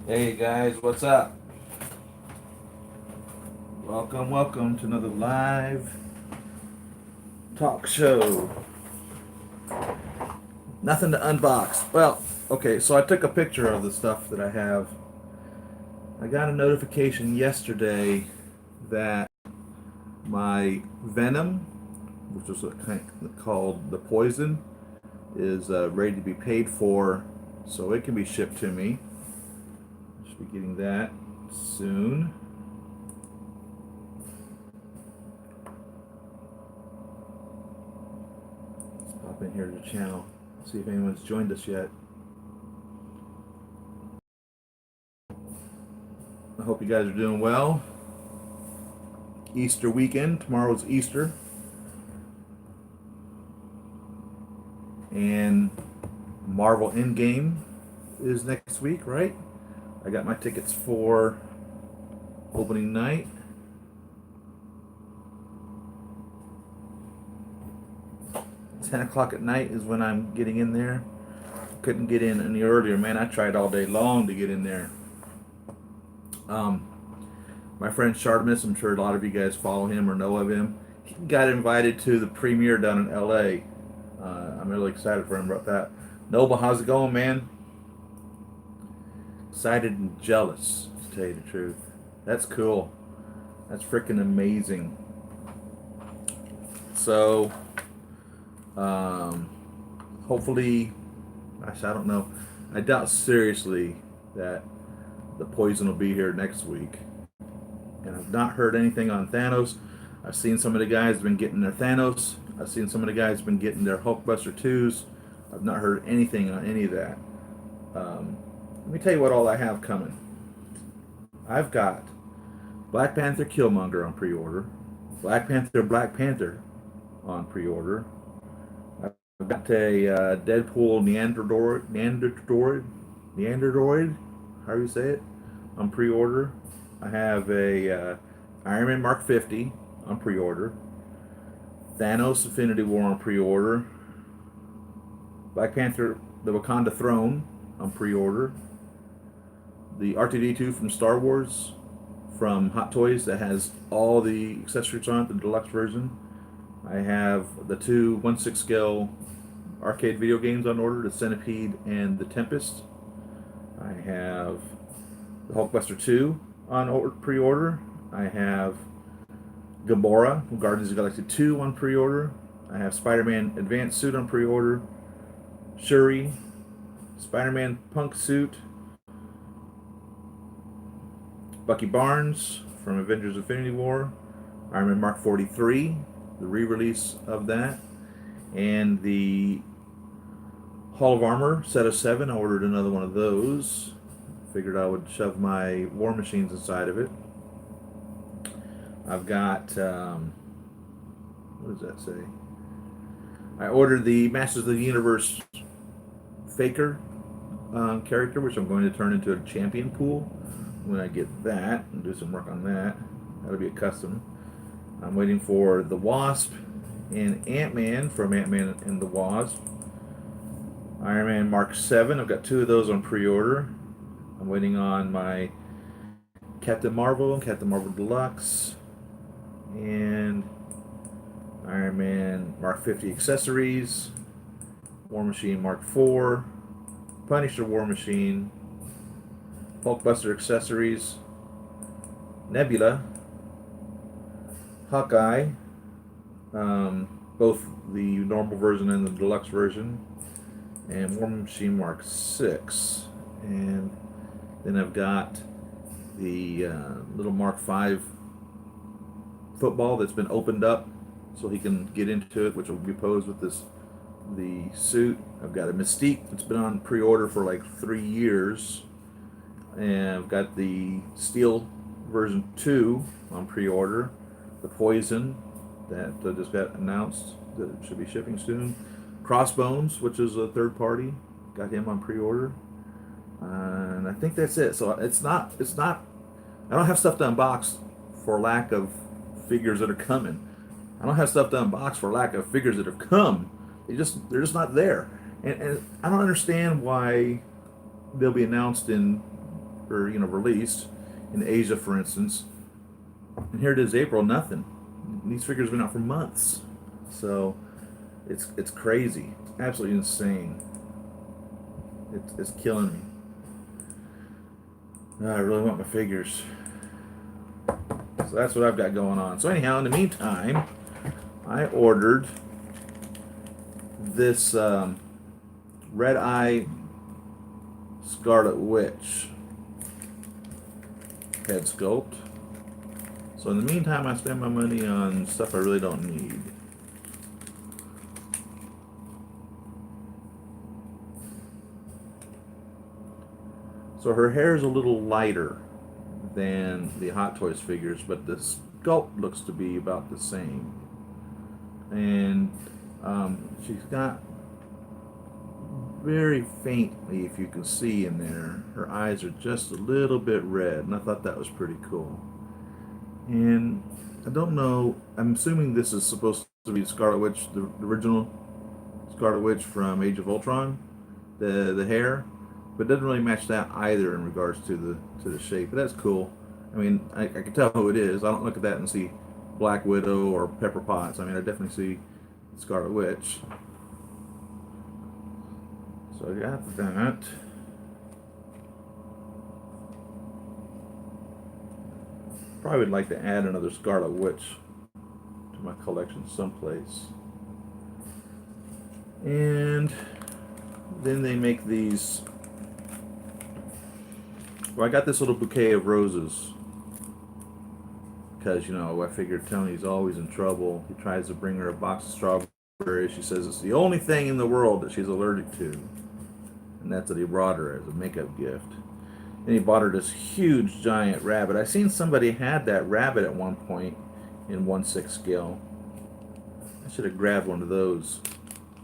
Hey guys, what's up? Welcome to another live talk show. Nothing to unbox. Well, okay, so I took a picture of the stuff that I have. I got a notification yesterday that my Venom, which was called the poison, is ready to be paid for, so it can be shipped to me. Should be getting that soon. Let's pop in here to the channel, see if anyone's joined us yet. I hope you guys are doing well. Easter weekend. Tomorrow's Easter. And Marvel Endgame is next week, right? I got my tickets for opening night. $10 at night is when I'm getting in there. Couldn't get in any earlier, man. I tried all day long to get in there. My friend Shardamus, I'm sure a lot of you guys follow him or know of him. He got invited to the premiere down in LA. I'm really excited for him about that. Noble, how's it going, man? Excited and jealous, to tell you the truth. That's cool. That's freaking amazing. So, hopefully, gosh, I don't know. I doubt seriously that the poison will be here next week. And I've not heard anything on Thanos. I've seen some of the guys have been getting their Thanos. I've seen some of the guys have been getting their Hulkbuster 2s. I've not heard anything on any of that. Let me tell you what all I have coming. I've got Black Panther Killmonger on pre-order. Black Panther on pre-order. I've got a Deadpool Neanderoid, how do you say it, on pre-order. I have a Iron Man Mark 50 on pre-order. Thanos Infinity War on pre-order. Black Panther The Wakanda Throne on pre-order. The R2-D2 from Star Wars from Hot Toys that has all the accessories on it, the deluxe version. I have the two 1/6 scale arcade video games on order, the Centipede and the Tempest. I have the Hulkbuster 2 on pre-order. I have Gamora from Guardians of the Galaxy 2 on pre-order. I have Spider-Man Advanced Suit on pre-order. Shuri, Spider-Man Punk Suit. Bucky Barnes from Avengers Infinity War. Iron Man Mark 43, the re-release of that. And the Hall of Armor set of 7. I ordered another one of those. Figured I would shove my War Machines inside of it. I've got, what does that say? I ordered the Masters of the Universe Faker character, which I'm going to turn into a champion pool when I get that and do some work on that. That'll be a custom. I'm waiting for the Wasp and Ant-Man from Ant-Man and the Wasp. Iron Man Mark 7. I've got 2 of those on pre-order. I'm waiting on my Captain Marvel Deluxe, and Iron Man Mark 50 accessories, War Machine Mark 4, Punisher War Machine, Hulkbuster accessories, Nebula, Hawkeye, both the normal version and the deluxe version, and War Machine Mark 6. And then I've got the little Mark 5 football that's been opened up so he can get into it, which will be posed with the suit. I've got a Mystique that's been on pre-order for like 3 years. And I've got the Steel version 2 on pre-order. The Poison that just got announced that it should be shipping soon. Crossbones, which is a third party, got him on pre-order. And I think that's it. So it's not. I don't have stuff to unbox for lack of figures that are coming. I don't have stuff to unbox for lack of figures that have come. They're just not there. And I don't understand why they'll be announced in, or released in Asia, for instance. And here it is, April, nothing. These figures have been out for months. So it's crazy. It's absolutely insane. It's killing me. I really want my figures. So that's what I've got going on. So anyhow, in the meantime, I ordered this Red Eye Scarlet Witch head sculpt. So in the meantime, I spend my money on stuff I really don't need. So her hair is a little lighter than the Hot Toys figures, but the sculpt looks to be about the same. And she's got very faintly, if you can see in there, her eyes are just a little bit red, and I thought that was pretty cool. And I don't know, I'm assuming this is supposed to be Scarlet Witch, the original Scarlet Witch from Age of Ultron, the hair, but it doesn't really match that either in regards to the shape. But that's cool. I mean, I can tell who it is. I don't look at that and see Black Widow or Pepper Potts. I mean, I definitely see Scarlet Witch. So I got that. Probably would like to add another Scarlet Witch to my collection someplace. And then they make these. Well, I got this little bouquet of roses because, I figured Tony's always in trouble. He tries to bring her a box of strawberries. She says it's the only thing in the world that she's allergic to. And that's what he brought her as a makeup gift. And he bought her this huge giant rabbit. I seen somebody had that rabbit at one point in 1/6 scale. I should have grabbed one of those.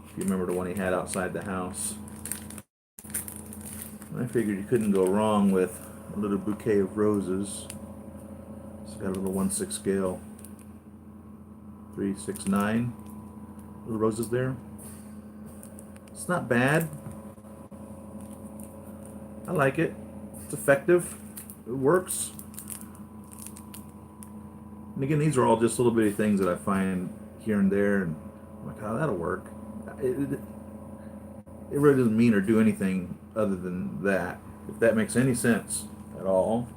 If you remember the one he had outside the house. I figured you couldn't go wrong with a little bouquet of roses. It's got a little 1/6 scale. 369 little roses there. It's not bad. I like it. It's effective. It works. And again, these are all just little bitty things that I find here and there, and I'm like, oh, that'll work. It really doesn't mean or do anything other than that, if that makes any sense at all.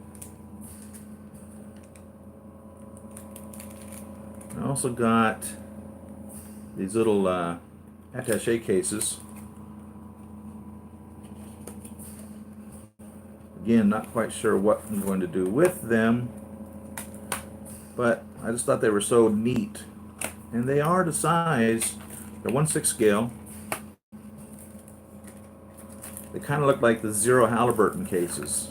I also got these little attache cases. Again, not quite sure what I'm going to do with them, but I just thought they were so neat. And they are the size, they're 1/6 scale. They kind of look like the Zero Halliburton cases.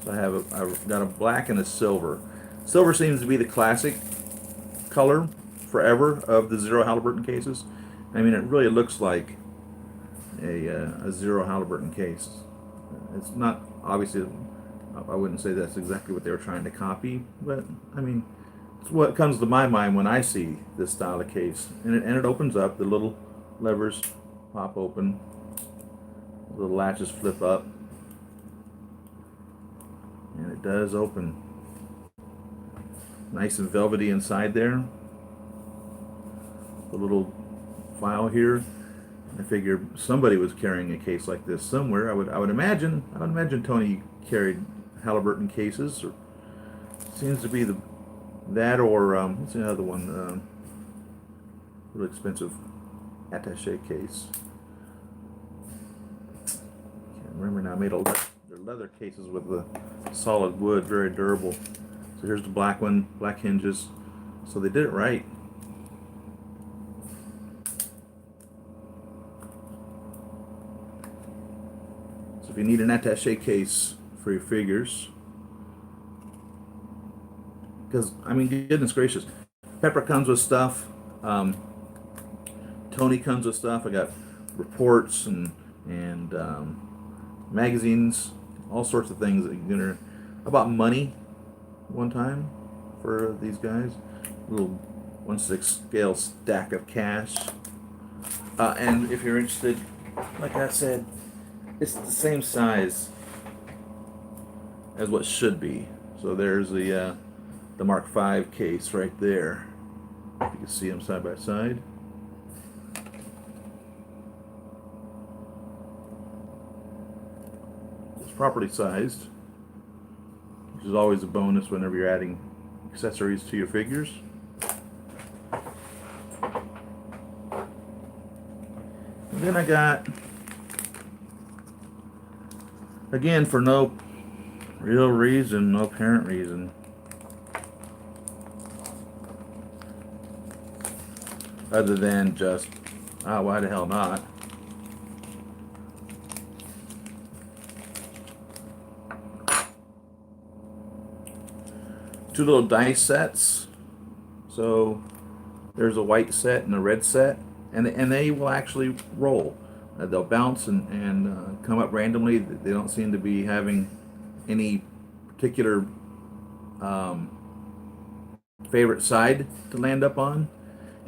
So I've got a black and a silver. Silver seems to be the classic color forever of the Zero Halliburton cases. I mean, it really looks like a Zero Halliburton case. It's not, obviously, I wouldn't say that's exactly what they were trying to copy, but I mean, it's what comes to my mind when I see this style of case. And it opens up, the little levers pop open, the little latches flip up, and it does open. Nice and velvety inside there. The little file here. I figured somebody was carrying a case like this somewhere. I would imagine Tony carried Halliburton cases, or seems to be that or what's the other one? Really expensive attaché case. Can't remember now. Made they're leather cases with the solid wood, very durable. So here's the black one, black hinges. So they did it right. So if you need an attaché case for your figures, because I mean, goodness gracious, Pepper comes with stuff. Tony comes with stuff. I got reports and magazines, all sorts of things that you're gonna. I bought money one time for these guys. A little 1/6 scale stack of cash. And if you're interested, like I said, it's the same size as what should be. So there's the Mark V case right there. You can see them side by side. It's properly sized, which is always a bonus whenever you're adding accessories to your figures. And then I got, again, for no real reason, no apparent reason, other than just, why the hell not? Two little dice sets. So there's a white set and a red set, and they will actually roll. They'll bounce and come up randomly. They don't seem to be having any particular favorite side to land up on.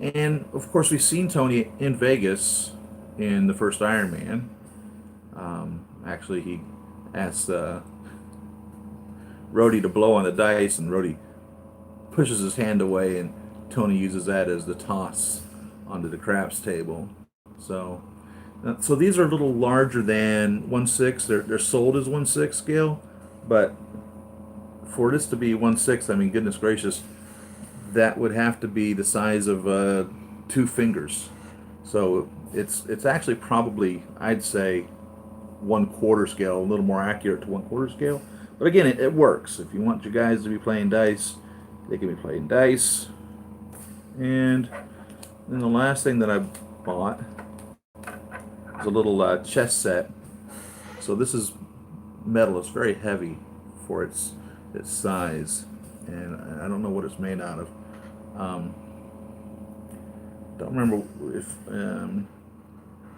And of course, we've seen Tony in Vegas in the first Iron Man. Actually, he asked Rhodey to blow on the dice, and Rhodey pushes his hand away, and Tony uses that as the toss onto the craps table. So these are a little larger than 1/6. They're sold as 1/6 scale, but for this to be 1/6, I mean, goodness gracious, that would have to be the size of 2 fingers. So it's actually probably, I'd say, 1/4 scale, a little more accurate to 1/4 scale. But again, it works. If you want your guys to be playing dice, they can be playing dice. And then the last thing that I bought is a little chess set. So this is metal. It's very heavy for its size, and I don't know what it's made out of. Don't remember if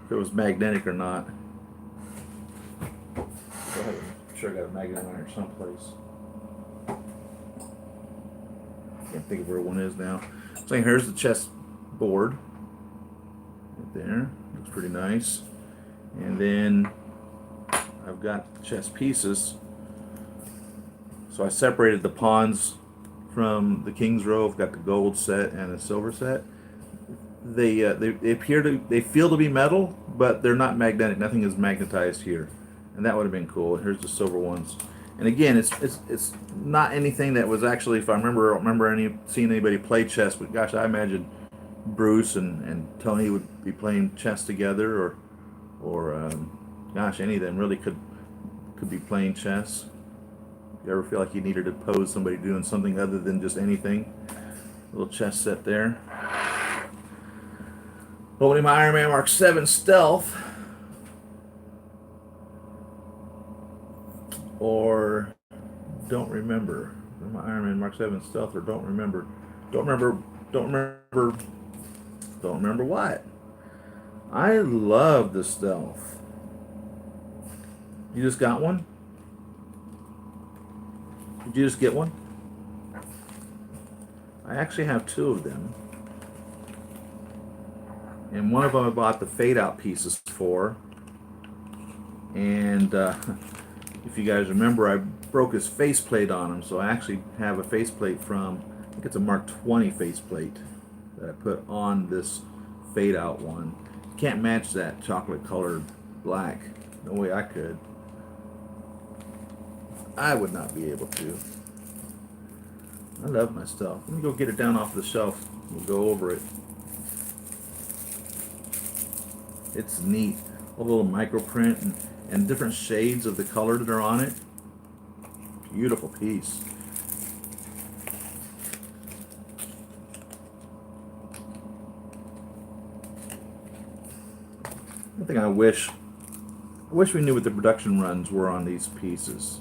it was magnetic or not. I'm sure I got a magnet on here someplace. Can't think of where one is now. So here's the chess board right there. Looks pretty nice. And then I've got chess pieces. So I separated the pawns from the King's Row. I've got the gold set and the silver set. They feel to be metal, but they're not magnetic. Nothing is magnetized here, and that would have been cool. Here's the silver ones. And again, it's not anything that was actually, if I remember seeing anybody play chess, but gosh, I imagine Bruce and Tony would be playing chess together, or gosh, any of them really could be playing chess. If you ever feel like you needed to pose somebody doing something other than just anything, little chess set there. Opening my Iron Man Mark 7 Stealth, or don't remember. My Iron Man Mark 7 Stealth, or don't remember what. I love the Stealth. You just got one? Did you just get one? I actually have 2 of them. And one of them I bought the fade out pieces for. And if you guys remember, I broke his faceplate on him. So I actually have a faceplate from, I think it's a Mark 20 faceplate that I put on this fade out one. Can't match that chocolate colored black. No way I could. I would not be able to. I love my stuff. Let me go get it down off the shelf. We'll go over it. It's neat. A little micro print and different shades of the color that are on it. Beautiful piece. One thing I wish we knew what the production runs were on these pieces.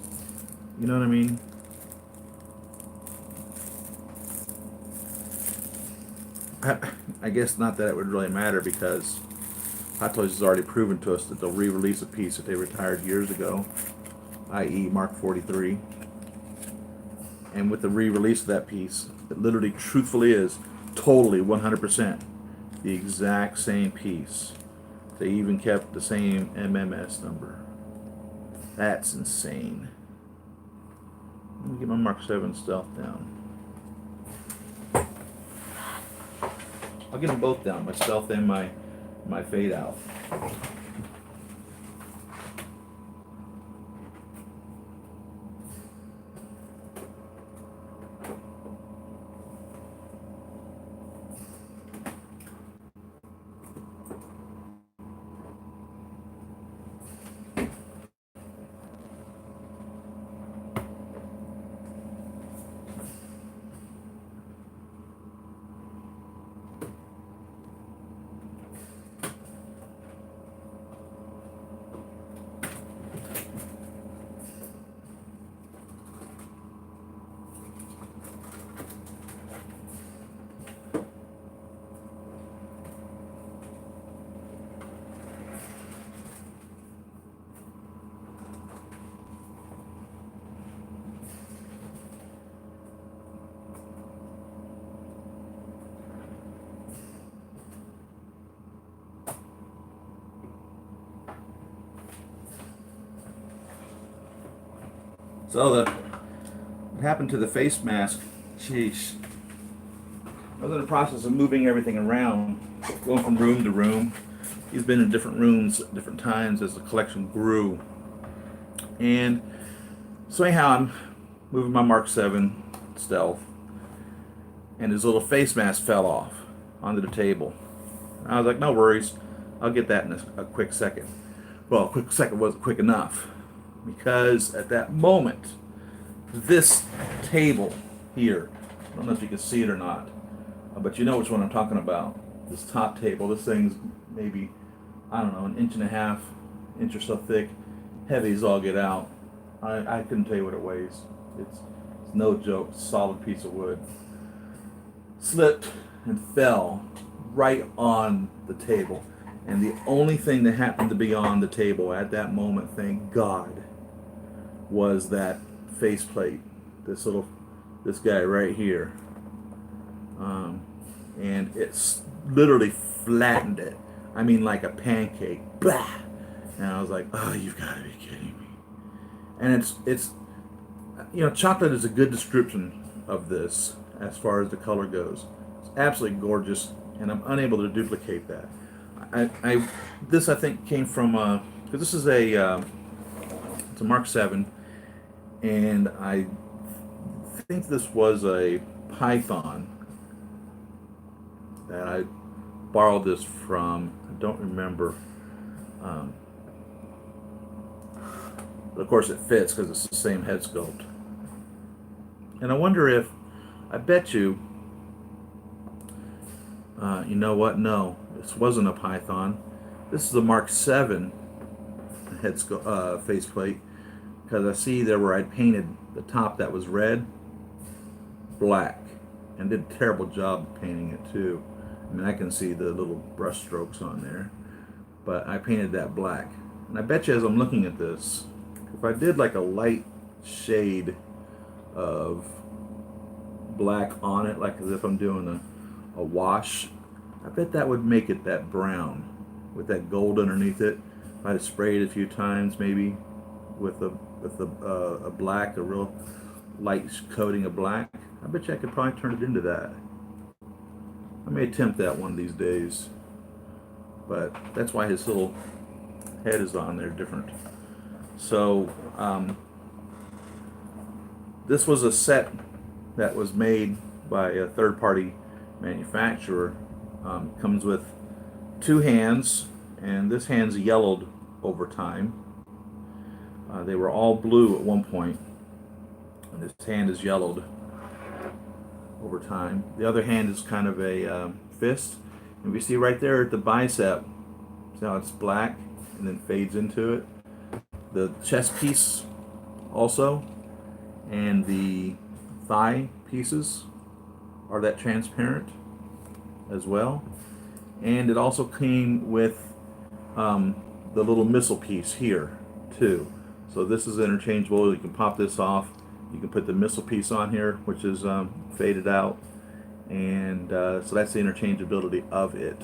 You know what I mean? I guess not that it would really matter, because Hot Toys has already proven to us that they'll re-release a piece that they retired years ago, i.e. Mark 43. And with the re-release of that piece, it literally, truthfully is totally 100% the exact same piece. They even kept the same MMS number. That's insane. Let me get my Mark 7 stealth down. I'll get them both down, my stealth and my fade out. So what happened to the face mask? Sheesh. I was in the process of moving everything around, going from room to room. He's been in different rooms at different times as the collection grew. And so anyhow, I'm moving my Mark 7 stealth, and his little face mask fell off onto the table. I was like, no worries, I'll get that in a quick second. Well, a quick second wasn't quick enough, because at that moment, this table here, I don't know if you can see it or not, but you know which one I'm talking about. This top table, this thing's maybe, I don't know, an inch and a half, inch or so thick, heavy as all get out. I couldn't tell you what it weighs. It's no joke, solid piece of wood. Slipped and fell right on the table. And the only thing that happened to be on the table at that moment, thank God, was that faceplate. This guy right here. And it's literally flattened it. I mean, like a pancake. Blah! And I was like, oh, you've got to be kidding me. And it's chocolate is a good description of this as far as the color goes. It's absolutely gorgeous, and I'm unable to duplicate that. This I think came from because this is it's a Mark 7, and I think this was a python that I borrowed this from. I don't remember. But of course it fits because it's the same head sculpt. And I wonder if, I bet you, you know what? No, this wasn't a python. This is a Mark 7 faceplate, because I see there where I painted the top that was red black, and did a terrible job of painting it too. I mean, I can see the little brush strokes on there, but I painted that black. And I bet you, as I'm looking at this, if I did like a light shade of black on it, like as if I'm doing a wash, I bet that would make it that brown with that gold underneath it. If I'd sprayed it a few times, maybe with a black, a real light coating of black, I bet you I could probably turn it into that. I may attempt that one of these days, but that's why his little head is on there different. So this was a set that was made by a third-party manufacturer. Comes with two hands, and this hand's yellowed over time. They were all blue at one point, and this hand is yellowed over time. The other hand is kind of a fist, and we see right there at the bicep, see how it's black and then fades into it. The chest piece also, and the thigh pieces are that transparent. as well. And it also came with the little missile piece here too. So this is interchangeable. You can pop this off. You can put the missile piece on here, which is faded out. And so that's the interchangeability of it.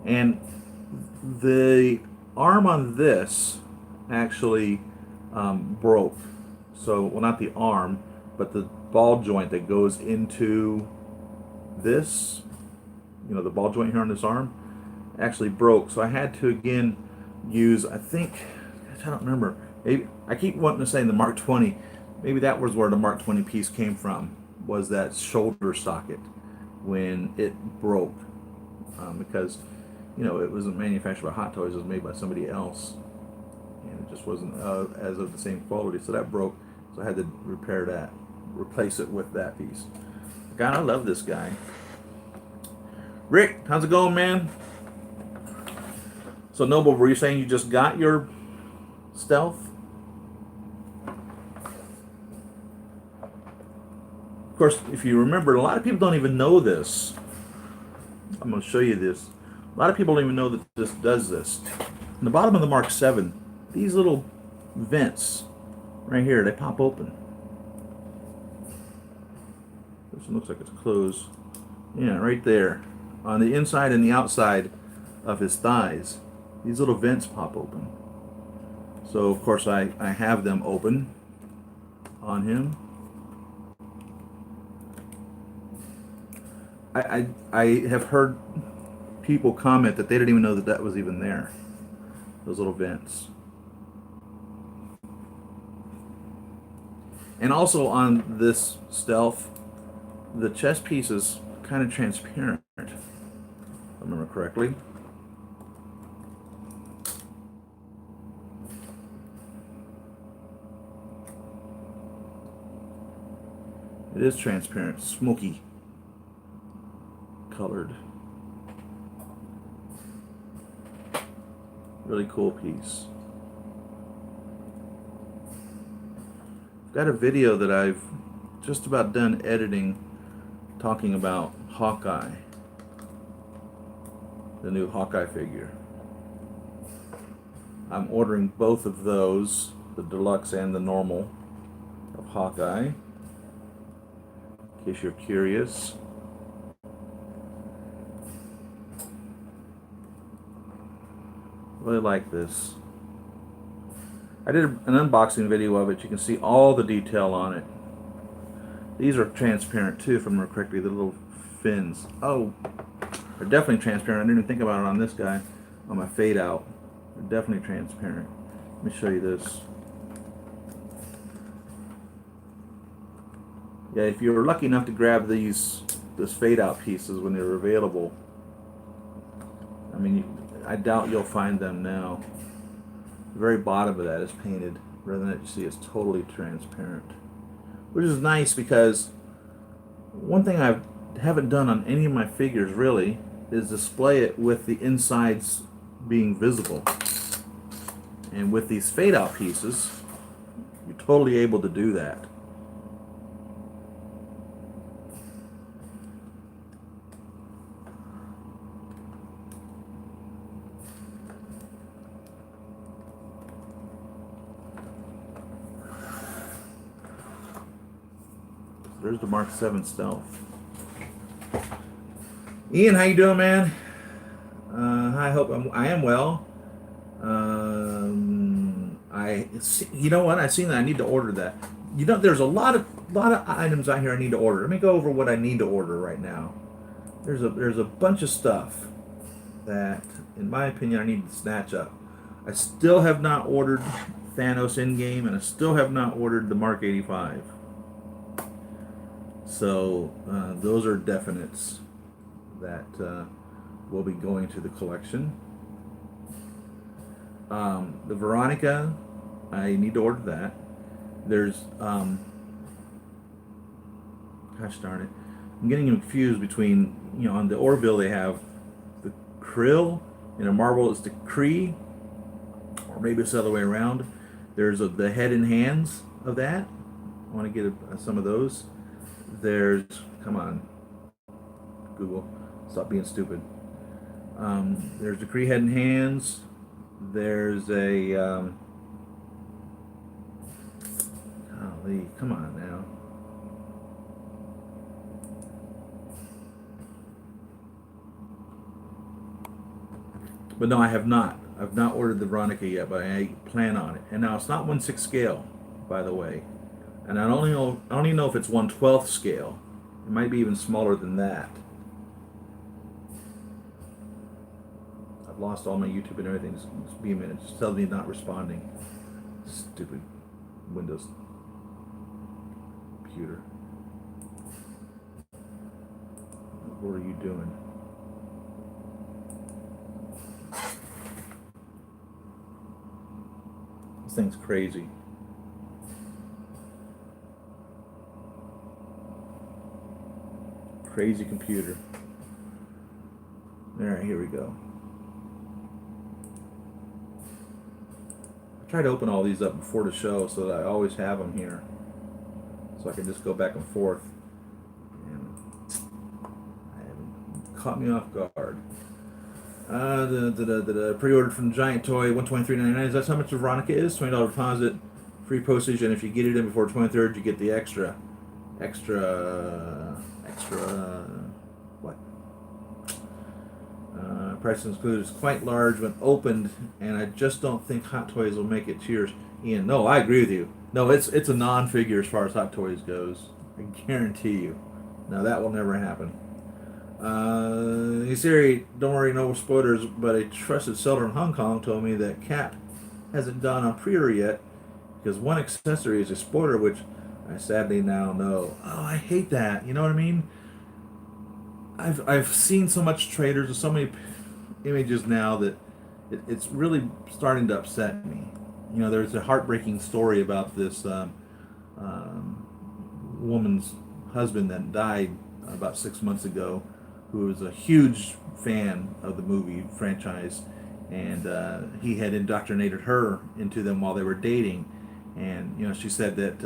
And the arm on this actually broke. So, well, not the arm, but the ball joint that goes into this, you know, the ball joint here on this arm actually broke. So I had to again use, I think, I don't remember, maybe, I keep wanting to say the Mark 20, maybe that was where the Mark 20 piece came from, was that shoulder socket when it broke. Because, you know, it wasn't manufactured by Hot Toys, it was made by somebody else. And it just wasn't as of the same quality. So that broke, so I had to repair that, replace it with that piece. God, I love this guy. Rick, how's it going, man? So Noble, were you saying you just got your stealth? Of course, if you remember, a lot of people don't even know this. I'm going to show you this. A lot of people don't even know that this does this. On the bottom of the Mark 7, these little vents right here, they pop open. This one looks like it's closed. Yeah, right there. On the inside and the outside of his thighs, these little vents pop open. So, of course, I have them open on him. I have heard people comment that they didn't even know that that was even there. Those little vents. And also on this stealth, the chest piece is kind of transparent, if I remember correctly. It is transparent, smoky colored. Really cool piece. I've got a video that I've just about done editing talking about Hawkeye, the new Hawkeye figure. I'm ordering both of those, the deluxe and the normal of Hawkeye, in case you're curious. Really like this. I did an unboxing video of it. You can see all the detail on it. These are transparent too, if I remember correctly, the little fins. Oh, they're definitely transparent. I didn't even think about it on this guy, on my fade out. They're definitely transparent. Let me show you this. Yeah, if you were lucky enough to grab this fade out pieces when they were available, I mean, I doubt you'll find them now. The very bottom of that is painted, rather than that you see it's totally transparent. Which is nice because one thing I haven't done on any of my figures really is display it with the insides being visible. And with these fade out pieces, you're totally able to do that. There's the Mark 7 stealth. Ian, how you doing, man? I hope I am well. You know what? I seen that. I need to order that. You know, there's a lot of items out here I need to order. Let me go over what I need to order right now. There's a bunch of stuff that, in my opinion, I need to snatch up. I still have not ordered Thanos Endgame, and I still have not ordered the Mark 85. So those are definites that will be going to the collection. The Veronica, I need to order that. There's, gosh darn it, I'm getting confused between, you know, on the Orville they have the Krill, in a Marvel it's the Kree, or maybe it's the other way around. There's the head and hands of that. I want to get some of those. There's, come on, Google. Stop being stupid. There's Decree Head and Hands. There's a golly, come on now. But no, I have not. I've not ordered the Veronica yet, but I plan on it. And now it's not 1/6 scale, by the way. And I don't even know if it's 1/12 scale. It might be even smaller than that. I've lost all my YouTube and everything. Just be a minute. Just tells me not responding. Stupid Windows computer. What are you doing? This thing's crazy. Crazy computer. All right, here we go. I try to open all these up before the show so that I always have them here, so I can just go back and forth. And I haven't caught me off guard. Pre-ordered from Giant Toy, $123.99. That's how much the Veronica is. $20 deposit, free postage, and if you get it in before 23rd, you get the extra. What? Price included is quite large when opened, and I just don't think Hot Toys will make it. Cheers, Ian. No, I agree with you. No, it's a non-figure as far as Hot Toys goes. I guarantee you. No, that will never happen. Hey Siri, don't worry, no spoilers, but a trusted seller in Hong Kong told me that Cat hasn't gone on pre-order yet because one accessory is a spoiler, which I sadly now know. Oh, I hate that. You know what I mean? I've seen so much trailers and so many images now that it's really starting to upset me. You know, there's a heartbreaking story about this woman's husband that died about 6 months ago, who was a huge fan of the movie franchise, and he had indoctrinated her into them while they were dating. And you know, she said that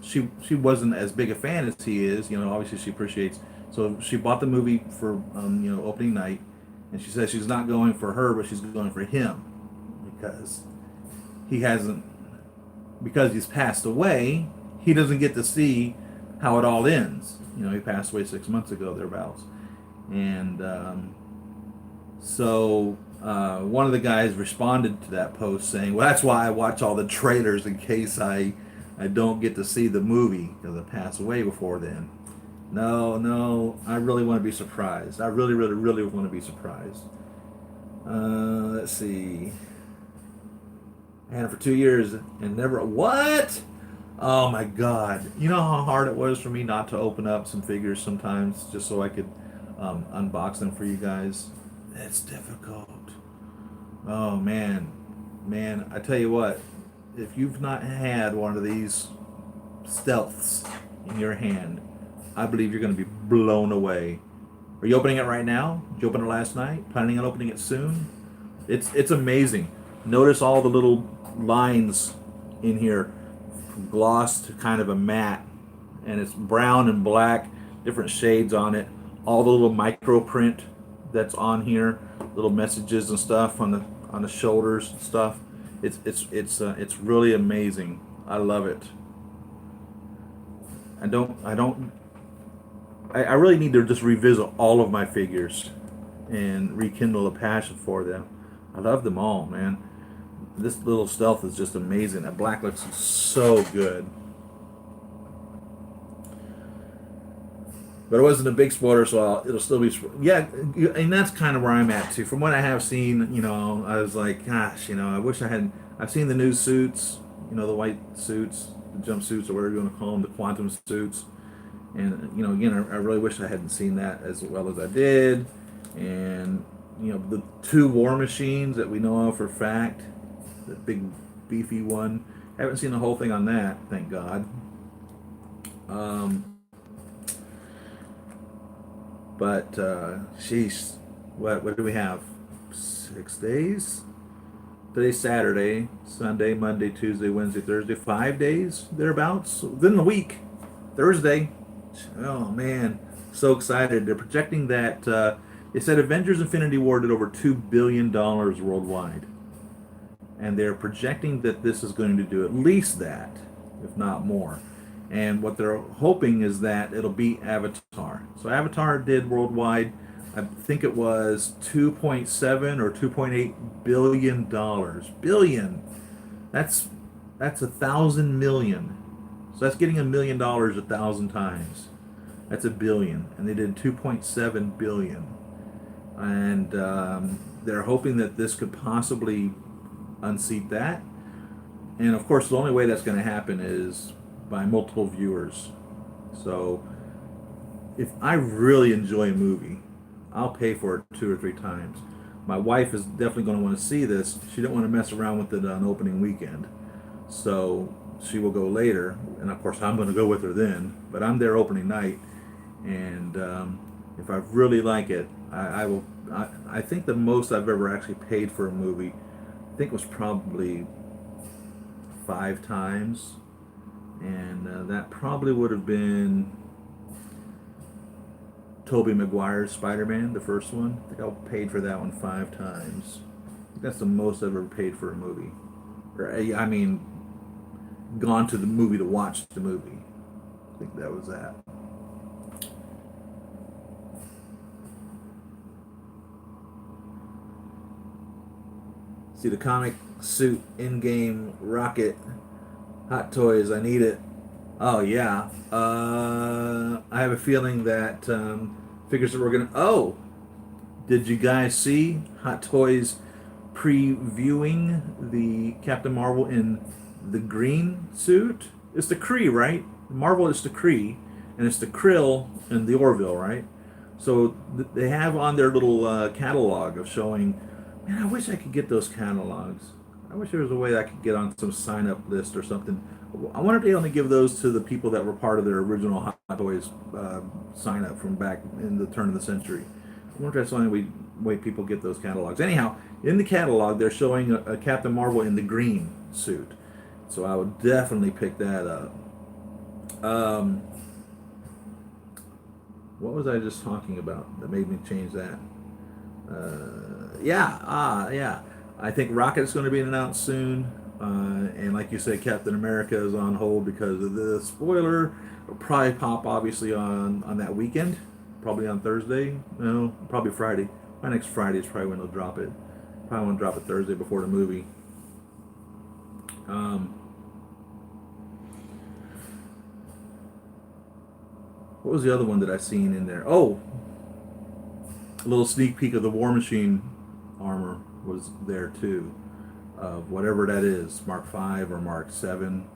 she wasn't as big a fan as he is. You know, obviously she appreciates. So she bought the movie for you know, opening night, and she says she's not going for her, but she's going for him because he hasn't, because he's passed away. He doesn't get to see how it all ends. You know, he passed away 6 months ago, thereabouts. And so one of the guys responded to that post saying, well, that's why I watch all the trailers in case I don't get to see the movie because I pass away before then. No, I really want to be surprised. I really want to be surprised. Let's see. I had it for 2 years and never... What? Oh my God. You know how hard it was for me not to open up some figures sometimes just so I could unbox them for you guys? It's difficult. Oh man. I tell you what, if you've not had one of these stealths in your hand, I believe you're going to be blown away. Are you opening it right now? Did you open it last night? Planning on opening it soon? It's amazing. Notice all the little lines in here, from gloss to kind of a matte, and it's brown and black, different shades on it. All the little micro print that's on here, little messages and stuff on the shoulders and stuff. It's really amazing. I love it. I really need to just revisit all of my figures and rekindle a passion for them. I love them all, man. This little stealth is just amazing. That black looks so good. But it wasn't a big spoiler, so it'll still be... Yeah, and that's kind of where I'm at, too. From what I have seen, you know, I was like, gosh, you know, I wish I had... I've seen the new suits, you know, the white suits, the jumpsuits, or whatever you want to call them, the quantum suits. And, you know, again, I really wish I hadn't seen that as well as I did. And, you know, the two War Machines that we know of for a fact, the big beefy one, haven't seen the whole thing on that, thank God. But sheesh, what do we have? 6 days? Today's Saturday, Sunday, Monday, Tuesday, Wednesday, Thursday, 5 days thereabouts within the week. Thursday. Oh man, So excited. They're projecting that they said Avengers Infinity War did over $2 billion worldwide. And they're projecting that this is going to do at least that, if not more. And what they're hoping is that it'll beat Avatar. So Avatar did worldwide, I think it was 2.7 or 2.8 billion dollars. Billion. That's 1,000 million. So that's getting $1 million 1,000 times. That's a billion, and they did 2.7 billion. And they're hoping that this could possibly unseat that. And of course, the only way that's going to happen is by multiple viewers. So if I really enjoy a movie, I'll pay for it 2 or 3 times. My wife is definitely going to want to see this. She didn't want to mess around with it on opening weekend. So she will go later. And of course, I'm going to go with her then. But I'm there opening night. And if I really like it, I will. I think the most I've ever actually paid for a movie, I think was probably 5 times. And that probably would have been Tobey Maguire's Spider-Man, the first one. I think I paid for that one 5 times. I think that's the most I've ever paid for a movie. Or, I mean, gone to the movie to watch the movie. I think that was that. See the comic suit, in-game rocket, Hot Toys. I need it. Oh yeah. I have a feeling that figures that we're gonna. Oh, did you guys see Hot Toys previewing the Captain Marvel in the green suit? It's the Kree, right? Marvel is the Kree, and it's the Krill and the Orville, right? So they have on their little catalog of showing. Man, I wish I could get those catalogs. I wish there was a way I could get on some sign up list or something. I wonder if they only give those to the people that were part of their original Hot Toys sign up from back in the turn of the century. I wonder if that's the only way people get those catalogs. Anyhow, in the catalog, they're showing a Captain Marvel in the green suit. So I would definitely pick that up. Um, what was I just talking about that made me change that? Yeah. I think Rocket's going to be announced soon. And like you said, Captain America is on hold because of the spoiler. It'll probably pop obviously on that weekend, probably on Thursday. No, probably Friday. My next Friday is probably when they'll drop it. Probably want to drop it Thursday before the movie. Um, what was the other one that I seen in there? Oh, a little sneak peek of the War Machine armor was there too, of whatever that is, Mark 5 or Mark 7,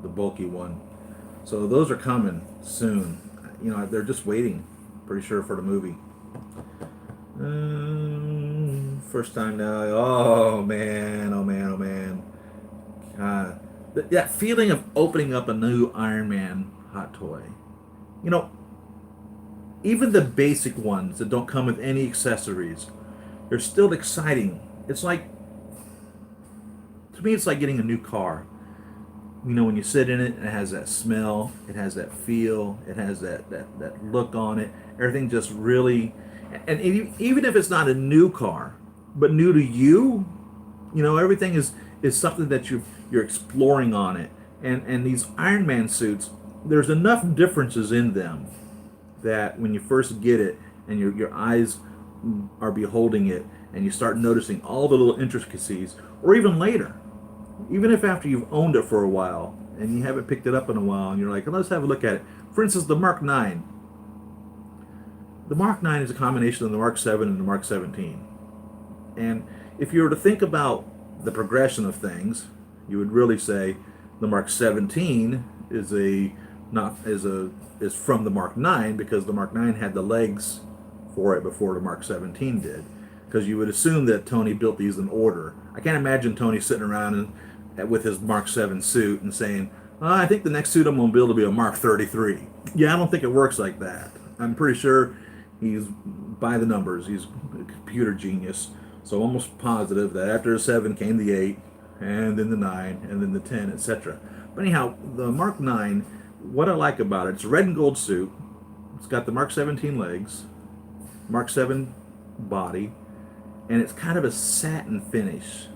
the bulky one. So those are coming soon. You know, they're just waiting, pretty sure, for the movie. First time now. Oh man, oh man, oh man. That feeling of opening up a new Iron Man hot toy. You know, even the basic ones that don't come with any accessories, they're still exciting. It's like, to me, it's like getting a new car. You know, when you sit in it, it has that smell, it has that feel, it has that look on it. Everything just really, and even if it's not a new car, but new to you, you know, everything is something that you're exploring on it. And these Iron Man suits, there's enough differences in them that when you first get it and your eyes are beholding it and you start noticing all the little intricacies, or even later, even if after you've owned it for a while and you haven't picked it up in a while and you're like, let's have a look at it. For instance, the Mark 9. The Mark 9 is a combination of the Mark 7 and the Mark 17. And if you were to think about the progression of things, you would really say the Mark 17 is from the Mark 9, because the Mark 9 had the legs for it before the Mark 17 did. Because you would assume that Tony built these in order. I can't imagine Tony sitting around with his Mark 7 suit and saying, I think the next suit I'm going to build will be a Mark 33. Yeah, I don't think it works like that. I'm pretty sure he's by the numbers. He's a computer genius. So I'm almost positive that after the 7 came the 8, and then the 9, and then the 10, etc. But anyhow, the Mark 9, what I like about it, it's a red and gold suit. It's got the Mark 17 legs, Mark 7 body, and it's kind of a satin finish.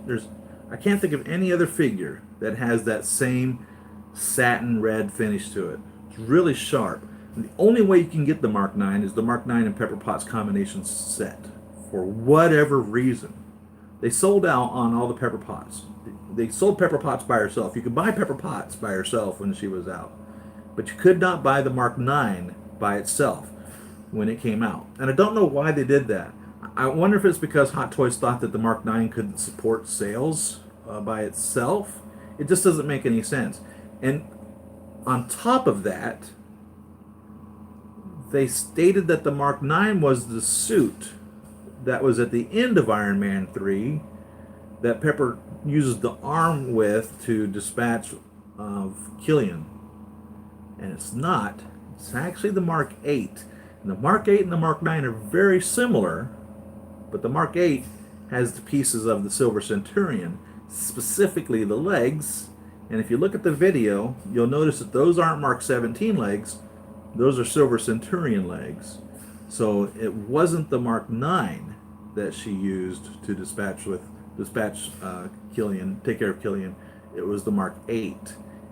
I can't think of any other figure that has that same satin red finish to it. It's really sharp. And the only way you can get the Mark 9 is the Mark 9 and Pepper Potts combination set. For whatever reason, they sold out on all the Pepper Potts. They sold Pepper Potts by herself. You could buy Pepper Potts by herself when she was out, but you could not buy the Mark 9 by itself when it came out. And I don't know why they did that. I wonder if it's because Hot Toys thought that the Mark 9 couldn't support sales by itself. It just doesn't make any sense. And on top of that, they stated that the Mark 9 was the suit that was at the end of Iron Man 3 that Pepper uses the arm with to dispatch Killian. And it's not. It's actually the Mark 8. And the Mark 8 and the Mark 9 are very similar, but the Mark 8 has the pieces of the Silver Centurion, specifically the legs. And if you look at the video, you'll notice that those aren't Mark 17 legs, those are Silver Centurion legs. So it wasn't the Mark 9 that she used to dispatch Killian, take care of Killian. It was the Mark 8.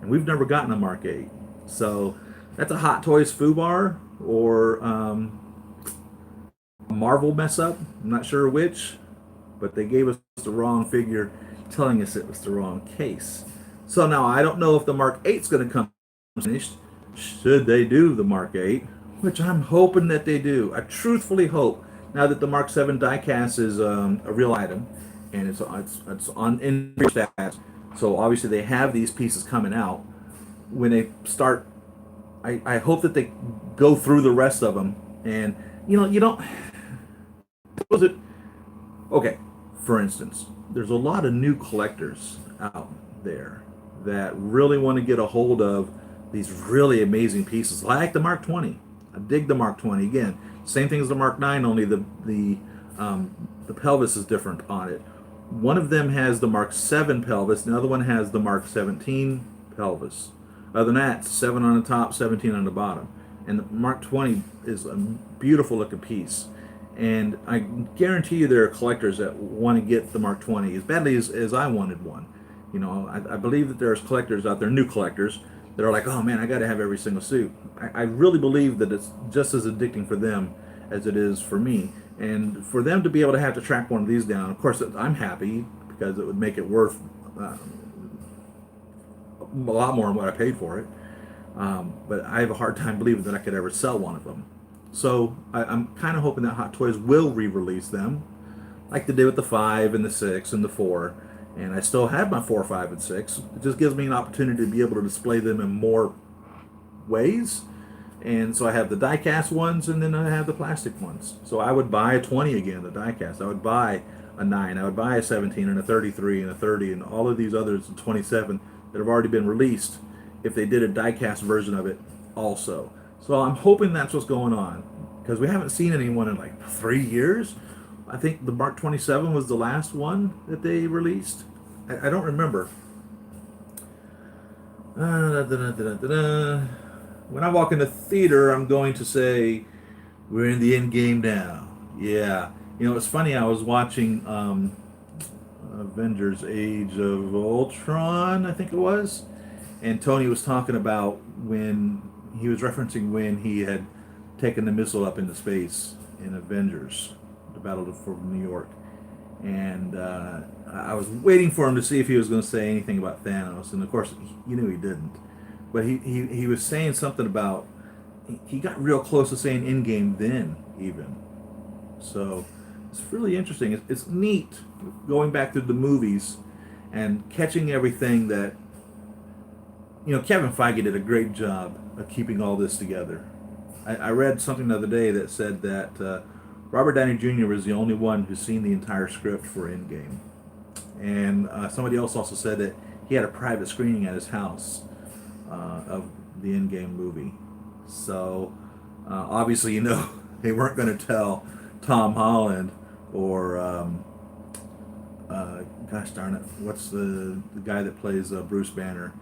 And we've never gotten a Mark 8. So that's a Hot Toys foobar or a Marvel mess up. I'm not sure which, but they gave us the wrong figure, telling us it was the wrong case. So now I don't know if the Mark 8 is going to come finished. Should they do the Mark 8, which I'm hoping that they do. I truthfully hope, now that the Mark 7 diecast is a real item and it's on in stats. So obviously they have these pieces coming out. When they start, I hope that they go through the rest of them. And you don't. Was it okay? For instance, there's a lot of new collectors out there that really want to get a hold of these really amazing pieces, like the Mark 20. I dig the Mark 20. Again, same thing as the Mark 9, only the pelvis is different on it. One of them has the Mark 7 pelvis, the other one has the Mark 17 pelvis. Other than that, 7 on the top, 17 on the bottom. And the Mark 20 is a beautiful looking piece. And I guarantee you there are collectors that want to get the Mark 20 as badly as I wanted one. I believe that there's collectors out there, new collectors, that are like, oh man, I got to have every single suit. I really believe that it's just as addicting for them as it is for me. And for them to be able to have to track one of these down, of course, I'm happy because it would make it worth a lot more than what I paid for it. But I have a hard time believing that I could ever sell one of them. So I'm kind of hoping that Hot Toys will re-release them, like they did with the 5 and the 6 and the 4. And I still have my 4, 5, and 6. It just gives me an opportunity to be able to display them in more ways. And so I have the die-cast ones, and then I have the plastic ones. So I would buy a 20 again, the die-cast. I would buy a 9. I would buy a 17 and a 33 and a 30 and all of these others, 27, that have already been released, if they did a die-cast version of it also. So I'm hoping that's what's going on, because we haven't seen anyone in like 3 years. I think the Mark 27 was the last one that they released. I don't remember. When I walk in the theater, I'm going to say, we're in the end game now. Yeah. It's funny, I was watching Avengers Age of Ultron, I think it was. And Tony was talking about when he was referencing when he had taken the missile up into space in Avengers, the Battle for New York. And I was waiting for him to see if he was going to say anything about Thanos. And of course, he knew he didn't. But he was saying something about, he got real close to saying Endgame then, even. So it's really interesting. It's neat going back to the movies and catching everything that, Kevin Feige did a great job of keeping all this together. I read something the other day that said that Robert Downey Jr. was the only one who's seen the entire script for Endgame. And somebody else also said that he had a private screening at his house of the Endgame movie. So obviously, they weren't going to tell Tom Holland or, gosh darn it, what's the guy that plays Bruce Banner?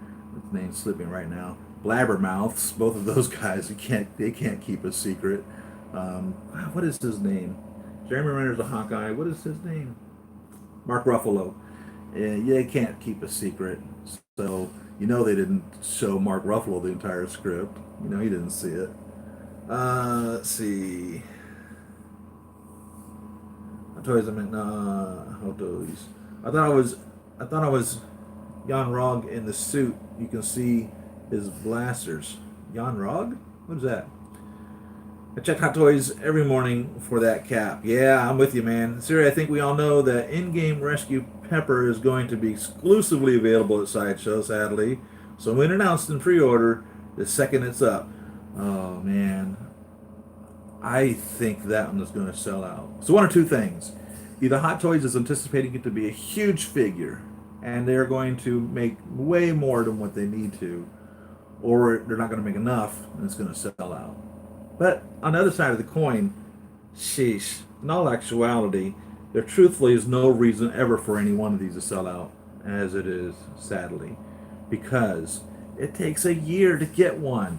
His name's slipping right now. blabbermouths. Both of those guys, they can't keep a secret. What is his name? Jeremy Renner's a Hawkeye. What is his name? Mark Ruffalo. Yeah, they can't keep a secret. So they didn't show Mark Ruffalo the entire script. He didn't see it. Let's see. Toys. I meant Hot Toys. I thought I was Jan Rog in the suit. You can see his blasters. Jan Rog? What is that? I check Hot Toys every morning for that cap. Yeah, I'm with you, man. Siri, I think we all know that in-game Rescue Pepper is going to be exclusively available at Sideshow, sadly. So when announced in pre-order, the second it's up. Oh, man. I think that one is going to sell out. So one or two things. Either Hot Toys is anticipating it to be a huge figure, and they're going to make way more than what they need to, or they're not going to make enough, and it's going to sell out. But on the other side of the coin, sheesh, in all actuality, there truthfully is no reason ever for any one of these to sell out, as it is, sadly, because it takes a year to get one.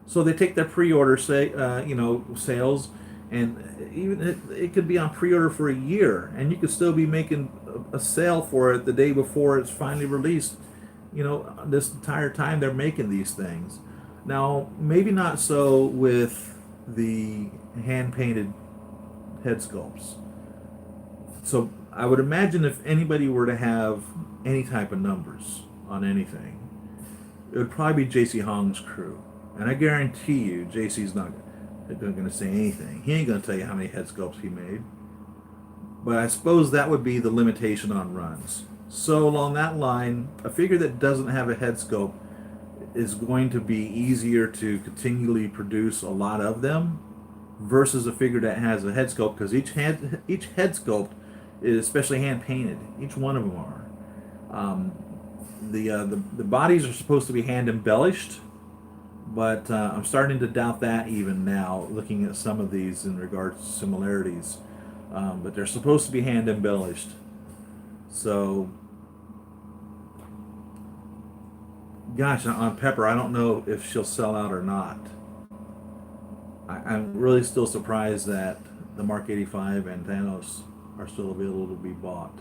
So they take their pre-order sales, and even it could be on pre-order for a year, and you could still be making a sale for it the day before it's finally released. This entire time they're making these things. Now, maybe not so with the hand-painted head sculpts. So I would imagine if anybody were to have any type of numbers on anything, it would probably be JC Hong's crew. And I guarantee you, JC's not going to say anything. He ain't going to tell you how many head sculpts he made. But I suppose that would be the limitation on runs. So along that line, a figure that doesn't have a head sculpt is going to be easier to continually produce a lot of them versus a figure that has a head sculpt, because each head sculpt is especially hand painted. Each one of them are. The bodies are supposed to be hand embellished, but I'm starting to doubt that even now, looking at some of these in regards to similarities. But they're supposed to be hand embellished. So, gosh, on Pepper, I don't know if she'll sell out or not. I'm really still surprised that the Mark 85 and Thanos are still available to be bought.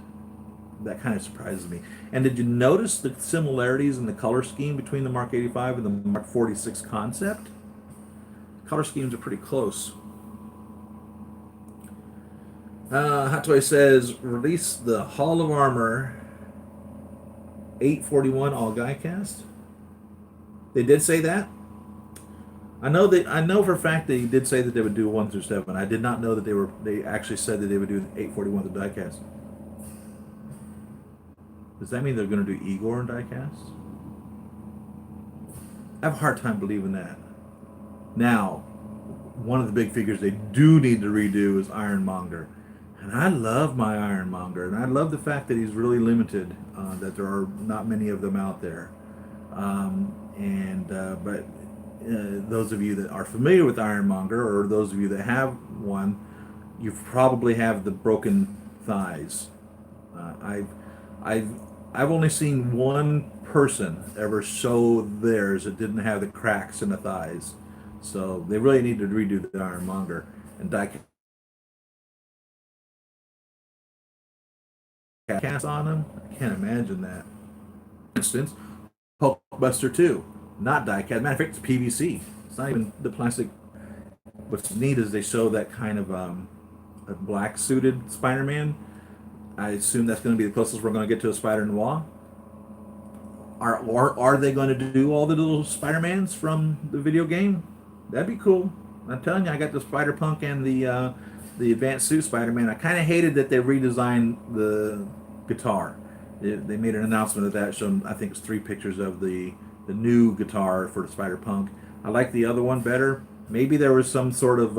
That kind of surprises me. And did you notice the similarities in the color scheme between the Mark 85 and the Mark 46 concept? Color schemes are pretty close. Hot Toy says, release the Hall of Armor 841 all guy cast. They did say that. I know for a fact they did say that they would do 1 through 7. I did not know that they actually said that they would do 841 the diecast. Does that mean they're going to do Igor and diecast? I have a hard time believing that. Now, one of the big figures they do need to redo is Ironmonger. And I love my Ironmonger, and I love the fact that he's really limited, that there are not many of them out there. But those of you that are familiar with Ironmonger, or those of you that have one, you probably have the broken thighs. I've only seen one person ever show theirs that didn't have the cracks in the thighs. So they really need to redo the Ironmonger and die cast on them. I can't imagine that. For instance, Hulkbuster 2, not die cast. Matter of fact, it's PVC. It's not even the plastic. What's neat is they show that kind of a black suited Spider-Man. I assume that's going to be the closest we're going to get to a Spider-Noir. Are they going to do all the little Spider-Mans from the video game? That'd be cool. I'm telling you, I got the Spider-Punk and the Advanced Suit Spider-Man. I kind of hated that they redesigned the guitar. They made an announcement of that, showing, I think it's 3 pictures of the new guitar for the Spider-Punk. I like the other one better. Maybe there was some sort of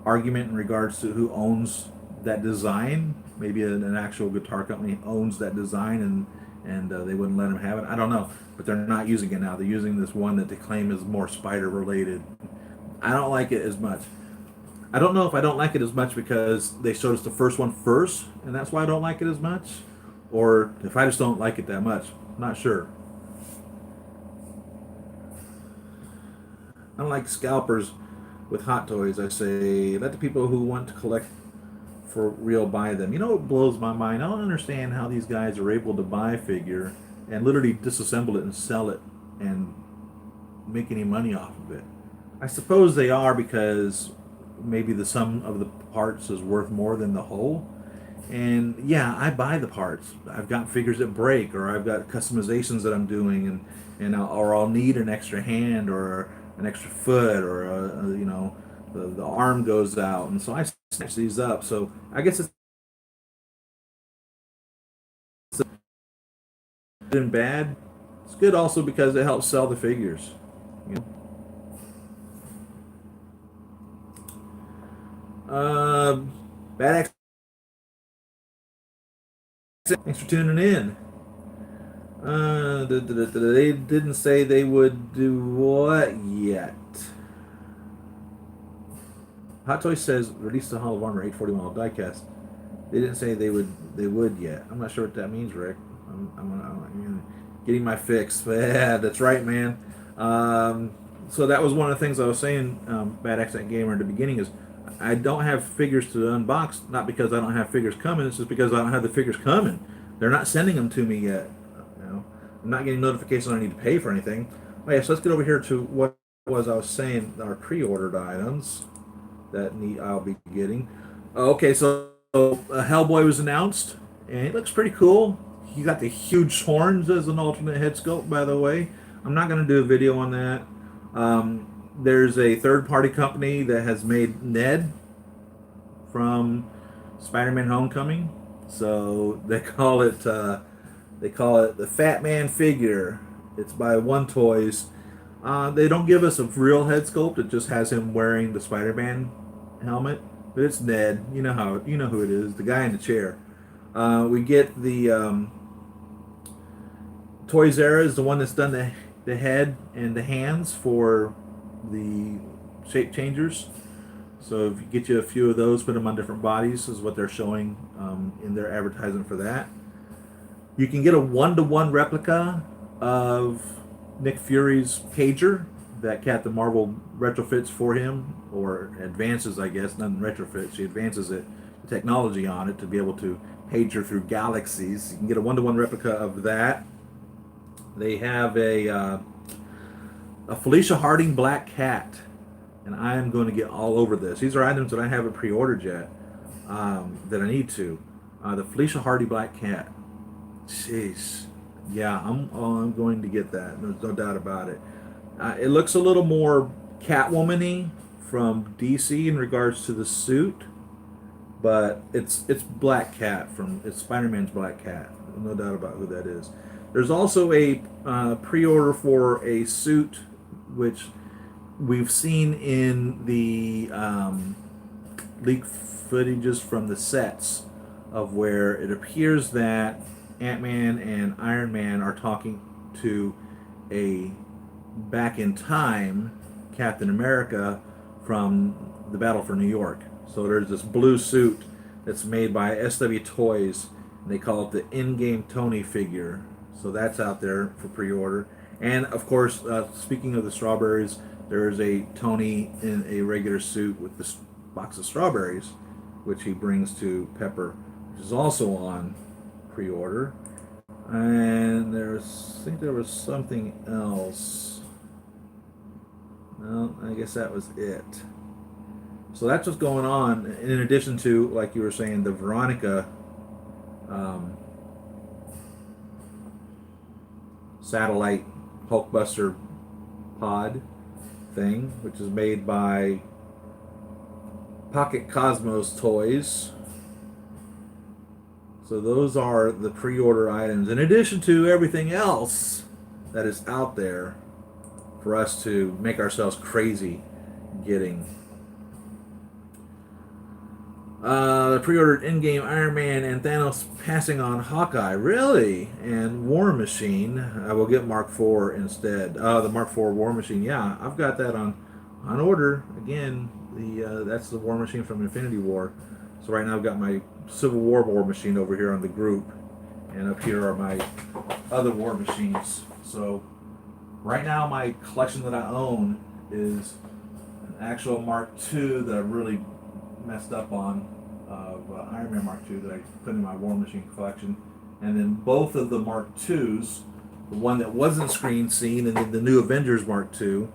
argument in regards to who owns that design. Maybe an actual guitar company owns that design, and they wouldn't let them have it. I don't know, but they're not using it now. They're using this one that they claim is more spider related. I don't like it as much. I don't know if I don't like it as much because they showed us the first one first, and that's why I don't like it as much, or if I just don't like it that much. I'm not sure. Unlike scalpers with Hot Toys, I say let the people who want to collect for real buy them. You know what blows my mind? I don't understand how these guys are able to buy a figure and literally disassemble it and sell it and make any money off of it. I suppose they are because maybe the sum of the parts is worth more than the whole. And yeah, I buy the parts. I've got figures that break, or I've got customizations that I'm doing, or I'll need an extra hand or an extra foot, or the arm goes out, and so I snatch these up. So I guess it's good and bad. It's good also because it helps sell the figures. You know? Uh, Bad Thanks for tuning in. They didn't say they would do what yet. Hot Toy says release the Hall of Armor 841 diecast. They didn't say they would yet. I'm not sure what that means, Rick. I'm getting my fix. Yeah, that's right, man. So that was one of the things I was saying, Bad Accent Gamer, at the beginning is I don't have figures to unbox, not because I don't have figures coming, it's just because I don't have the figures coming. They're not sending them to me yet. You know, I'm not getting notifications I need to pay for anything. Oh yeah, so let's get over here to what was I was saying, our pre-ordered items that I'll be getting. Okay, so Hellboy was announced, and it looks pretty cool. He got the huge horns as an alternate head sculpt, by the way. I'm not going to do a video on that. There's a third-party company that has made Ned from Spider-Man: Homecoming, so they call it the Fat Man figure. It's by One Toys. They don't give us a real head sculpt. It just has him wearing the Spider-Man helmet, but it's Ned. You know who it is, the guy in the chair. We get the Toys R Us is the one that's done the head and the hands for the shape changers. So if you get you a few of those, put them on different bodies, is what they're showing in their advertisement for that. You can get a one-to-one replica of Nick Fury's pager that Captain Marvel retrofits for him, or advances, I guess, not retrofit. She advances it, the technology on it to be able to pager through galaxies. You can get a one-to-one replica of that. They have a Felicia Harding Black Cat, and I am going to get all over this. These are items that I haven't pre-ordered yet that I need to. The Felicia Hardy Black Cat. Jeez. Yeah, I'm going to get that. There's no doubt about it. It looks a little more Catwoman-y from DC in regards to the suit, but it's Black Cat it's Spider-Man's Black Cat. No doubt about who that is. There's also a pre-order for a suit which we've seen in the leaked footages from the sets of where it appears that Ant-Man and Iron Man are talking to a back in time Captain America from the Battle for New York. So there's this blue suit that's made by SW Toys, and they call it the in-game Tony figure. So that's out there for pre-order. And of course, speaking of the strawberries, there's a Tony in a regular suit with this box of strawberries, which he brings to Pepper, which is also on pre-order. And I think there was something else. No, I guess that was it. So that's what's going on. In addition to, like you were saying, the Veronica satellite Hulkbuster pod thing, which is made by Pocket Cosmos Toys. So those are the pre-order items, in addition to everything else that is out there for us to make ourselves crazy getting. Pre-ordered in-game Iron Man and Thanos passing on Hawkeye, really? And War Machine, I will get Mark IV instead. The Mark IV War Machine, yeah, I've got that on order. Again, that's the War Machine from Infinity War. So right now I've got my Civil War Machine over here on the group, and up here are my other War Machines. So right now my collection that I own is an actual Mark II that I really messed up on of Iron Man Mark II that I put in my War Machine collection. And then both of the Mark IIs, the one that wasn't screen seen, and then the new Avengers Mark II,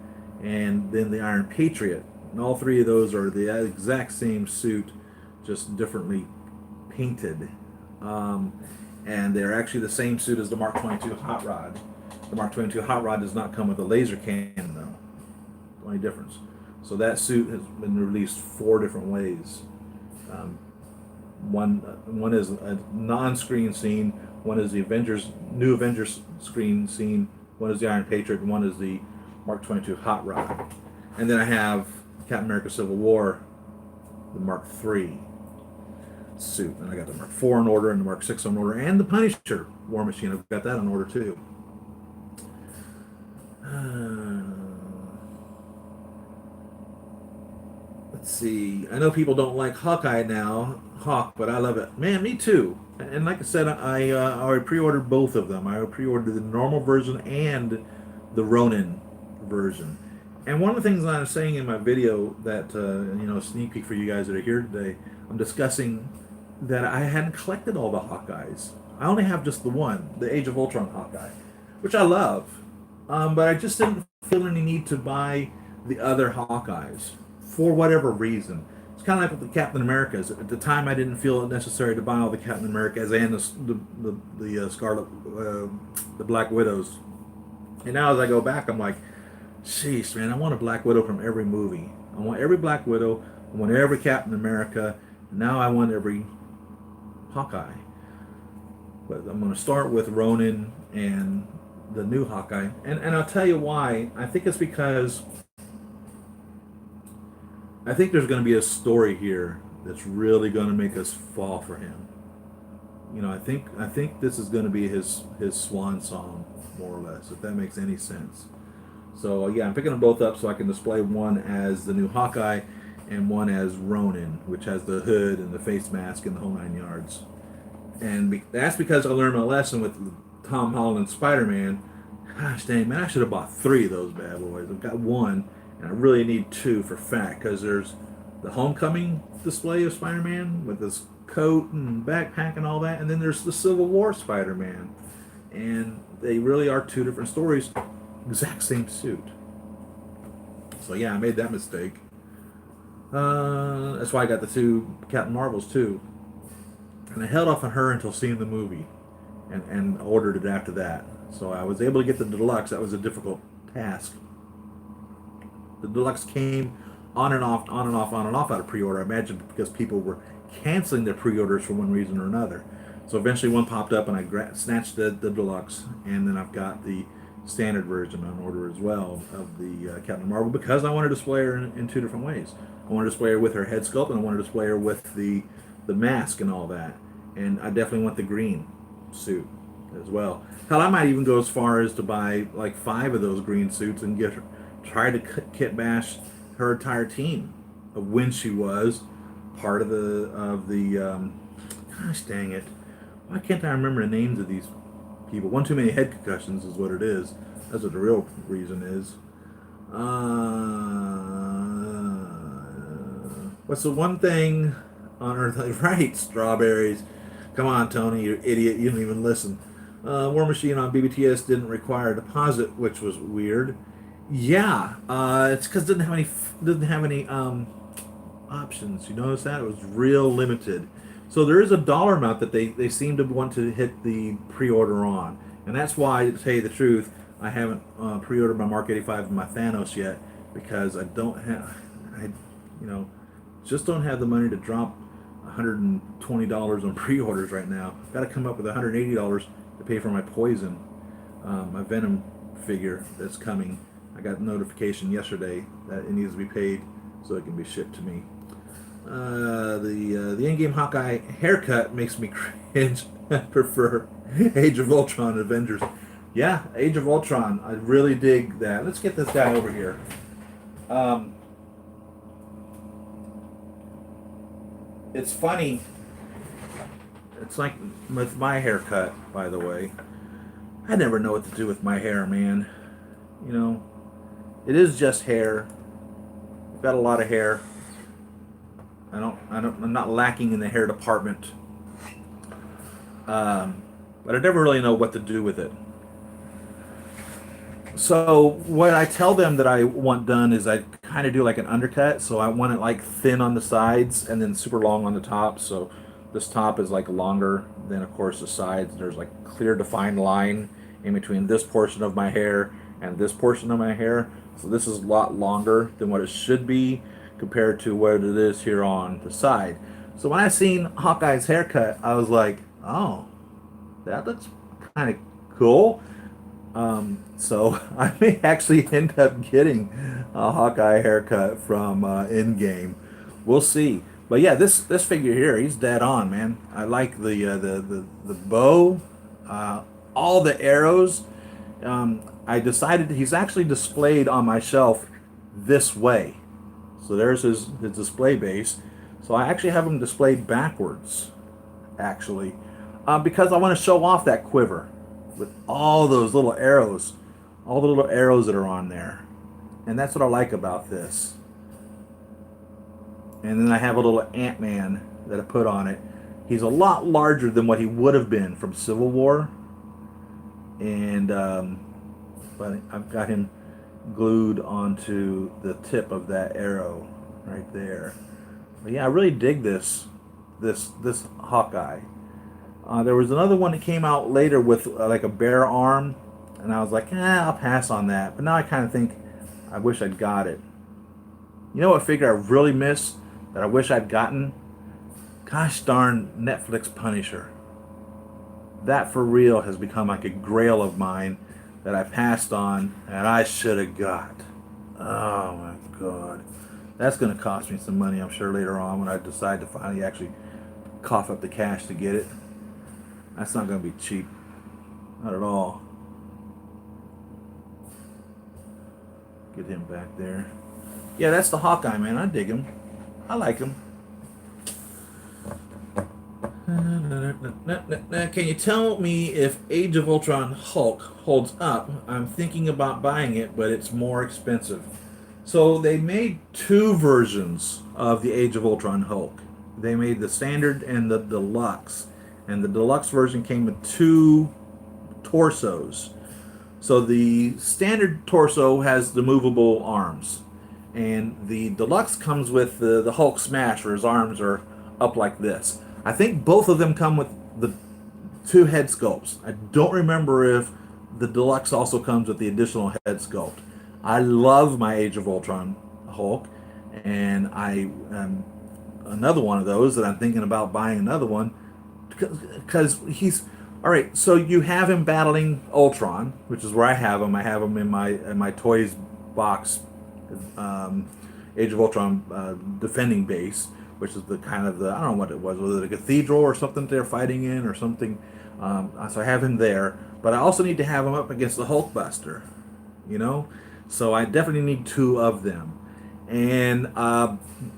and then the Iron Patriot. And all three of those are the exact same suit, just differently painted. And they're actually the same suit as the Mark 22 Hot Rod. The Mark 22 Hot Rod does not come with a laser cannon, though. The only difference. So that suit has been released 4 different ways. One is a non-screen scene. One is the new Avengers screen scene. One is the Iron Patriot, and one is the Mark 22 Hot Rod. And then I have Captain America Civil War, the Mark III suit. And I got the Mark IV in order, and the Mark VI in order, and the Punisher War Machine. I've got that in order too. Let's see. I know people don't like Hawkeye now, but I love it. Man, me too. And like I said, I pre-ordered both of them. I pre-ordered the normal version and the Ronin version. And one of the things I was saying in my video that, sneak peek for you guys that are here today, I'm discussing that I hadn't collected all the Hawkeyes. I only have just the one, the Age of Ultron Hawkeye, which I love. But I just didn't feel any need to buy the other Hawkeyes for whatever reason. It's kind of like with the Captain Americas. At the time, I didn't feel it necessary to buy all the Captain Americas and the Scarlet, the Black Widows. And now as I go back, I'm like, sheesh, man, I want a Black Widow from every movie. I want every Black Widow. I want every Captain America. And now I want every Hawkeye. But I'm going to start with Ronin and the new Hawkeye. And I'll tell you why. I think it's because I think there's going to be a story here that's really going to make us fall for him. I think this is going to be his swan song, more or less, if that makes any sense. So yeah, I'm picking them both up so I can display one as the new Hawkeye and one as Ronin, which has the hood and the face mask and the whole 9 yards. And that's because I learned my lesson with Tom Holland's Spider-Man. Gosh dang, man, I should have bought 3 of those bad boys. I've got 1, and I really need 2 for fact, because there's the Homecoming display of Spider-Man with his coat and backpack and all that, and then there's the Civil War Spider-Man. And they really are 2 different stories, exact same suit. So yeah, I made that mistake. That's why I got the 2 Captain Marvels too. And I held off on her until seeing the movie and ordered it after that. So I was able to get the deluxe. That was a difficult task. The deluxe came on and off out of pre-order. I imagine because people were canceling their pre-orders for one reason or another. So eventually one popped up and I snatched the deluxe. And then I've got the standard version on order as well of the Captain Marvel, because I wanted to display her in 2 different ways. I wanted to display her with her head sculpt, and I wanted to display her with the mask and all that. And I definitely want the green suit as well. Hell, I might even go as far as to buy like 5 of those green suits and try to kit bash her entire team of when she was part of the gosh dang it, why can't I remember the names of these people? One too many head concussions is what it is. That's what the real reason is. What's the one thing on Earth? Right, strawberries. Come on, Tony, you idiot. You didn't even listen. War Machine on BBTS didn't require a deposit, which was weird. Yeah, it's because it didn't have any options. You notice that? It was real limited. So there is a dollar amount that they seem to want to hit the pre-order on. And that's why, to tell you the truth, I haven't pre-ordered my Mark 85 and my Thanos yet, because I just don't have the money to drop $120 on pre-orders right now. Got to come up with $180 to pay for my Poison, my Venom figure that's coming. I got a notification yesterday that it needs to be paid so it can be shipped to me. The Endgame Hawkeye haircut makes me cringe. I prefer Age of Ultron Avengers. Yeah, Age of Ultron. I really dig that. Let's get this guy over here. It's funny. It's like with my haircut, by the way. I never know what to do with my hair, man. It is just hair. I've got a lot of hair. I'm not lacking in the hair department. But I never really know what to do with it. So what I tell them that I want done is I kind of do like an undercut. So I want it like thin on the sides and then super long on the top. So this top is like longer than, of course, the sides. There's like clear defined line in between this portion of my hair and this portion of my hair. So this is a lot longer than what it should be compared to what it is here on the side. So when I seen Hawkeye's haircut, I was like, oh, that looks kind of cool. So I may actually end up getting a Hawkeye haircut from Endgame. We'll see. But yeah, this figure here, he's dead on, man. I like the bow, all the arrows. I decided he's actually displayed on my shelf this way. So there's his display base. So I actually have him displayed backwards, actually, because I want to show off that quiver with all those little arrows, all the little arrows that are on there. And that's what I like about this. And then I have a little Ant-Man that I put on it. He's a lot larger than what he would have been from Civil War. And but I've got him glued onto the tip of that arrow right there. But yeah, I really dig this Hawkeye. There was another one that came out later with like a bare arm, and I was like, I'll pass on that. But now I kind of think I wish I'd got it. You know what figure I really miss that I wish I'd gotten? Gosh darn Netflix Punisher. That for real has become like a grail of mine that I passed on and I should have got. Oh my God. That's going to cost me some money, I'm sure, later on when I decide to finally actually cough up the cash to get it. That's not going to be cheap. Not at all. Get him back there. Yeah, that's the Hawkeye, man. I dig him. I like him. Can you tell me if Age of Ultron Hulk holds up? I'm thinking about buying it, but it's more expensive. So they made two versions of the Age of Ultron Hulk. They made the standard and the deluxe. And the deluxe version came with two torsos. So the standard torso has the movable arms. And the deluxe comes with the Hulk smash, where his arms are up like this. I think both of them come with the two head sculpts. I don't remember if the deluxe also comes with the additional head sculpt. I love my Age of Ultron Hulk, and I am another one of those that I'm thinking about buying another one because he's all right. So you have him battling Ultron, which is where I have him. I have him in my toys box, Age of Ultron defending base, which is the kind of I don't know what it was it a cathedral or something they're fighting in or something. So I have him there, but I also need to have him up against the Hulkbuster, you know. So I definitely need two of them, and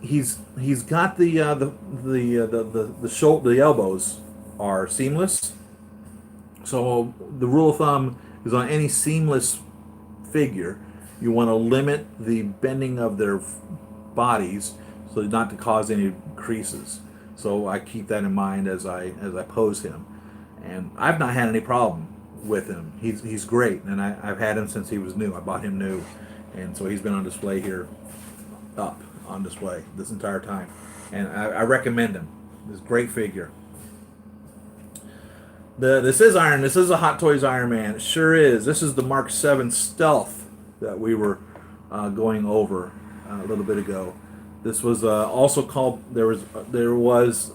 he's got the shoulder, the elbows are seamless. So the rule of thumb is on any seamless figure, you want to limit the bending of their bodies so not to cause any creases. So I keep that in mind as I pose him, and I've not had any problem with him. He's great, and I've had him since he was new. I bought him new, and so he's been on display here, up on display this entire time, and I recommend him. This great figure. This is Iron. This is a Hot Toys Iron Man. It sure is. This is the Mark 7 Stealth that we were going over a little bit ago. This was also called. It was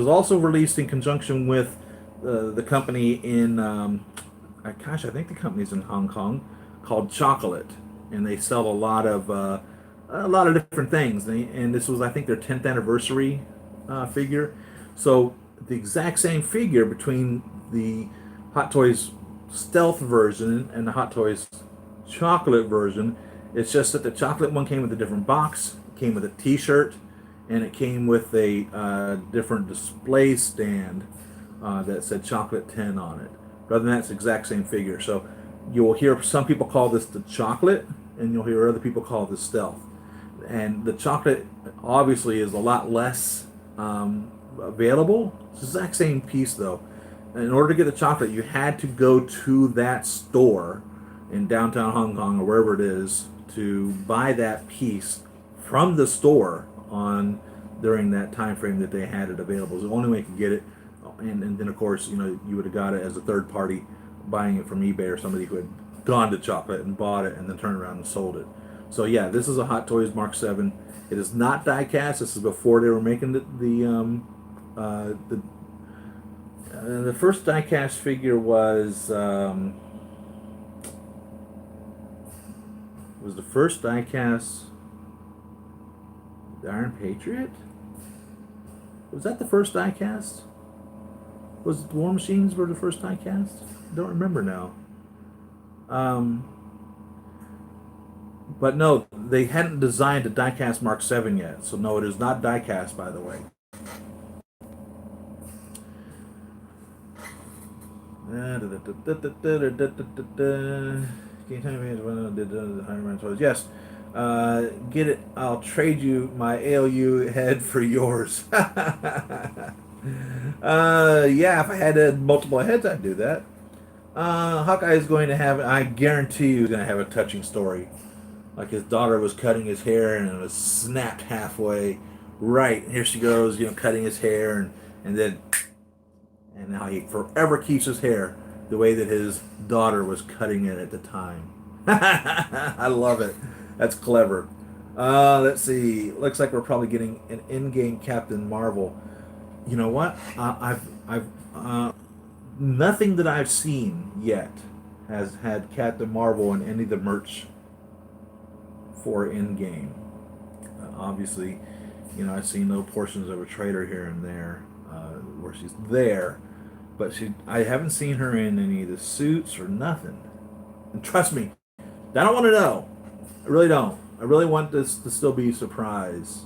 also released in conjunction with the company in. I think the company's in Hong Kong, called Chocolate, and they sell a lot of different things. And this was, I think, their 10th anniversary figure. So the exact same figure between the Hot Toys Stealth version and the Hot Toys Chocolate version. It's just that the chocolate one came with a different box, came with a T-shirt, and it came with a different display stand that said Chocolate 10 on it. Other than that, it's the exact same figure. So you'll hear some people call this the Chocolate, and you'll hear other people call it the stealth. And the chocolate obviously is a lot less available. It's the exact same piece though. In order to get the chocolate, you had to go to that store in downtown Hong Kong or wherever it is to buy that piece from the store on during that time frame that they had it available. It was the only way you could get it, and then of course you would have got it as a third party, buying it from eBay or somebody who had gone to chocolate and bought it and then turned around and sold it. So yeah, this is a Hot Toys Mark 7. It is not die cast. This is before they were making the first die cast figure was the first die cast the Iron Patriot? Was that the first die cast? Was it War Machines were the first die cast? I don't remember now. But no, they hadn't designed a die-cast Mark 7 yet. So no, it is not die-cast, by the way. Can you tell me when I did the Iron Toys? Yes. Get it. I'll trade you my ALU head for yours. Yeah, if I had multiple heads, I'd do that. Hawkeye is going to have, I guarantee you, he's going to have a touching story. Like his daughter was cutting his hair and it was snapped halfway. Right, here she goes, cutting his hair, and now he forever keeps his hair the way that his daughter was cutting it at the time. I love it. That's clever. Let's see. Looks like we're probably getting an in-game Captain Marvel. You know what? Nothing that I've seen yet has had Captain Marvel in any of the merch for in-game. Obviously, I've seen little portions of a trailer here and there where she's there, but I haven't seen her in any of the suits or nothing. And trust me, I don't want to know. I really don't. I really want this to still be a surprise.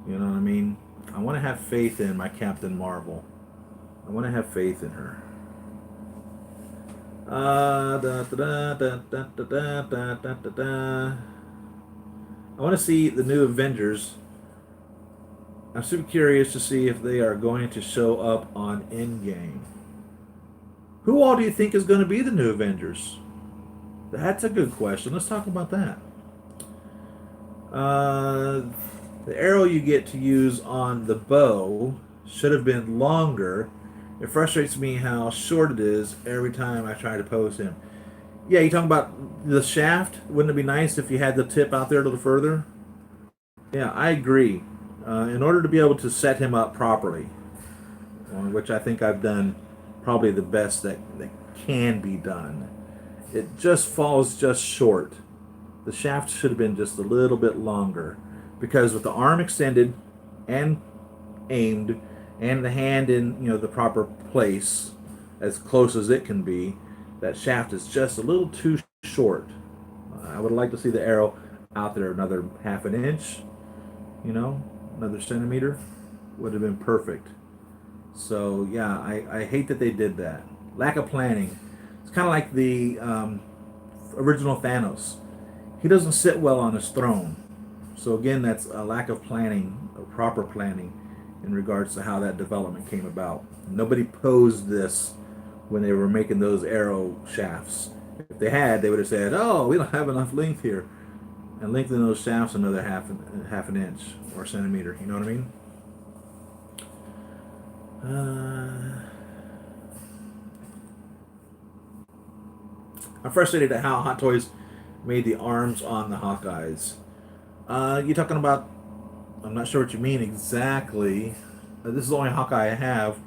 You know what I mean? I want to have faith in my Captain Marvel. I want to have faith in her. I want to see the new Avengers. I'm super curious to see if they are going to show up on Endgame. Who all do you think is going to be the new Avengers? That's a good question. Let's talk about that. The arrow you get to use on the bow should have been longer. It frustrates me how short it is every time I try to pose him. Yeah, you talking about the shaft? Wouldn't it be nice if you had the tip out there a little further? Yeah, I agree. In order to be able to set him up properly, which I think I've done probably the best that can be done, it just falls just short. The shaft should have been just a little bit longer, because with the arm extended and aimed and the hand in the proper place as close as it can be, that shaft is just a little too short. I would like to see the arrow out there another half an inch, another centimeter would have been perfect. So yeah, I hate that they did that. Lack of planning. It's kind of like the original Thanos. He doesn't sit well on his throne. So again, that's a lack of planning, or proper planning, in regards to how that development came about. Nobody posed this when they were making those arrow shafts. If they had, they would have said, "Oh, we don't have enough length here," and lengthen those shafts another half an inch or centimeter. You know what I mean? I'm frustrated at how Hot Toys made the arms on the Hawkeyes. You talking about? I'm not sure what you mean exactly. This is the only Hawkeye I have.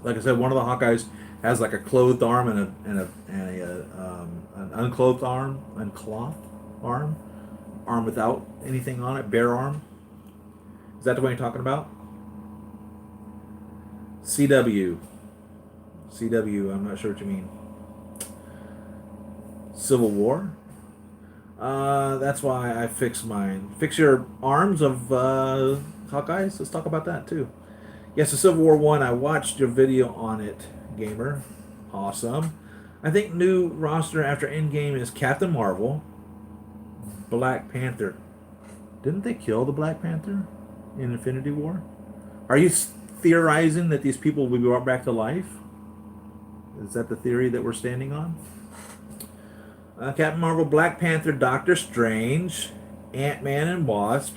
Like I said, one of the Hawkeyes has like a clothed arm and an unclothed arm, arm without anything on it, bare arm. Is that the one you're talking about? CW, I'm not sure what you mean. Civil War? That's why I fixed mine. Fix your arms of Hawkeyes? Let's talk about that too. Yes, the Civil War 1, I watched your video on it, gamer. Awesome. I think new roster after Endgame is Captain Marvel, Black Panther. Didn't they kill the Black Panther in Infinity War? Are you theorizing that these people will be brought back to life? Is that the theory that we're standing on? Captain Marvel, Black Panther, Doctor Strange, Ant-Man and Wasp,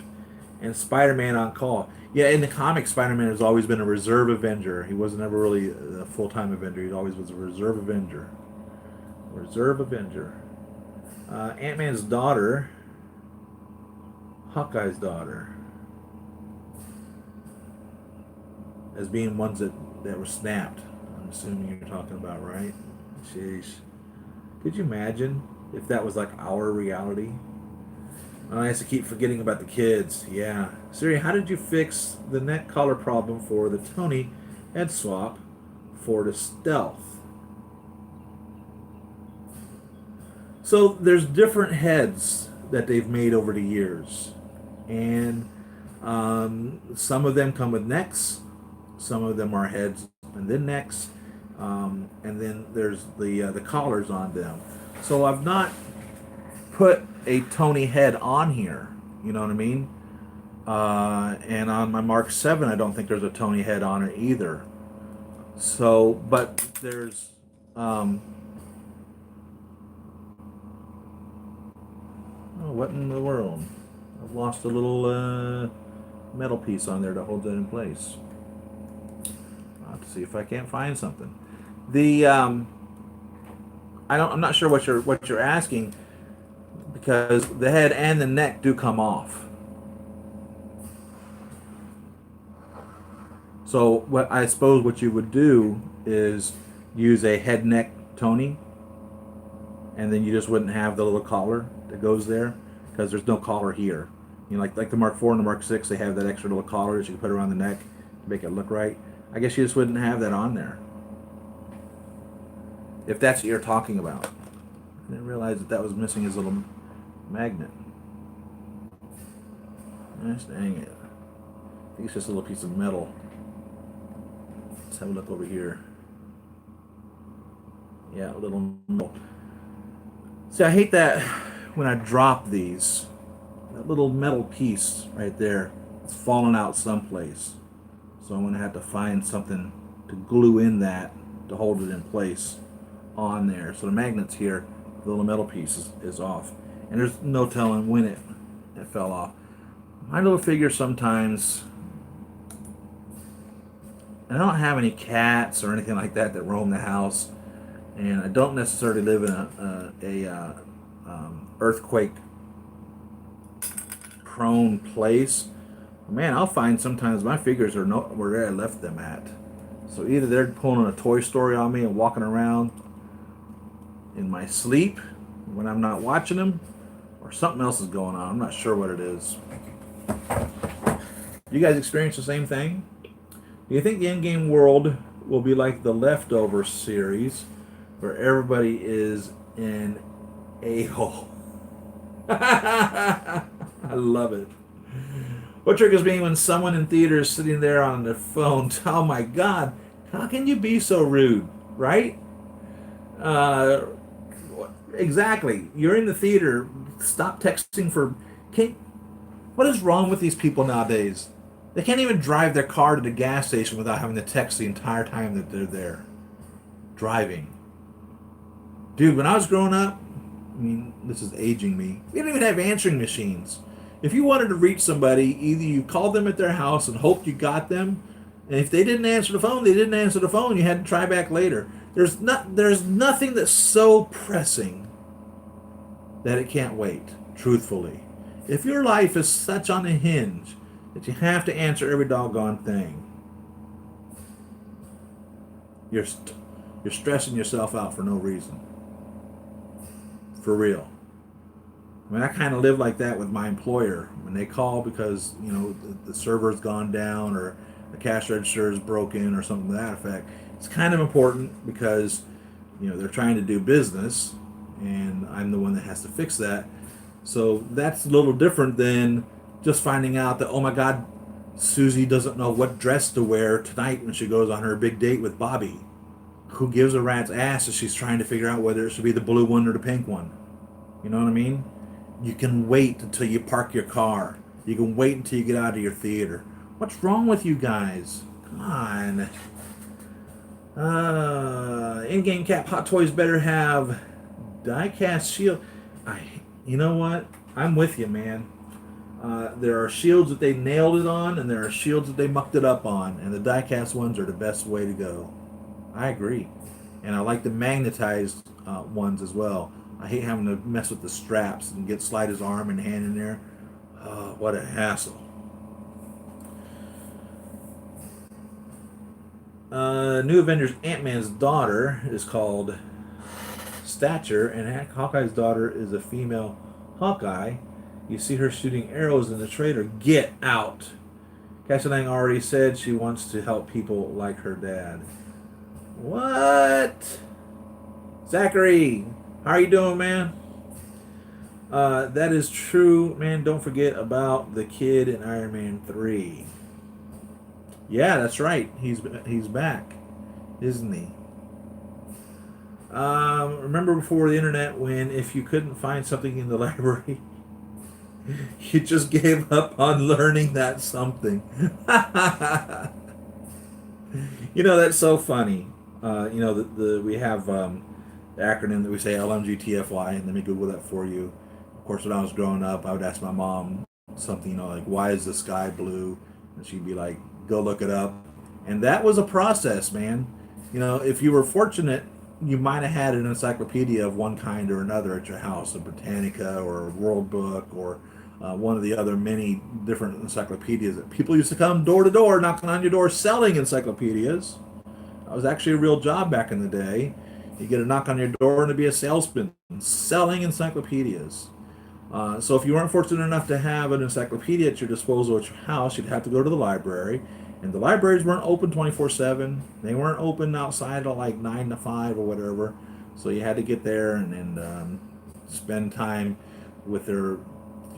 and Spider-Man on call. Yeah, in the comics, Spider-Man has always been a reserve Avenger. He wasn't ever really a full-time Avenger. He always was a reserve Avenger. Reserve Avenger. Ant-Man's daughter, Hawkeye's daughter, as being ones that were snapped. I'm assuming you're talking about, right? Sheesh. Could you imagine if that was like our reality? Oh, I have to keep forgetting about the kids. Yeah. Siri, how did you fix the neck collar problem for the Tony head swap for the Stealth? So there's different heads that they've made over the years. And some of them come with necks. Some of them are heads and then necks. And then there's the collars on them. So I've not put a Tony head on here. You know what I mean? And on my Mark 7, I don't think there's a Tony head on it either. So, but there's... oh, what in the world? I've lost a little metal piece on there to hold that in place. I'll have to see if I can't find something. I'm not sure what you're asking, because the head and the neck do come off. So I suppose what you would do is use a head neck Tony, and then you just wouldn't have the little collar that goes there, because there's no collar here. You know, like the Mark 4 and the Mark 6, they have that extra little collar that you can put around the neck to make it look right. I guess you just wouldn't have that on there, if that's what you're talking about. I didn't realize that was missing his little magnet. Gosh dang it. I think it's just a little piece of metal. Let's have a look over here. Yeah, a little metal. See, I hate that when I drop these. That little metal piece right there, it's falling out someplace. So I'm going to have to find something to glue in that to hold it in place on there. So the magnet's here, the little metal piece is off. And there's no telling when it fell off. My little figure sometimes, and I don't have any cats or anything like that roam the house, and I don't necessarily live in a earthquake prone place. Man, I'll find sometimes my figures are not where I left them at. So either they're pulling a Toy Story on me and walking around in my sleep when I'm not watching them, or something else is going on. I'm not sure what it is. You guys experience the same thing? Do you think the Endgame world will be like the Leftover series, where everybody is in a-hole? I love it. What triggers me when someone in theater is sitting there on their phone? Oh my God, how can you be so rude, right? Exactly. You're in the theater. Stop texting for... What is wrong with these people nowadays? They can't even drive their car to the gas station without having to text the entire time that they're there. Driving. Dude, when I was growing up, I mean, this is aging me, we didn't even have answering machines. If you wanted to reach somebody, either you called them at their house and hoped you got them, and if they didn't answer the phone, they didn't answer the phone. You had to try back later. There's nothing that's so pressing that it can't wait, truthfully. If your life is such on a hinge that you have to answer every doggone thing, you're stressing yourself out for no reason. For real. I mean, I kind of live like that with my employer. When they call because, you know, the server's gone down or the cash register is broken or something to that effect, it's kind of important because, you know, they're trying to do business and I'm the one that has to fix that. So that's a little different than just finding out that, oh my God, Susie doesn't know what dress to wear tonight when she goes on her big date with Bobby. Who gives a rat's ass if she's trying to figure out whether it should be the blue one or the pink one? You know what I mean? You can wait until you park your car. You can wait until you get out of your theater. What's wrong with you guys? Come on. In-game cap Hot Toys better have die-cast shield. You know what? I'm with you, man. There are shields that they nailed it on, and there are shields that they mucked it up on, and the die-cast ones are the best way to go. I agree, and I like the magnetized ones as well. I hate having to mess with the straps and slide his arm and hand in there. Oh, what a hassle. New Avengers Ant-Man's daughter is called Stature, and Hawkeye's daughter is a female Hawkeye. You see her shooting arrows in the trailer. Get out! Cassidy already said she wants to help people like her dad. What? Zachary, how are you doing, man? That is true, man. Don't forget about the kid in Iron Man 3. Yeah, that's right. He's back, isn't he? Remember before the internet when if you couldn't find something in the library, you just gave up on learning that something. That's so funny. We have the acronym that we say LMGTFY, and let me Google that for you. Of course, when I was growing up, I would ask my mom something, like, why is the sky blue? And she'd be like, go look it up. And that was a process, man. If you were fortunate, you might have had an encyclopedia of one kind or another at your house, a Britannica or a World Book or one of the other many different encyclopedias. People used to come door to door, knocking on your door, selling encyclopedias. That was actually a real job back in the day. You get a knock on your door and to be a salesman selling encyclopedias. So if you weren't fortunate enough to have an encyclopedia at your disposal at your house, you'd have to go to the library. And the libraries weren't open 24/7. They weren't open outside of like 9 to 5 or whatever. So you had to get there and spend time with their...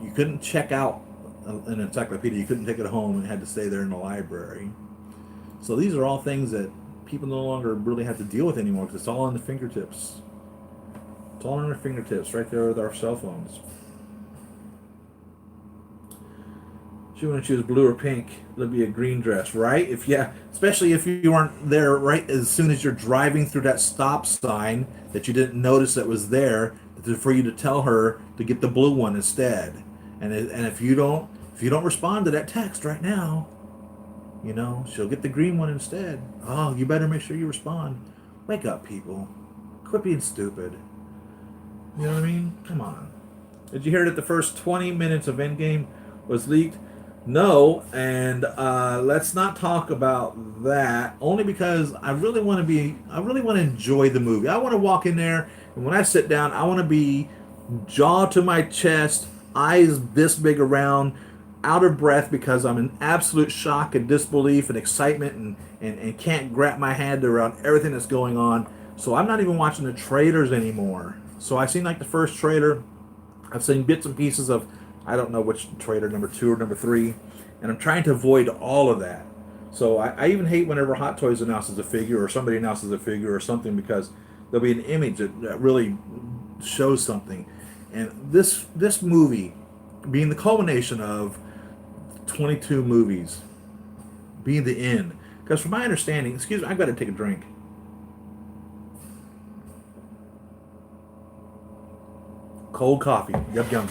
You couldn't check out an encyclopedia. You couldn't take it home and had to stay there in the library. So these are all things that people no longer really have to deal with anymore because it's all on the fingertips. It's all on their fingertips right there with our cell phones. She want to choose blue or pink. It'll be a green dress, right? Especially if you weren't there right as soon as you're driving through that stop sign that you didn't notice that was there, for you to tell her to get the blue one instead. And if you don't respond to that text right now, she'll get the green one instead. Oh, you better make sure you respond. Wake up, people. Quit being stupid. You know what I mean? Come on. Did you hear that the first 20 minutes of Endgame was leaked? No, and let's not talk about that. Only because I really want to enjoy the movie. I want to walk in there, and when I sit down, I want to be jaw to my chest, eyes this big around, out of breath because I'm in absolute shock and disbelief and excitement and can't wrap my head around everything that's going on. So I'm not even watching the trailers anymore. So I've seen like the first trailer. I've seen bits and pieces of, I don't know which trailer, number 2 or number 3, and I'm trying to avoid all of that. So I even hate whenever Hot Toys announces a figure or somebody announces a figure or something because there'll be an image that really shows something. And this movie being the culmination of 22 movies, being the end. Because from my understanding, excuse me, I've got to take a drink. Cold coffee. Yum yum.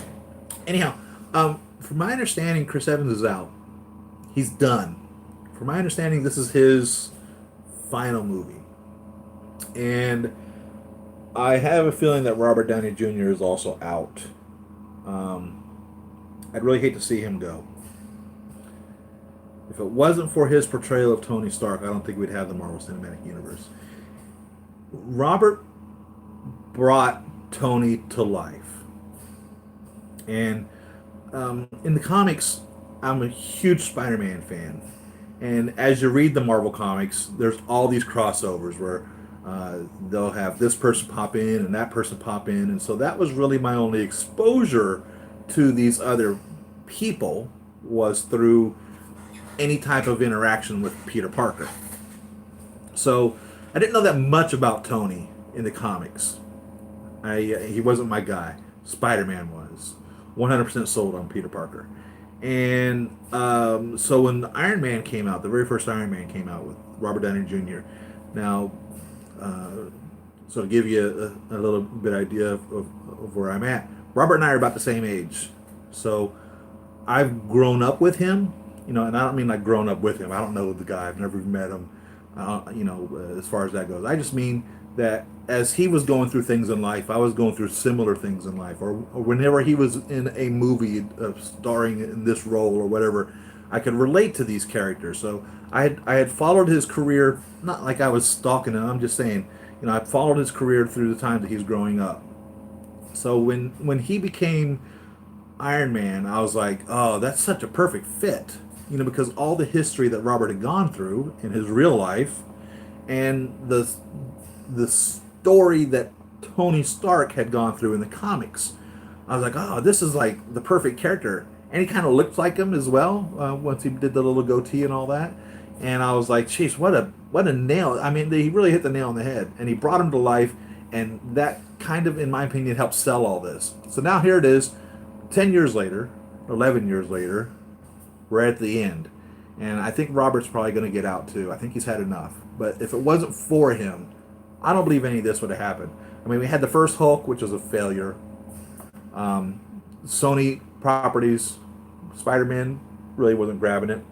Anyhow, from my understanding, Chris Evans is out. He's done. From my understanding, this is his final movie. And I have a feeling that Robert Downey Jr. is also out. I'd really hate to see him go. If it wasn't for his portrayal of Tony Stark, I don't think we'd have the Marvel Cinematic Universe. Robert brought Tony to life. And in the comics, I'm a huge Spider-Man fan. And as you read the Marvel comics, there's all these crossovers where they'll have this person pop in and that person pop in. And so that was really my only exposure to these other people, was through any type of interaction with Peter Parker. So I didn't know that much about Tony in the comics. He wasn't my guy. Spider-Man was. 100% sold on Peter Parker. And so when Iron Man came out, the very first Iron Man came out with Robert Downey Jr. Now, uh, so to give you a little bit idea of where I'm at, Robert and I are about the same age. So I've grown up with him, and I don't mean like grown up with him. I don't know the guy. I've never met him. As far as that goes, I just mean that as he was going through things in life, I was going through similar things in life, or whenever he was in a movie starring in this role or whatever, I could relate to these characters. So I had followed his career, not like I was stalking him. I'm just saying, I followed his career through the time that he's growing up. So when he became Iron Man, I was like, oh, that's such a perfect fit. Because all the history that Robert had gone through in his real life, and the story that Tony Stark had gone through in the comics, I was like, oh, this is like the perfect character. And he kind of looked like him as well once he did the little goatee and all that. And I was like, jeez, what a nail! I mean, he really hit the nail on the head, and he brought him to life, and that kind of, in my opinion, helped sell all this. So now here it is, 10 years later, 11 years later, we're at the end. And I think Robert's probably going to get out too. I think he's had enough. But if it wasn't for him, I don't believe any of this would have happened. I mean, we had the first Hulk, which was a failure. Sony properties, Spider-Man really wasn't grabbing it.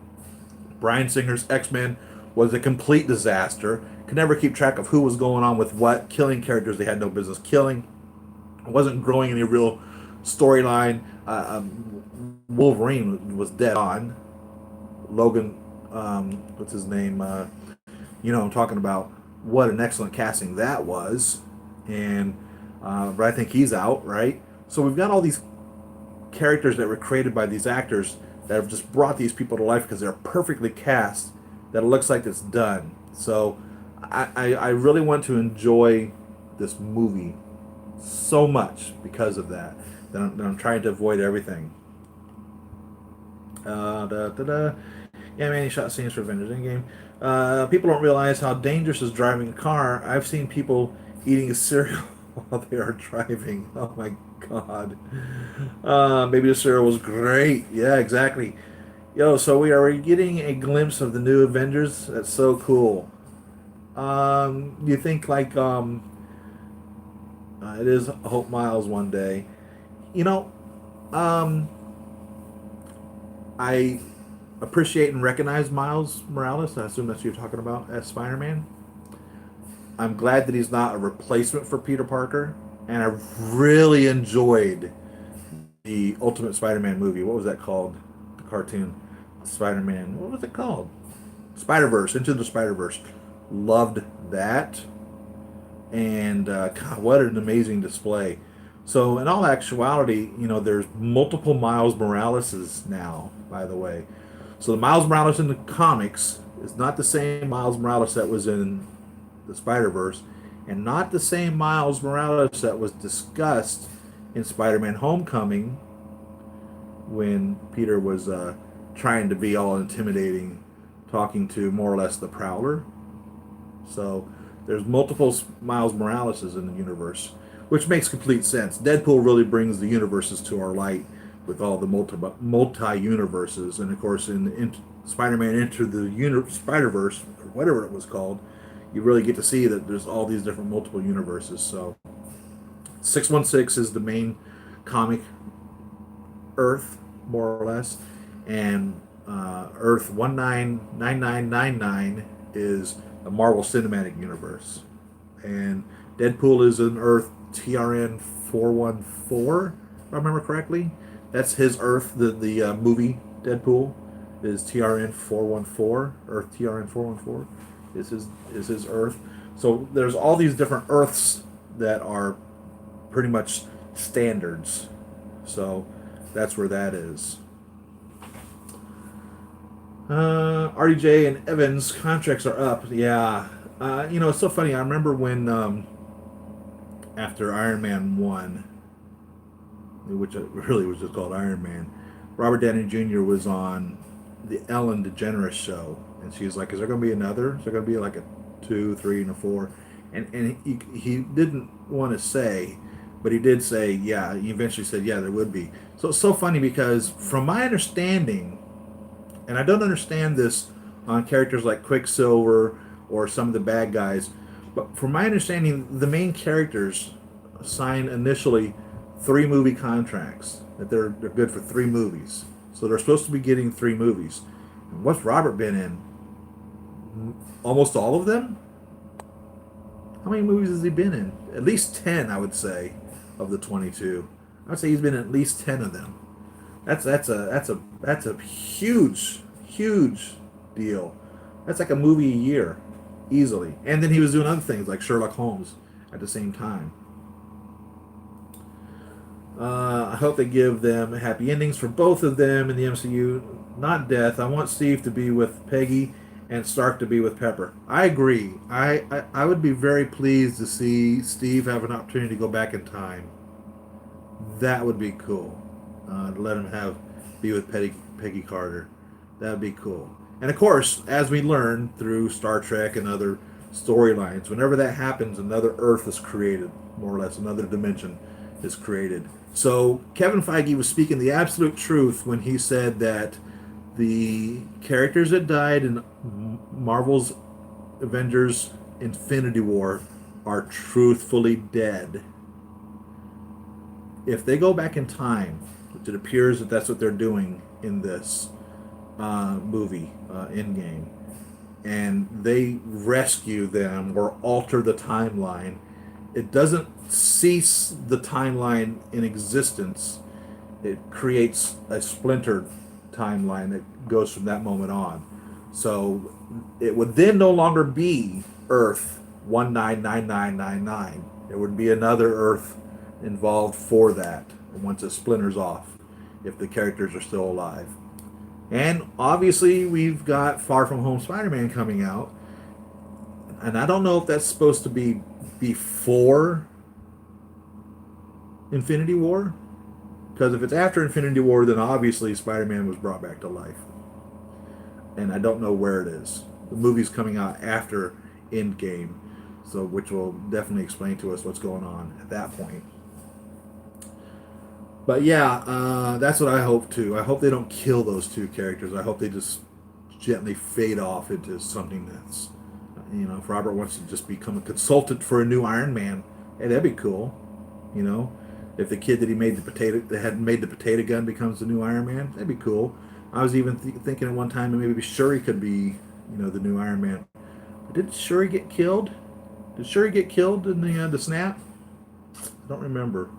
Bryan Singer's X-Men was a complete disaster. Could never keep track of who was going on with what, killing characters they had no business killing. It wasn't growing any real storyline. Wolverine was dead on. Logan, what's his name? I'm talking about what an excellent casting that was. And but I think he's out, right? So we've got all these characters that were created by these actors that have just brought these people to life because they're perfectly cast, that it looks like it's done. So I really want to enjoy this movie so much because of that. That I'm trying to avoid everything. Da, da, da. Yeah, man, he shot scenes for Avengers Endgame. People don't realize how dangerous is driving a car. I've seen people eating a cereal while they are driving. Oh my god. Maybe the cereal was great. Yeah, exactly. Yo, so we are getting a glimpse of the new Avengers. That's so cool. You think like it is Hope Miles one day. You know, um, I appreciate and recognize Miles Morales. I assume that's who you're talking about as Spider-Man. I'm glad that he's not a replacement for Peter Parker, and I really enjoyed the Ultimate Spider-Man movie. What was that called? The cartoon, Spider-Man. What was it called? Spider-Verse, Into the Spider-Verse. Loved that, and God, what an amazing display. So, in all actuality, there's multiple Miles Moraleses now, by the way. So, the Miles Morales in the comics is not the same Miles Morales that was in the Spider Verse, and not the same Miles Morales that was discussed in Spider Man Homecoming when Peter was trying to be all intimidating, talking to more or less the Prowler. So there's multiple Miles Moraleses in the universe, which makes complete sense. Deadpool really brings the universes to our light with all the multi universes, and of course in Spider-Man Into the Spider Verse or whatever it was called, you really get to see that there's all these different multiple universes. So 616 is the main comic Earth, more or less, and Earth 199999 is a Marvel Cinematic Universe, and Deadpool is an Earth TRN 414, if I remember correctly. That's his Earth. The movie Deadpool is TRN 414. Earth TRN 414 is his Earth. So there's all these different Earths that are pretty much standards. So that's where that is. RDJ and Evans contracts are up. Yeah. It's so funny. I remember when after Iron Man 1, which really was just called Iron Man, Robert Downey Jr. was on the Ellen DeGeneres show, and she was like, "Is there going to be another? Is there going to be like a 2, 3, and a 4?" And he didn't want to say, But he did say, yeah, he eventually said, yeah, there would be. So it's so funny because from my understanding, and I don't understand this on characters like Quicksilver or some of the bad guys, but from my understanding, the main characters sign initially 3 movie contracts that they're good for 3 movies. So they're supposed to be getting 3 movies. And what's Robert been in? Almost all of them? How many movies has he been in? At least 10, I would say, of the 22. I would say he's been in at least 10 of them. That's a huge deal. That's like a movie a year, easily. And then he was doing other things like Sherlock Holmes at the same time. I hope they give them happy endings for both of them in the MCU, not death. I want Steve to be with Peggy and Stark to be with Pepper. I agree. I would be very pleased to see Steve have an opportunity to go back in time. That would be cool. To let him be with Peggy Carter. That would be cool. And of course, as we learn through Star Trek and other storylines, whenever that happens, another Earth is created, more or less, another dimension is created. So Kevin Feige was speaking the absolute truth when he said that the characters that died in Marvel's Avengers Infinity War are truthfully dead. If they go back in time, which it appears that that's what they're doing in this movie, Endgame, and they rescue them or alter the timeline, it doesn't cease the timeline in existence. It creates a splintered timeline that goes from that moment on. So it would then no longer be Earth 199999. There would be another Earth involved for that once it splinters off, if the characters are still alive. And obviously, we've got Far From Home Spider-Man coming out, and I don't know if that's supposed to be before Infinity War, because if it's after Infinity War, then obviously Spider-Man was brought back to life, and I don't know where it is. The movie's coming out after Endgame, so which will definitely explain to us what's going on at that point. But yeah, that's what I hope too. I hope they don't kill those 2 characters. I hope they just gently fade off into something that's, if Robert wants to just become a consultant for a new Iron Man, hey, that'd be cool. You know, if the kid that had made the potato gun becomes the new Iron Man, that'd be cool. I was even thinking at one time that maybe Shuri could be, the new Iron Man. Did Shuri get killed? Did Shuri get killed in the snap? I don't remember.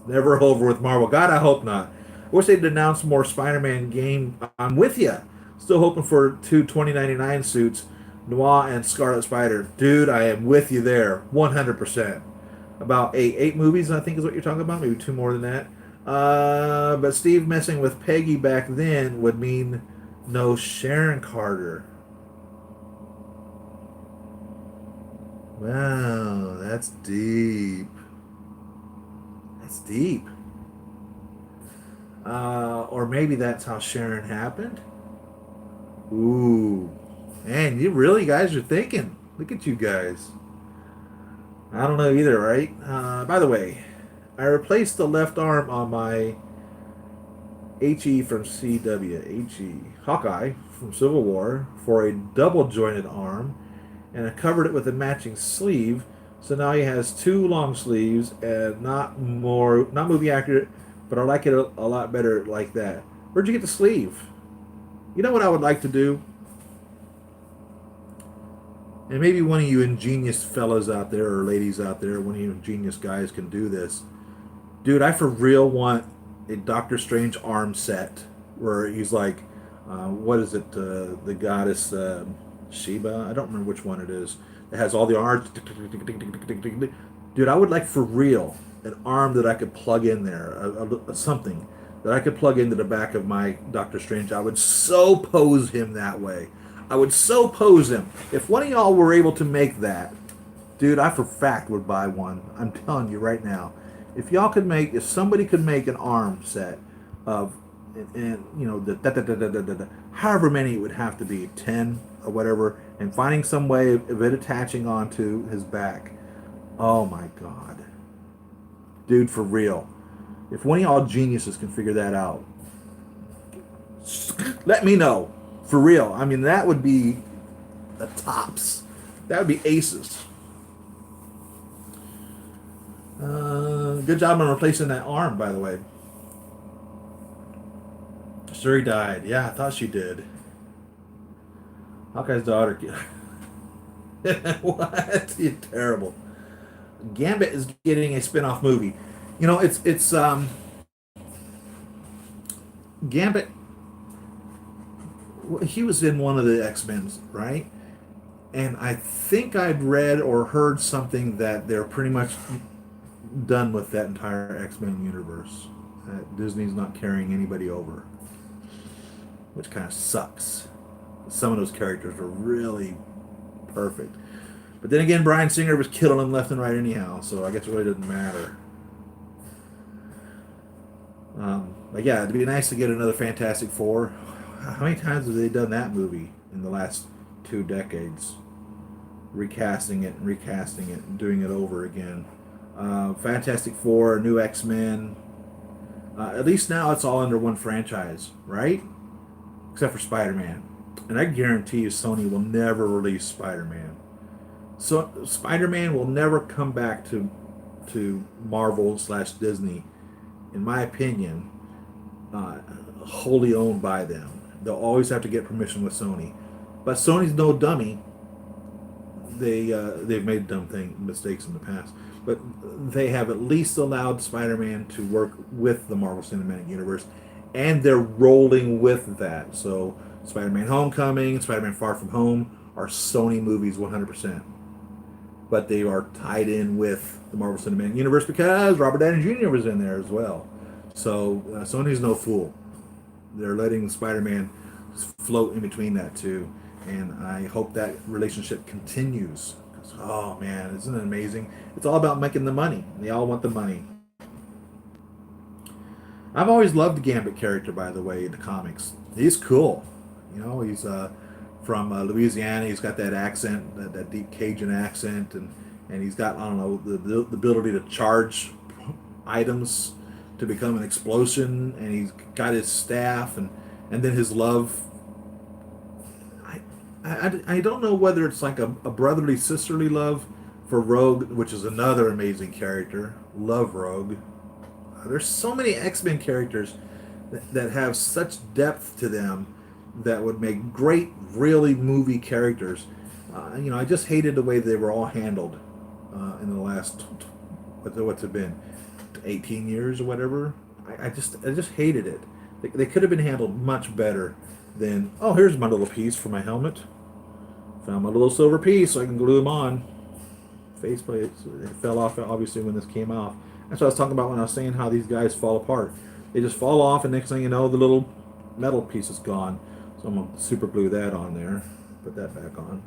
Never over with Marvel. God, I hope not. I wish they'd announce more Spider-Man game. I'm with you. Still hoping for 2 2099 suits, Noir and Scarlet Spider. Dude, I am with you there, 100%. About eight movies, I think is what you're talking about. Maybe 2 more than that. But Steve messing with Peggy back then would mean no Sharon Carter. Wow, that's deep. That's deep. Or maybe that's how Sharon happened. Ooh. Man, you really guys are thinking. Look at you guys. I don't know either, right? By the way, I replaced the left arm on my HE from CW, HE, Hawkeye from Civil War, for a double jointed arm, and I covered it with a matching sleeve. So now he has 2 long sleeves and not movie accurate, but I like it a lot better like that. Where'd you get the sleeve? You know what I would like to do? And maybe one of you ingenious fellas out there or ladies out there, one of you ingenious guys can do this. Dude, I for real want a Doctor Strange arm set where he's like, what is it? The goddess Sheba? I don't remember which one it is. It has all the arms. Dude, I would like for real an arm that I could plug in there, something that I could plug into the back of my Doctor Strange. I would so pose him that way. I would so pose him. If one of y'all were able to make that, dude, I for fact would buy one. I'm telling you right now. If somebody could make an arm set of and you know however many it would have to be, 10 or whatever, and finding some way of it attaching onto his back. Oh my god, dude, for real. If one of y'all geniuses can figure that out, let me know. For real. I mean, that would be the tops. That would be aces. Good job on replacing that arm, by the way. Siri died. Yeah, I thought she did. Hawkeye's daughter. What? You're terrible. Gambit is getting a spin-off movie. You know, it's Gambit. He was in one of the X-Men, right? And I think I'd read or heard something that they're pretty much done with that entire X-Men universe. Disney's not carrying anybody over, which kind of sucks. Some of those characters are really perfect. But then again, Bryan Singer was killing them left and right anyhow, so I guess it really doesn't matter. But yeah, it'd be nice to get another Fantastic Four. How many times have they done that movie in the last 2 decades? Recasting it and doing it over again. Fantastic Four, new X-Men. At least now it's all under one franchise, right? Except for Spider-Man. And I guarantee you Sony will never release Spider-Man. So Spider-Man will never come back to Marvel / Disney, in my opinion, wholly owned by them. They'll always have to get permission with Sony. But Sony's no dummy. They've made mistakes in the past, but they have at least allowed Spider-Man to work with the Marvel Cinematic Universe, and they're rolling with that. So Spider-Man Homecoming, Spider-Man Far From Home are Sony movies 100%. But they are tied in with the Marvel Cinematic Universe because Robert Downey Jr. was in there as well. So Sony's no fool. They're letting Spider-Man float in between that too. And I hope that relationship continues. Oh man, isn't it amazing? It's all about making the money. They all want the money. I've always loved the Gambit character, by the way, in the comics. He's cool. You know, he's from Louisiana. He's got that accent, that deep Cajun accent, and he's got, I don't know, the ability to charge items to become an explosion, and he's got his staff, and then his love. I don't know whether it's like a brotherly, sisterly love for Rogue, which is another amazing character. Love Rogue. There's so many X-Men characters that have such depth to them that would make great, really movie characters. You know, I just hated the way they were all handled in the last, what's it been, 18 years or whatever. I just hated it. They could have been handled much better than, oh, here's my little piece for my helmet. Found my little silver piece so I can glue them on. Faceplate, it fell off obviously when this came off. That's what I was talking about when I was saying how these guys fall apart. They just fall off, and next thing you know, the little metal piece is gone. So I'm going to super glue that on there. Put that back on.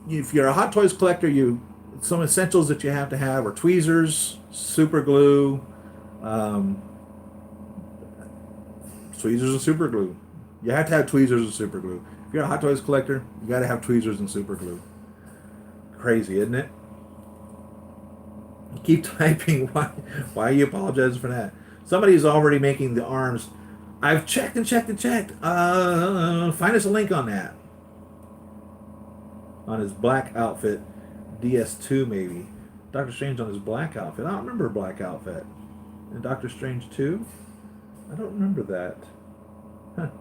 If you're a Hot Toys collector, some essentials that you have to have are tweezers, super glue, tweezers and super glue. You have to have tweezers and super glue. If you're a Hot Toys collector, you got to have tweezers and super glue. Crazy, isn't it? You keep typing. Why are you apologizing for that? Somebody's already making the arms. I've checked and checked and checked. Find us a link on that. On his black outfit. DS2 maybe. Doctor Strange on his black outfit. I don't remember a black outfit. And Doctor Strange 2? I don't remember that. Huh.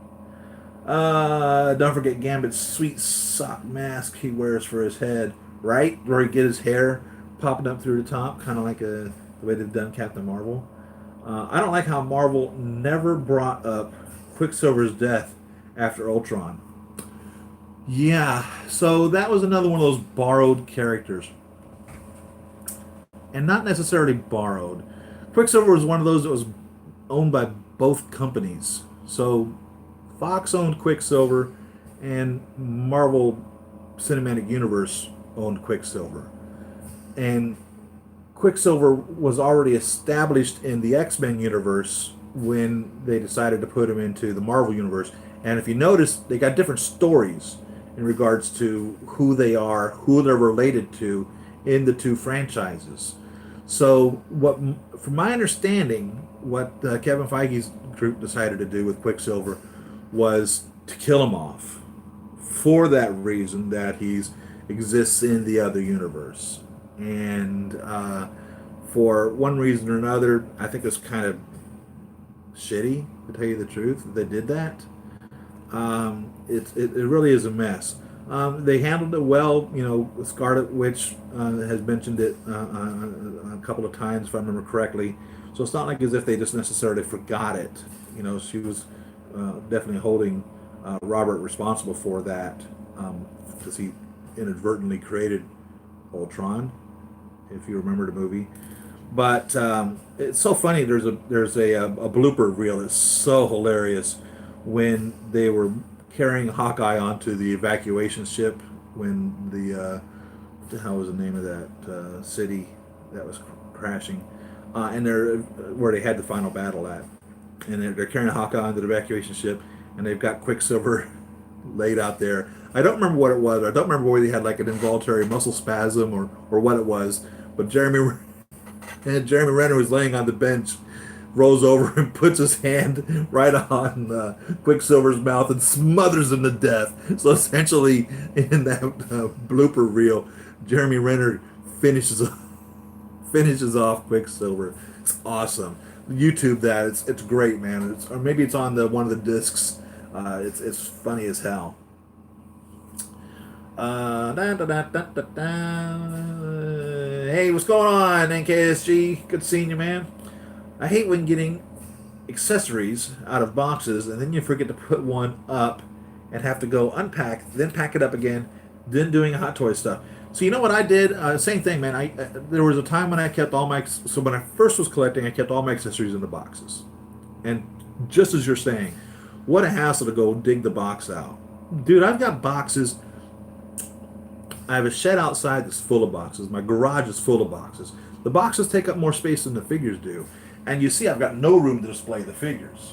Don't forget Gambit's sweet sock mask he wears for his head, right? Where he get his hair popping up through the top, kind of like the way they've done Captain Marvel. I don't like how Marvel never brought up Quicksilver's death after Ultron. Yeah, so that was another one of those borrowed characters. And not necessarily borrowed. Quicksilver was one of those that was owned by both companies. So Fox owned Quicksilver, and Marvel Cinematic Universe owned Quicksilver. And Quicksilver was already established in the X-Men universe when they decided to put him into the Marvel universe. And if you notice, they got different stories in regards to who they are, who they're related to in the two franchises. So, from my understanding, what Kevin Feige's group decided to do with Quicksilver was to kill him off for that reason that he's exists in the other universe. And for one reason or another, I think it's kind of shitty, to tell you the truth, that they did that. It really is a mess. They handled it well. You know, Scarlet Witch has mentioned it a couple of times, if I remember correctly. So it's not like as if they just necessarily forgot it. You know, she was definitely holding Robert responsible for that, because he inadvertently created Ultron, if you remember the movie. But it's so funny. There's a blooper reel that's so hilarious when they were carrying Hawkeye onto the evacuation ship when what the hell was the name of that city that was crashing, and they're where they had the final battle at, and they're carrying Hawkeye onto the evacuation ship, and they've got Quicksilver laid out there. I don't remember what it was. I don't remember whether he had like an involuntary muscle spasm or what it was, but Jeremy Renner was laying on the bench, rolls over and puts his hand right on Quicksilver's mouth and smothers him to death. So essentially, in that blooper reel, Jeremy Renner finishes off Quicksilver. It's awesome. YouTube that. It's great, man. Or maybe it's on one of the discs. It's funny as hell. Hey, what's going on, NKSG? Good seeing you, man. I hate when getting accessories out of boxes and then you forget to put one up and have to go unpack, then pack it up again, then doing Hot Toy stuff. So you know what I did? Same thing, man. There was a time when I kept all my... So when I first was collecting, I kept all my accessories in the boxes. And just as you're saying, what a hassle to go dig the box out. Dude, I've got boxes... I have a shed outside that's full of boxes. My garage is full of boxes. The boxes take up more space than the figures do. And you see I've got no room to display the figures.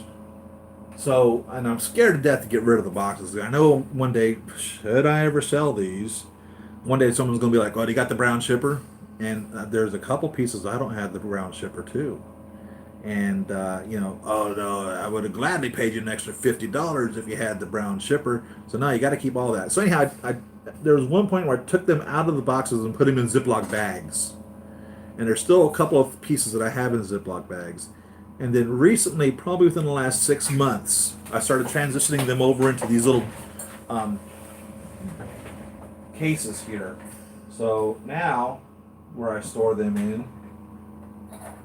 So, and I'm scared to death to get rid of the boxes. I know one day, should I ever sell these, one day someone's going to be like, oh, do you got the brown shipper? And there's a couple pieces I don't have the brown shipper too. And, oh no, I would have gladly paid you an extra $50 if you had the brown shipper. So now you got to keep all that. So anyhow, there was one point where I took them out of the boxes and put them in Ziploc bags. And there's still a couple of pieces that I have in Ziploc bags. And then recently, probably within the last 6 months, I started transitioning them over into these little cases here. So now, where I store them in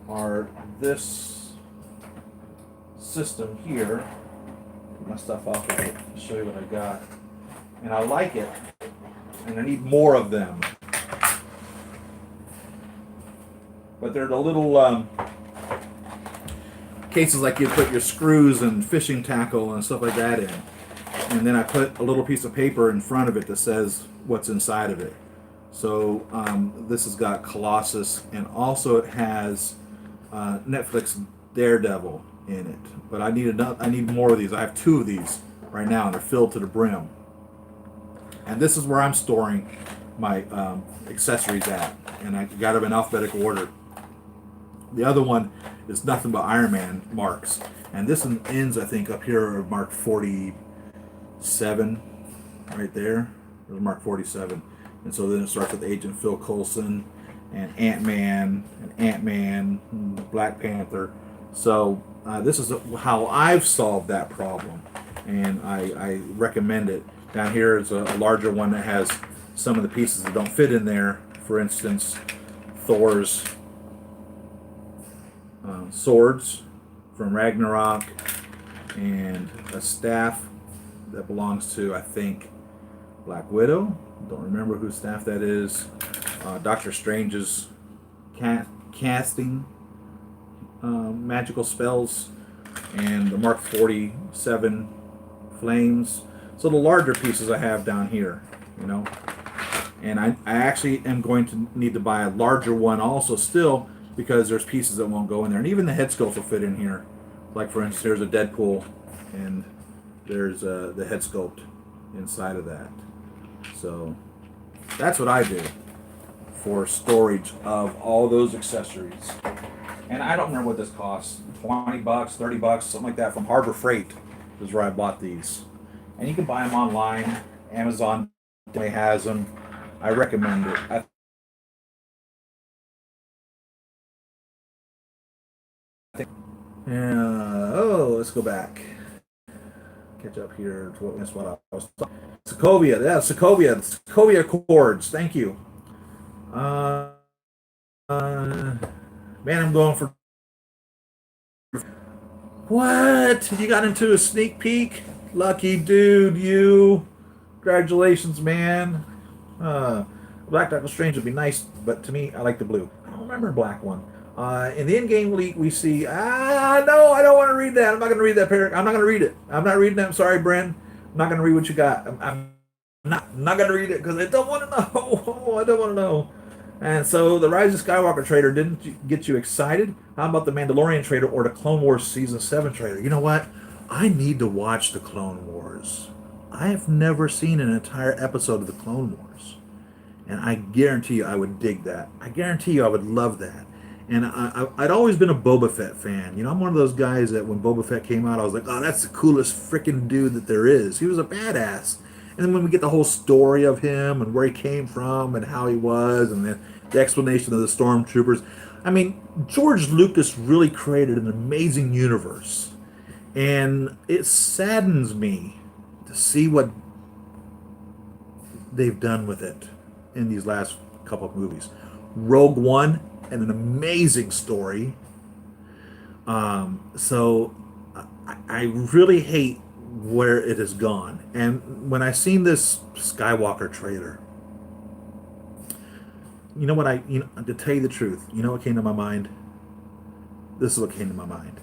are this system here. Get my stuff off of it to show you what I got. And I like it. And I need more of them. But they're the little cases like you put your screws and fishing tackle and stuff like that in. And then I put a little piece of paper in front of it that says what's inside of it. So this has got Colossus, and also it has Netflix Daredevil in it. But I need more of these. I have 2 of these right now, and they're filled to the brim. And this is where I'm storing my accessories at, and I got them in alphabetical order. The other one is nothing but Iron Man marks, and this one ends, I think, up here at Mark 47, right there. There's Mark 47, and so then it starts with Agent Phil Coulson and Ant-Man, Black Panther. So this is how I've solved that problem, and I recommend it. Down here is a larger one that has some of the pieces that don't fit in there. For instance, Thor's swords from Ragnarok, and a staff that belongs to, I think, Black Widow. Don't remember whose staff that is. Doctor Strange's casting magical spells, and the Mark 47 flames. So the larger pieces I have down here, and I actually am going to need to buy a larger one also still, because there's pieces that won't go in there, and even the head sculpt will fit in here Like for instance, there's a Deadpool, and there's the head sculpt inside of that. So that's what I do for storage of all those accessories. And I don't remember what this costs. $20, $30, something like that from Harbor Freight is where I bought these. And you can buy them online. Amazon definitely has them. I recommend it. Let's go back. Catch up here to what I was talking. Sokovia, yeah, Sokovia Accords. Thank you. Uh, man, I'm going for what? You got into a sneak peek? Lucky dude, you. Congratulations, man. Black Doctor Strange would be nice, but to me, I like the blue. I don't remember a black one. In the in-game leak, we see. No, I don't want to read that. I'm not going to read that paragraph. I'm not going to read it. I'm not reading that. I'm sorry, Bren. I'm not going to read what you got. I'm not going to read it because I don't want to know. I don't want to know. And so the Rise of Skywalker trailer didn't get you excited. How about the Mandalorian trailer or the Clone Wars Season 7 trailer? You know what? I need to watch the Clone Wars. I have never seen an entire episode of the Clone Wars. And I guarantee you I would dig that. I guarantee you I would love that. And I'd always been a Boba Fett fan. You know, I'm one of those guys that when Boba Fett came out, I was like, oh, that's the coolest freaking dude that there is. He was a badass. And then when we get the whole story of him and where he came from and how he was and the explanation of the stormtroopers. I mean, George Lucas really created an amazing universe. And it saddens me to see what they've done with it in these last couple of movies. Rogue One, and an amazing story. So I really hate where it has gone. And when I seen this Skywalker trailer, you know what to tell you the truth, you know what came to my mind? This is what came to my mind.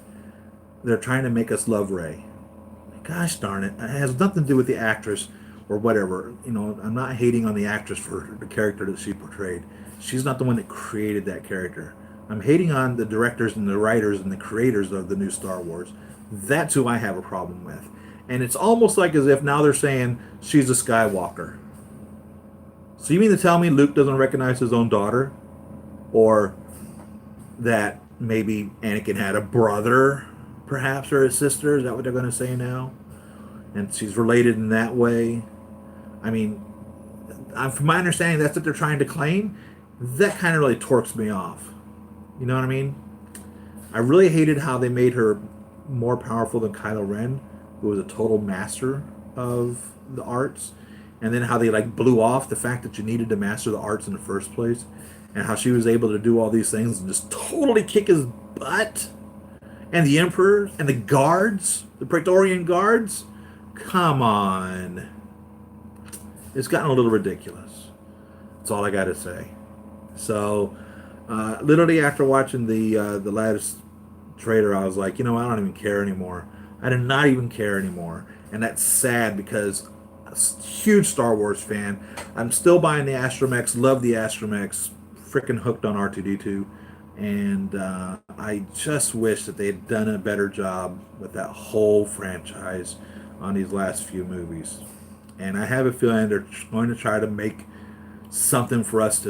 They're trying to make us love Rey. Gosh darn it. It has nothing to do with the actress or whatever. You know, I'm not hating on the actress for the character that she portrayed. She's not the one that created that character. I'm hating on the directors and the writers and the creators of the new Star Wars. That's who I have a problem with. And it's almost like as if now they're saying she's a Skywalker. So you mean to tell me Luke doesn't recognize his own daughter? Or that maybe Anakin had a brother, perhaps, or a sister? Is that what they're going to say now? And she's related in that way? I mean, from my understanding, that's what they're trying to claim. That kind of really torques me off. You know what I mean? I really hated how they made her more powerful than Kylo Ren, who was a total master of the arts. And then how they like blew off the fact that you needed to master the arts in the first place. And how she was able to do all these things and just totally kick his butt. And the Emperor and the guards, the Praetorian guards. Come on. It's gotten a little ridiculous. That's all I got to say. So, literally after watching the last trailer, I was like, you know, I don't even care anymore. I do not even care anymore. And that's sad because I'm a huge Star Wars fan. I'm still buying the Astromechs, love the Astromechs, freaking hooked on R2D2. And I just wish that they had done a better job with that whole franchise on these last few movies. And I have a feeling they're going to try to make something for us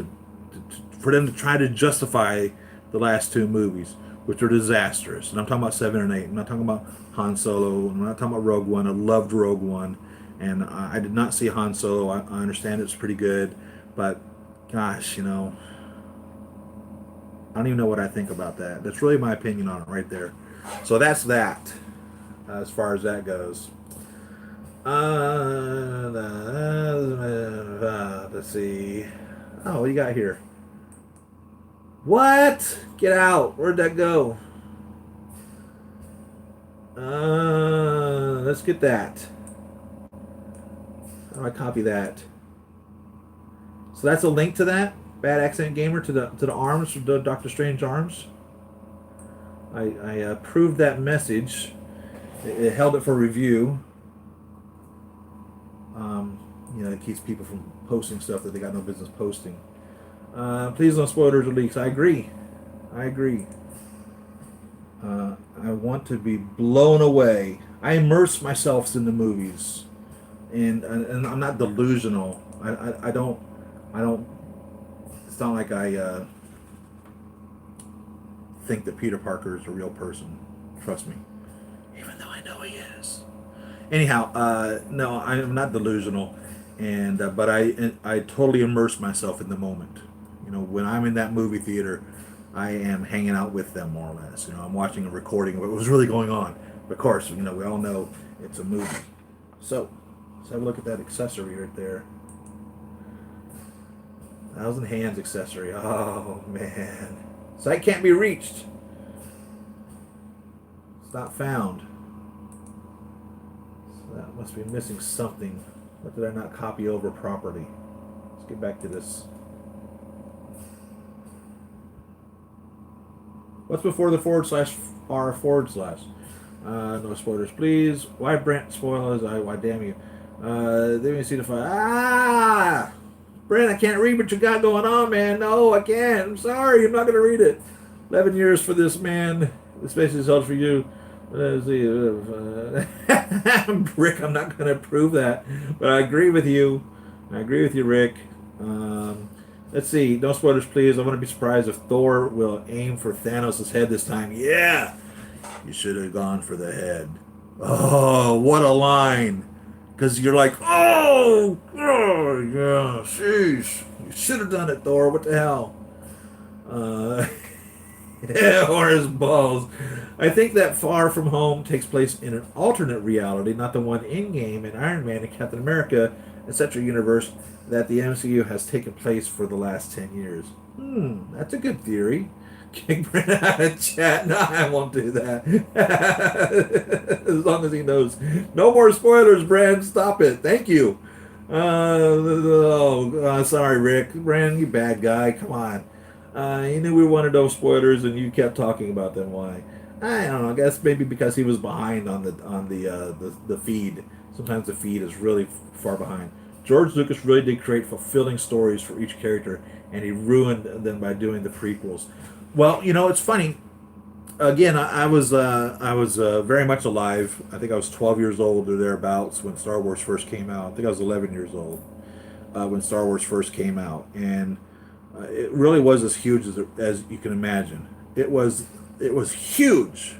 for them to try to justify the last two movies, which are disastrous. And I'm talking about 7 and 8. I'm not talking about Han Solo. I'm not talking about Rogue One. I loved Rogue One. And I did not see Han Solo. I understand it's pretty good. But, gosh, you know, I don't even know what I think about that. That's really my opinion on it right there. So that's that, as far as that goes. Let's see. Oh, what do you got here? What? Get out. Where'd that go? Let's get that. How do I copy that? So that's a link to that? Bad Accident Gamer to the arms, the Doctor Strange arms. I approved that message. It held it for review. You know, it keeps people from posting stuff that they got no business posting. Please no spoilers or leaks. I agree. I want to be blown away. I immerse myself in the movies, and I'm not delusional. I don't. It's not like I think that Peter Parker is a real person. Trust me, even though I know he is. Anyhow, no, I'm not delusional, and but I totally immerse myself in the moment. You know, when I'm in that movie theater, I am hanging out with them more or less. You know, I'm watching a recording of what was really going on. Of course, you know, we all know it's a movie. So, let's have a look at that accessory right there. Thousand Hands accessory. Oh man, sight can't be reached. It's not found. So that must be missing something. What did I not copy over properly? Let's get back to this. What's before the forward slash R forward slash? No spoilers, please. Why Brent spoilers? Why damn you? They didn't see the file. Ah! Brent, I can't read what you got going on, man. No, I can't. I'm sorry. I'm not going to read it. 11 years for this man. The space is held for you. Let's see. Rick, I'm not going to prove that. But I agree with you. I agree with you, Rick. Let's see. No spoilers, please. I want to be surprised if Thor will aim for Thanos' head this time. Yeah! You should have gone for the head. Oh, what a line! Because you're like, oh, yeah, sheesh. You should have done it, Thor. What the hell? Uh, yeah, or his balls. I think that Far From Home takes place in an alternate reality, not the one in game in Iron Man and Captain America, etc. universe that the MCU has taken place for the last 10 years. That's a good theory. Kick Brent out of chat. No, I won't do that. As long as he knows. No more spoilers, Brand. Stop it. Thank you. Sorry, Rick. Brand, you bad guy. Come on. You knew we wanted those spoilers, and you kept talking about them. Why? I don't know. I guess maybe because he was behind on the feed. Sometimes the feed is really far behind. George Lucas really did create fulfilling stories for each character, and he ruined them by doing the prequels. Well, you know, it's funny. Again, I was very much alive. I think I was 12 years old or thereabouts when Star Wars first came out. I think I was 11 years old when Star Wars first came out, and it really was as huge as you can imagine. It was huge,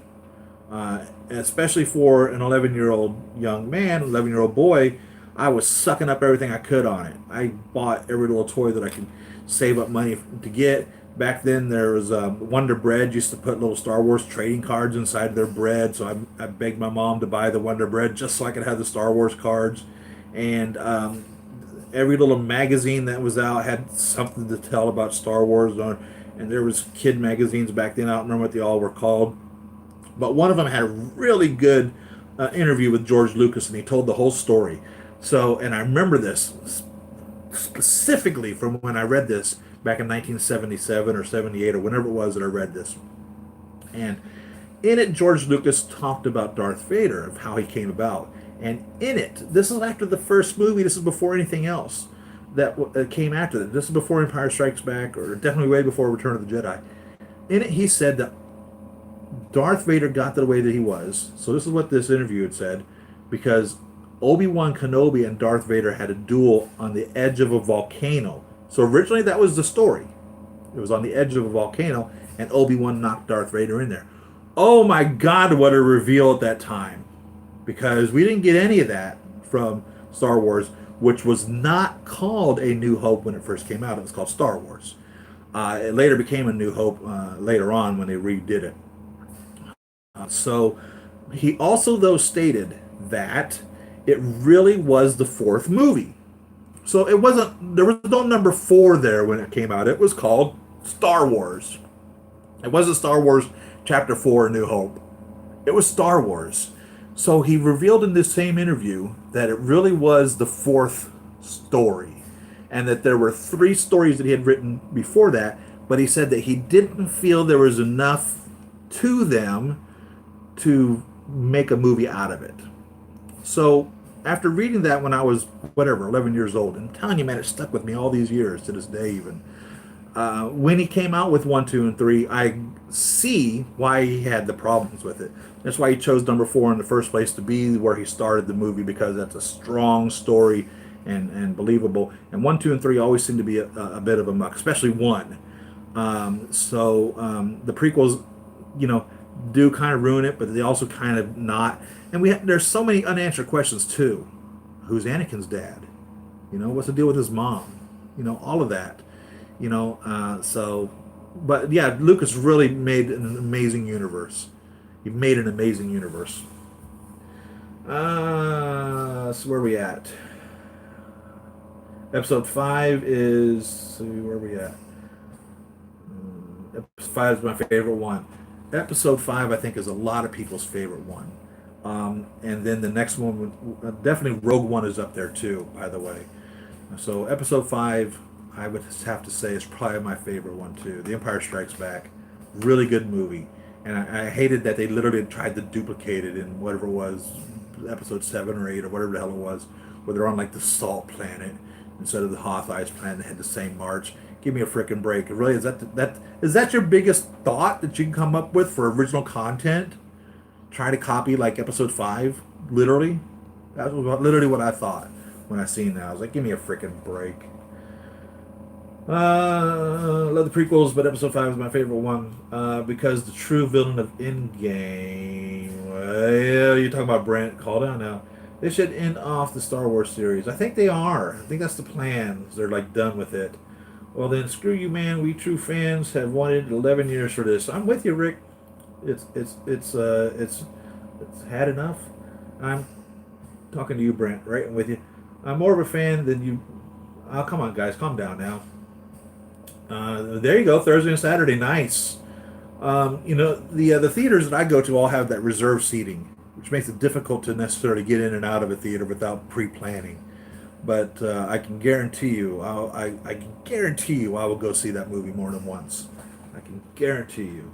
especially for an 11-year-old young man, 11-year-old boy. I was sucking up everything I could on it. I bought every little toy that I could save up money to get. Back then, there was Wonder Bread used to put little Star Wars trading cards inside their bread, so I begged my mom to buy the Wonder Bread just so I could have the Star Wars cards. And every little magazine that was out had something to tell about Star Wars on. And there was kid magazines back then. I don't remember what they all were called, but one of them had a really good interview with George Lucas, and he told the whole story. So, and I remember this specifically from when I read this back in 1977 or 78 or whenever it was that I read this. And in it, George Lucas talked about Darth Vader, of how he came about. And in it, this is after the first movie, this is before anything else that came after that. This is before Empire Strikes Back, or definitely way before Return of the Jedi. In it, he said that Darth Vader got to the way that he was. So this is what this interview had said, because Obi-Wan Kenobi and Darth Vader had a duel on the edge of a volcano. So originally that was the story. It was on the edge of a volcano, and Obi-Wan knocked Darth Vader in there. Oh my God, what a reveal at that time. Because we didn't get any of that from Star Wars, which was not called A New Hope when it first came out. It was called Star Wars. It later became A New Hope later on when they redid it. So he also, though, stated that it really was the fourth movie. So it wasn't, there was no number 4 there when it came out. It was called Star Wars. It wasn't Star Wars Chapter 4, A New Hope. It was Star Wars. So he revealed in this same interview that it really was the 4th story, and that there were 3 stories that he had written before that, but he said that he didn't feel there was enough to them to make a movie out of it. So after reading that when I was, 11 years old, and I'm telling you, man, it stuck with me all these years to this day even. when he came out with 1, 2, and 3, I see why he had the problems with it. That's why he chose number 4 in the first place to be where he started the movie, because that's a strong story and believable. And 1, 2, and 3 always seem to be a bit of a muck, especially 1. The prequels, you know, do kind of ruin it, but they also kind of not. And there's so many unanswered questions too. Who's Anakin's dad? You know, what's the deal with his mom? You know, all of that. You know, but yeah, Lucas really made an amazing universe. He made an amazing universe. So where are we at? Episode 5 is, so where are we at? Episode 5 is my favorite one. Episode 5, I think, is a lot of people's favorite one. And then the next one, definitely Rogue One is up there too, by the way. So episode 5, I would have to say, is probably my favorite one too. The Empire Strikes Back. Really good movie. And I hated that they literally tried to duplicate it in whatever it was, episode 7 or 8 or whatever the hell it was, where they're on like the salt planet instead of the Hawkeye's planet. They had the same march. Give me a freaking break. Really, is that your biggest thought that you can come up with for original content? Try to copy like episode 5, literally. That was literally what I thought when I seen that. I was like, give me a freaking break. Love the prequels, but episode 5 is my favorite one because the true villain of Endgame. Well, you're talking about Brent. Calm down now. They should end off the Star Wars series. I think they are. I think that's the plan. They're like done with it. Well then, screw you, man. We true fans have wanted 11 years for this. I'm with you, Rick. It's had enough. I'm talking to you, Brent. Right, I'm with you. I'm more of a fan than you. Oh, come on, guys, calm down now. There you go, Thursday and Saturday, nice. You know, the theaters that I go to all have that reserved seating, which makes it difficult to necessarily get in and out of a theater without pre-planning. But I can guarantee you, I can guarantee you, I will go see that movie more than once. I can guarantee you.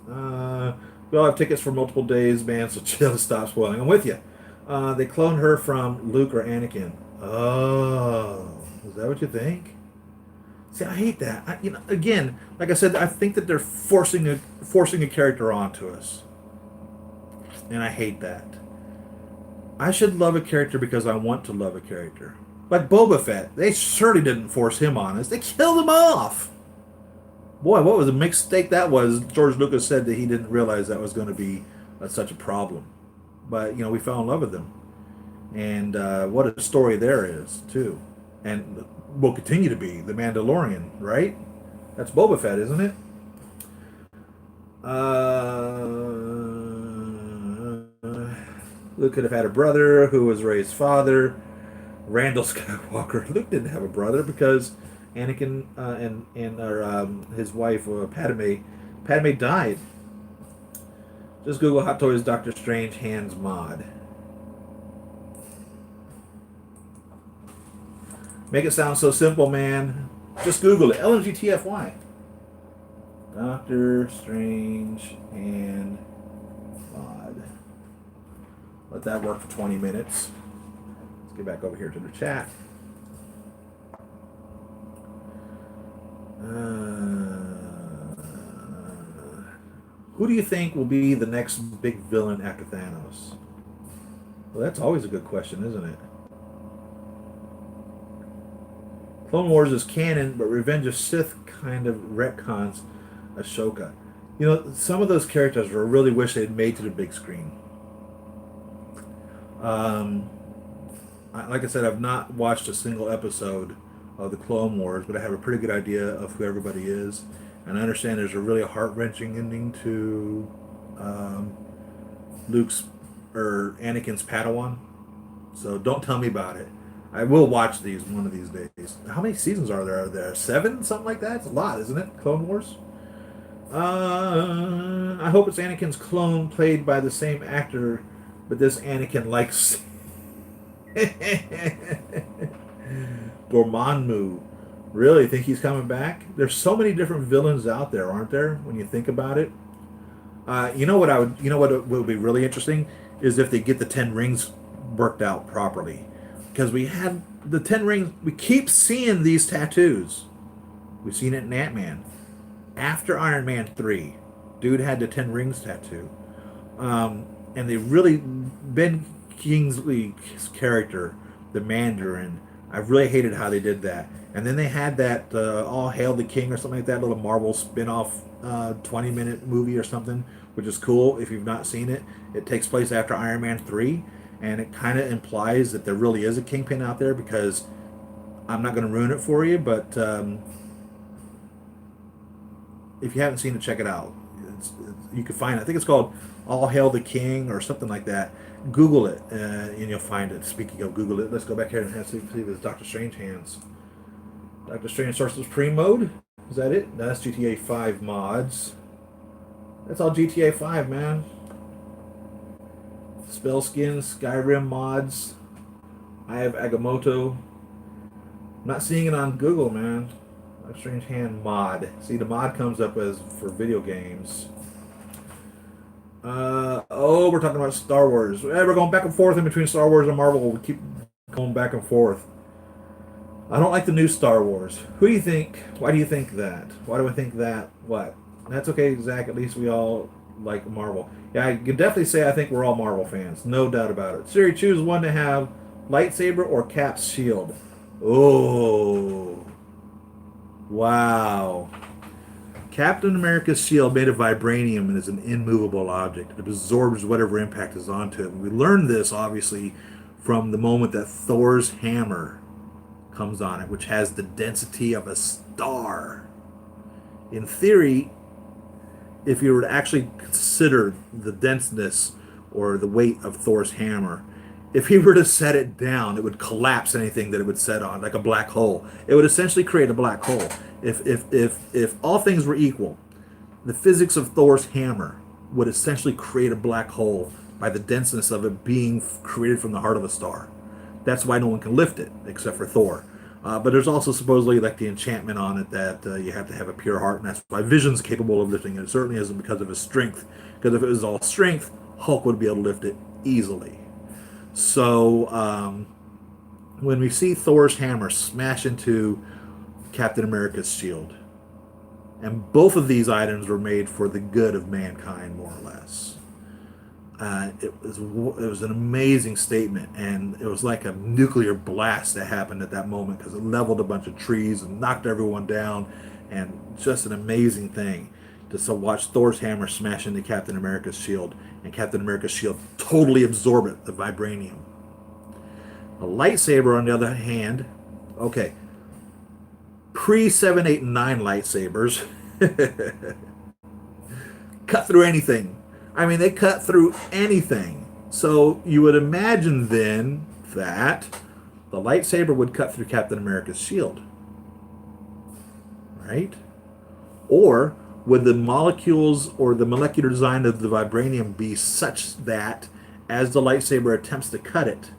We all have tickets for multiple days, man. So chill, stop spoiling. I'm with you. They cloned her from Luke or Anakin. Oh, is that what you think? See, I hate that. You know, again, like I said, I think that they're forcing a character onto us, and I hate that. I should love a character because I want to love a character. Like Boba Fett, they certainly didn't force him on us. They killed him off. Boy, what was a mistake that was. George Lucas said that he didn't realize that was going to be such a problem. But, you know, we fell in love with him. And what a story there is, too. And will continue to be. The Mandalorian, right? That's Boba Fett, isn't it? Luke could have had a brother who was Rey's father. Randall Skywalker. Luke didn't have a brother because Anakin and his wife Padme died. Just Google Hot Toys Doctor Strange Hands mod. Make it sound so simple, man. Just Google it. LMGTFY. Doctor Strange hand mod. Let that work for 20 minutes. Let's get back over here to the chat. Who do you think will be the next big villain after Thanos? Well, that's always a good question, isn't it? Clone Wars is canon, but Revenge of Sith kind of retcons Ahsoka. You know, some of those characters I really wish they'd made to the big screen. Like I said, I've not watched a single episode of the Clone Wars, but I have a pretty good idea of who everybody is. And I understand there's a really heart-wrenching ending to Anakin's Padawan. So don't tell me about it. I will watch these one of these days. How many seasons are there? Are there 7? Something like that? It's a lot, isn't it? Clone Wars? I hope it's Anakin's clone played by the same actor, but this Anakin likes Dormammu. Really think he's coming back? There's so many different villains out there, aren't there? When you think about it, you know what would be really interesting is if they get the 10 rings worked out properly, because we had the 10 rings. We keep seeing these tattoos. We've seen it in Ant-Man. After Iron Man 3, dude had the 10 rings tattoo. And they really, Ben Kingsley's character, the Mandarin, I really hated how they did that. And then they had that All Hail the King or something like that, little Marvel spin-off 20-minute movie or something, which is cool if you've not seen it. It takes place after Iron Man 3, and it kind of implies that there really is a Kingpin out there, because I'm not going to ruin it for you, but if you haven't seen it, check it out. You can find it. I think it's called All Hail the King or something like that. Google it, and you'll find it. Speaking of Google it, let's go back here and see if it's Doctor Strange hands. Doctor Strange Sorcerer's Supreme mode. Is that it? No, that's GTA 5 mods. That's all GTA 5, man. Spell skins, Skyrim mods. I have Agamotto. I'm not seeing it on Google, man. Doctor Strange hand mod. See, the mod comes up as for video games. We're talking about Star Wars. We're going back and forth in between Star Wars and Marvel. We keep going back and forth. I don't like the new Star Wars. Who do you think? Why do you think that? Why do I think that? What? That's okay, Zach. At least we all like Marvel. Yeah, I can definitely say I think we're all Marvel fans. No doubt about it. Siri, choose one to have: lightsaber or Cap's shield. Oh. Wow. Captain America's shield made of vibranium and is an immovable object. It absorbs whatever impact is onto it. And we learned this, obviously, from the moment that Thor's hammer comes on it, which has the density of a star. In theory, if you were to actually consider the denseness or the weight of Thor's hammer, if he were to set it down, it would collapse anything that it would set on, like a black hole. It would essentially create a black hole. If all things were equal, the physics of Thor's hammer would essentially create a black hole by the denseness of it being created from the heart of a star. That's why no one can lift it, except for Thor. But there's also supposedly like the enchantment on it that you have to have a pure heart, and that's why Vision's capable of lifting it. It certainly isn't because of his strength, because if it was all strength, Hulk would be able to lift it easily. So when we see Thor's hammer smash into Captain America's shield, and both of these items were made for the good of mankind, more or less. It was an amazing statement, and it was like a nuclear blast that happened at that moment, because it leveled a bunch of trees and knocked everyone down, and just an amazing thing to watch Thor's hammer smash into Captain America's shield, and Captain America's shield totally absorb it, the vibranium. A lightsaber, on the other hand, okay, pre 7, 8, and 9 lightsabers cut through anything. I mean, they cut through anything. So you would imagine then that the lightsaber would cut through Captain America's shield, right? Or would the molecules or the molecular design of the vibranium be such that as the lightsaber attempts to cut it,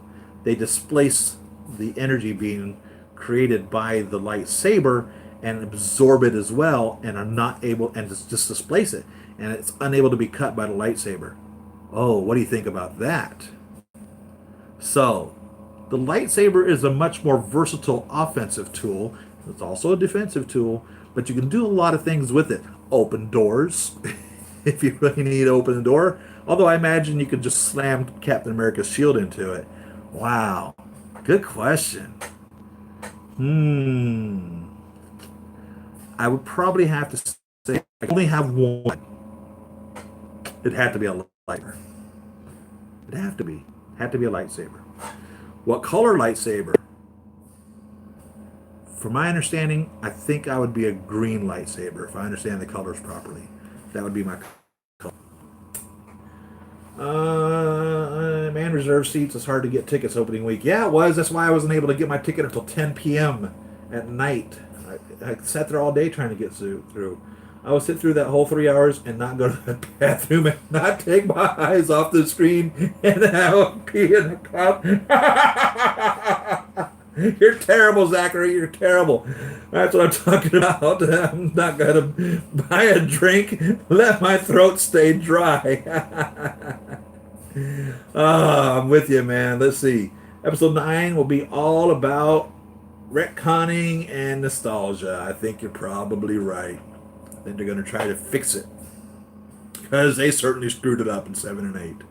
they displace the energy being created by the lightsaber and absorb it as well, and are not able, and just displace it, and it's unable to be cut by the lightsaber. Oh, what do you think about that? So, the lightsaber is a much more versatile offensive tool. It's also a defensive tool, but you can do a lot of things with it. Open doors, if you really need to open a door. Although I imagine you could just slam Captain America's shield into it. Wow, good question. I would probably have to say I only have one. It'd have to be a lightsaber. It'd have to be. Had to be a lightsaber. What color lightsaber? From my understanding, I think I would be a green lightsaber if I understand the colors properly. That would be my color. Man, reserve seats. It's hard to get tickets opening week. Yeah, it was. That's why I wasn't able to get my ticket until 10 p.m. at night. I sat there all day trying to get through. I would sit through that whole 3 hours and not go to the bathroom and not take my eyes off the screen and have a pee in the cup. You're terrible, Zachary. You're terrible. That's what I'm talking about. I'm not going to buy a drink, let my throat stay dry. I'm with you, man. Let's see. Episode 9 will be all about Retconning and nostalgia. I think you're probably right. I think they're going to try to fix it. Because they certainly screwed it up in 7 and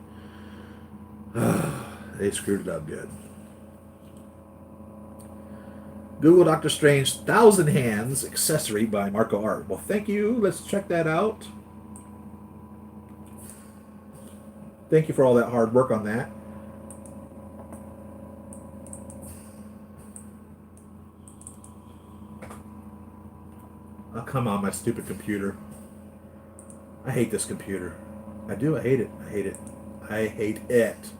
8. They screwed it up good. Google Doctor Strange Thousand Hands accessory by Marco Art. Well, thank you. Let's check that out. Thank you for all that hard work on that. Oh, come on, my stupid computer. I hate this computer. I do. I hate it. I hate it. I hate it.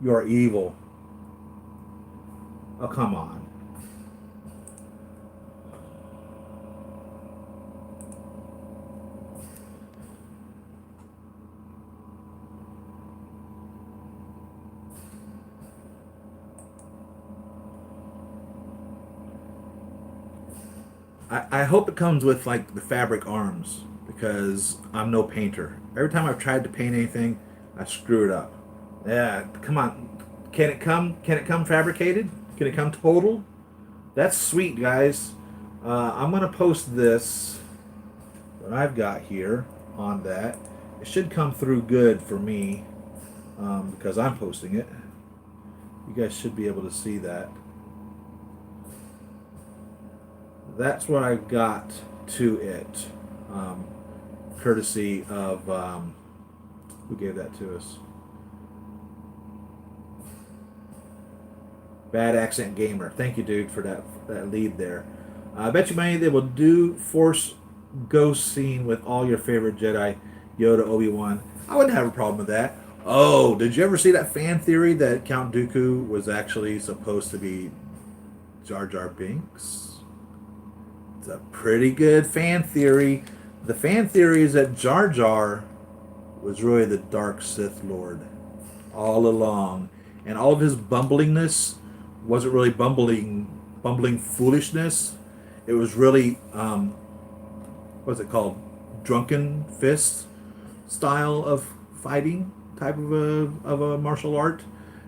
You are evil. Oh, come on. I hope it comes with like the fabric arms because I'm no painter. Every time I've tried to paint anything, I screw it up. Yeah, come on. Can it come? Can it come fabricated? Can it come total? That's sweet, guys. I'm gonna post this that I've got here on that. It should come through good for me because I'm posting it. You guys should be able to see that. That's what I've got to it, courtesy of who gave that to us? Bad Accent Gamer. Thank you, dude, for that lead there. I bet you money they will do Force Ghost scene with all your favorite Jedi, Yoda, Obi-Wan. I wouldn't have a problem with that. Oh, did you ever see that fan theory that Count Dooku was actually supposed to be Jar Jar Binks? It's a pretty good fan theory. The fan theory is that Jar Jar was really the dark Sith Lord all along. And all of his bumblingness wasn't really bumbling foolishness. It was really, what's it called? Drunken fist style of fighting type of a martial art.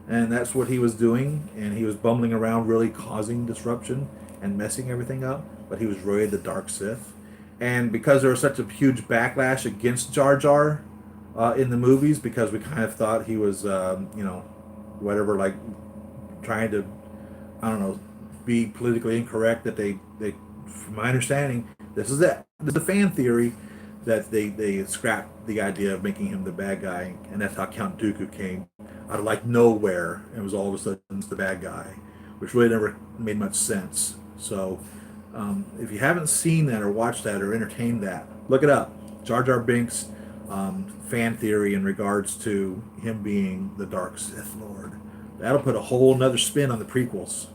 And that's what he was doing. And he was bumbling around, really causing disruption and messing everything up. But he was really the dark Sith. And because there was such a huge backlash against Jar Jar in the movies, because we kind of thought he was, whatever, like trying to, I don't know, be politically incorrect, that they from my understanding, this is it. This is the fan theory that they scrapped the idea of making him the bad guy, and that's how Count Dooku came out of like nowhere and was all of a sudden the bad guy, which really never made much sense. So if you haven't seen that or watched that or entertained that, look it up. Jar Jar Binks fan theory in regards to him being the Dark Sith Lord. That'll put a whole nother spin on the prequels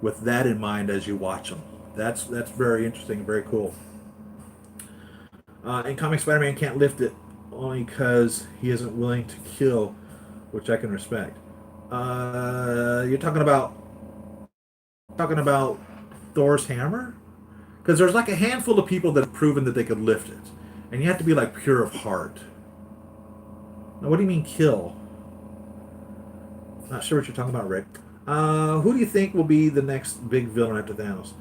with that in mind as you watch them. That's very interesting, very cool. In comics, Spider-Man can't lift it only because he isn't willing to kill, which I can respect. You're talking about Thor's hammer? Because there's like a handful of people that have proven that they could lift it. And you have to be like pure of heart. Now, what do you mean kill? Not sure what you're talking about, Rick. Who do you think will be the next big villain after Thanos?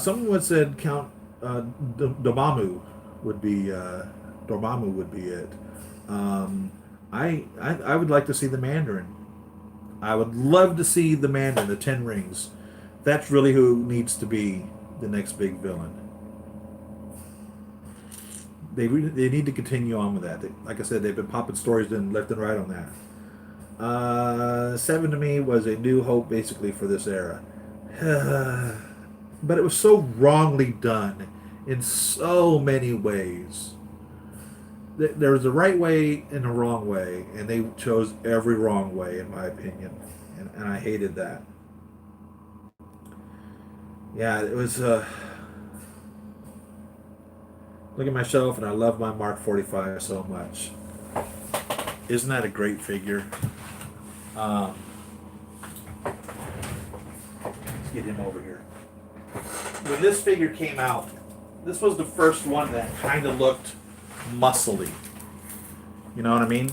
Someone said Count Dormammu would be it. I would like to see the Mandarin. I would love to see the Mandarin, the Ten Rings. That's really who needs to be the next big villain. They need to continue on with that. Like I said, they've been popping stories in left and right on that. Seven to me was a new hope basically for this era. But it was so wrongly done in so many ways. There was a right way and a wrong way, and they chose every wrong way, in my opinion. And I hated that. Yeah, it was. Look at my shelf, and I love my Mark 45 so much. Isn't that a great figure? Let's get him over here. When this figure came out, this was the first one that kind of looked muscly. You know what I mean?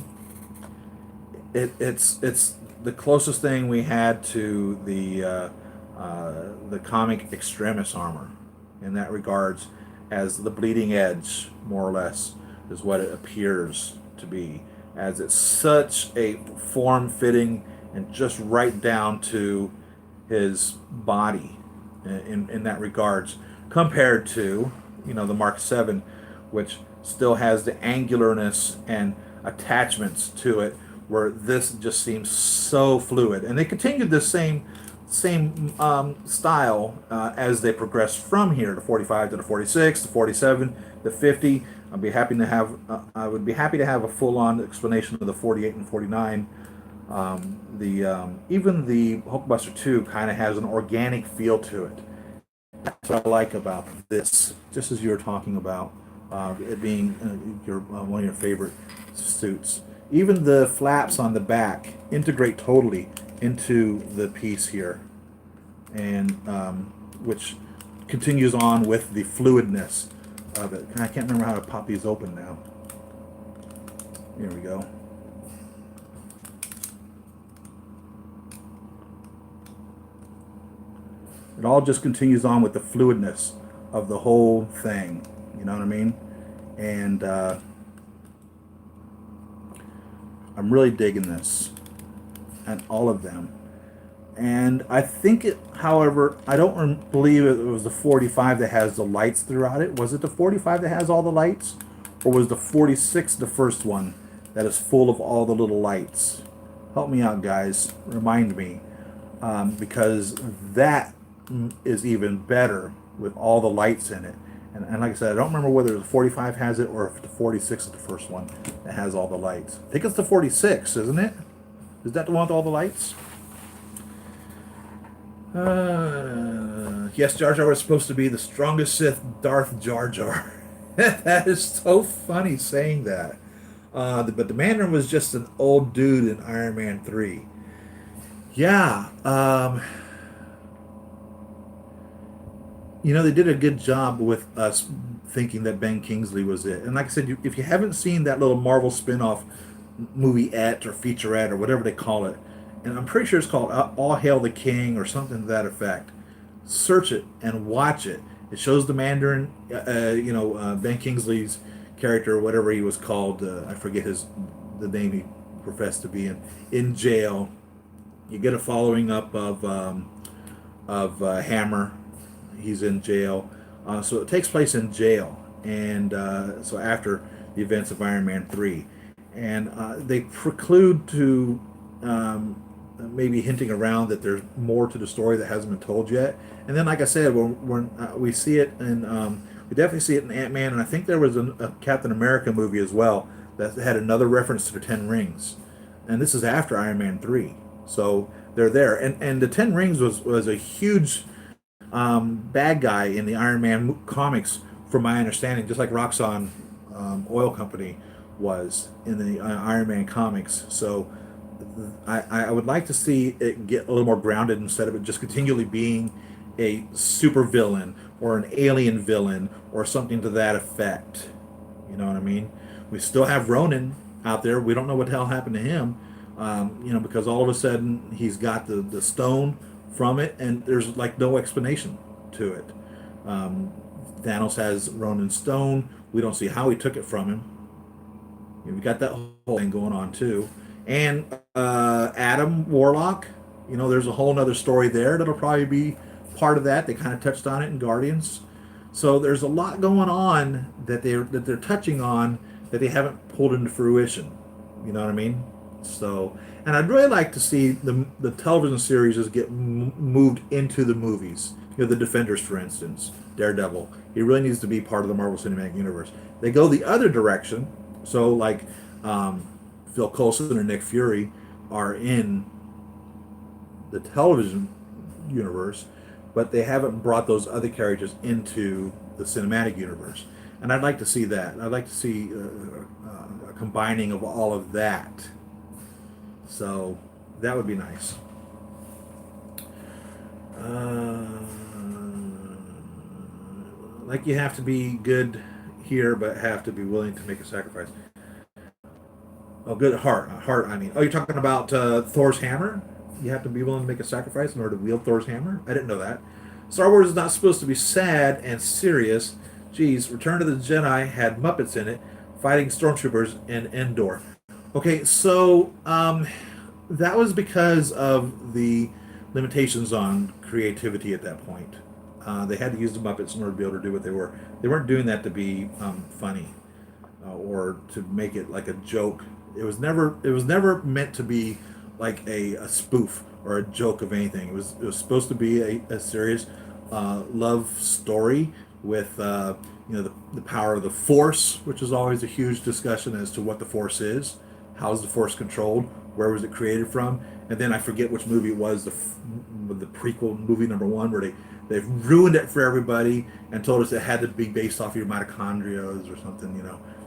It's the closest thing we had to the the comic extremis armor in that regards, as the bleeding edge, more or less, is what it appears to be, as it's such a form-fitting and just right down to his body in that regards, compared to, the Mark 7, which still has the angularness and attachments to it, where this just seems so fluid. And they continued this same style as they progressed from here, to 45 to the 46, to 47, the 50. I would be happy to have a full-on explanation of the 48 and 49. Even the Hulkbuster 2 kind of has an organic feel to it. That's what I like about this. Just as you were talking about it being one of your favorite suits. Even the flaps on the back integrate totally into the piece here, and which continues on with the fluidness of it. I can't remember how to pop these open now. Here we go. It all just continues on with the fluidness of the whole thing. You know what I mean? And I'm really digging this, and all of them. And I think it, however, I don't believe it was the 45 that has the lights throughout it. Was it the 45 that has all the lights? Or was the 46 the first one that is full of all the little lights? Help me out, guys. Remind me. Because that is even better with all the lights in it. And like I said, I don't remember whether the 45 has it or if the 46 is the first one that has all the lights. I think it's the 46, isn't it? Is that the one with all the lights? Yes, Jar Jar was supposed to be the strongest Sith, Darth Jar Jar. That is so funny saying that. But the Mandarin was just an old dude in Iron Man 3. Yeah. They did a good job with us thinking that Ben Kingsley was it. And like I said, if you haven't seen that little Marvel spin-off movie-ette or featurette or whatever they call it, and I'm pretty sure it's called All Hail the King or something to that effect, search it and watch it. It shows the Mandarin, Ben Kingsley's character, whatever he was called, I forget the name he professed to be in jail. You get a following up of Hammer. He's in jail. So it takes place in jail, and so after the events of Iron Man 3. And they preclude to maybe hinting around that there's more to the story that hasn't been told yet. And then, like I said, when we see it, and we definitely see it in Ant-Man, and I think there was a Captain America movie as well that had another reference to the Ten Rings. And this is after Iron Man 3. So they're there. And the Ten Rings was a huge bad guy in the Iron Man comics, from my understanding, just like Roxxon Oil Company was in the Iron Man comics. So I would like to see it get a little more grounded instead of it just continually being a super villain or an alien villain or something to that effect. You know what I mean? We still have Ronan out there. We don't know what the hell happened to him, because all of a sudden he's got the stone from it, and there's like no explanation to it. Thanos has Ronan's stone. We don't see how he took it from him. We got that whole thing going on too. And Adam Warlock, there's a whole other story there that'll probably be part of that. They kind of touched on it in Guardians. So there's a lot going on that they're touching on that they haven't pulled into fruition. You know what I mean? So, and I'd really like to see the television series just get moved into the movies. The Defenders, for instance, Daredevil. He really needs to be part of the Marvel Cinematic Universe. They go the other direction. So, like Phil Coulson and Nick Fury are in the television universe, but they haven't brought those other characters into the cinematic universe. And I'd like to see that. I'd like to see a combining of all of that. So that would be nice. Like you have to be good here, but have to be willing to make a sacrifice. Oh, good heart. I mean. Oh, you're talking about Thor's hammer? You have to be willing to make a sacrifice in order to wield Thor's hammer. I didn't know that. Star Wars is not supposed to be sad and serious. Geez, Return of the Jedi had Muppets in it fighting stormtroopers in Endor. Okay, so that was because of the limitations on creativity at that point. They had to use the Muppets in order to be able to do what they were. They weren't doing that to be funny or to make it like a joke. It was never. It was never meant to be like a spoof or a joke of anything. It was supposed to be a serious love story with the power of the Force, which is always a huge discussion as to what the Force is. How is the Force controlled? Where was it created from? And then I forget which movie it was, the prequel movie number 1, where they've ruined it for everybody and told us it had to be based off your mitochondria or something,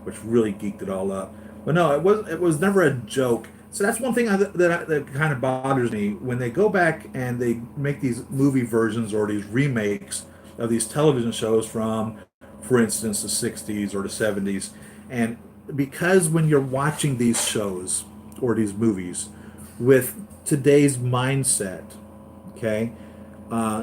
which really geeked it all up. But no, it was never a joke. So that's one thing that kind of bothers me when they go back and they make these movie versions or these remakes of these television shows from, for instance, the 60s or the 70s. And because when you're watching these shows or these movies with today's mindset, okay,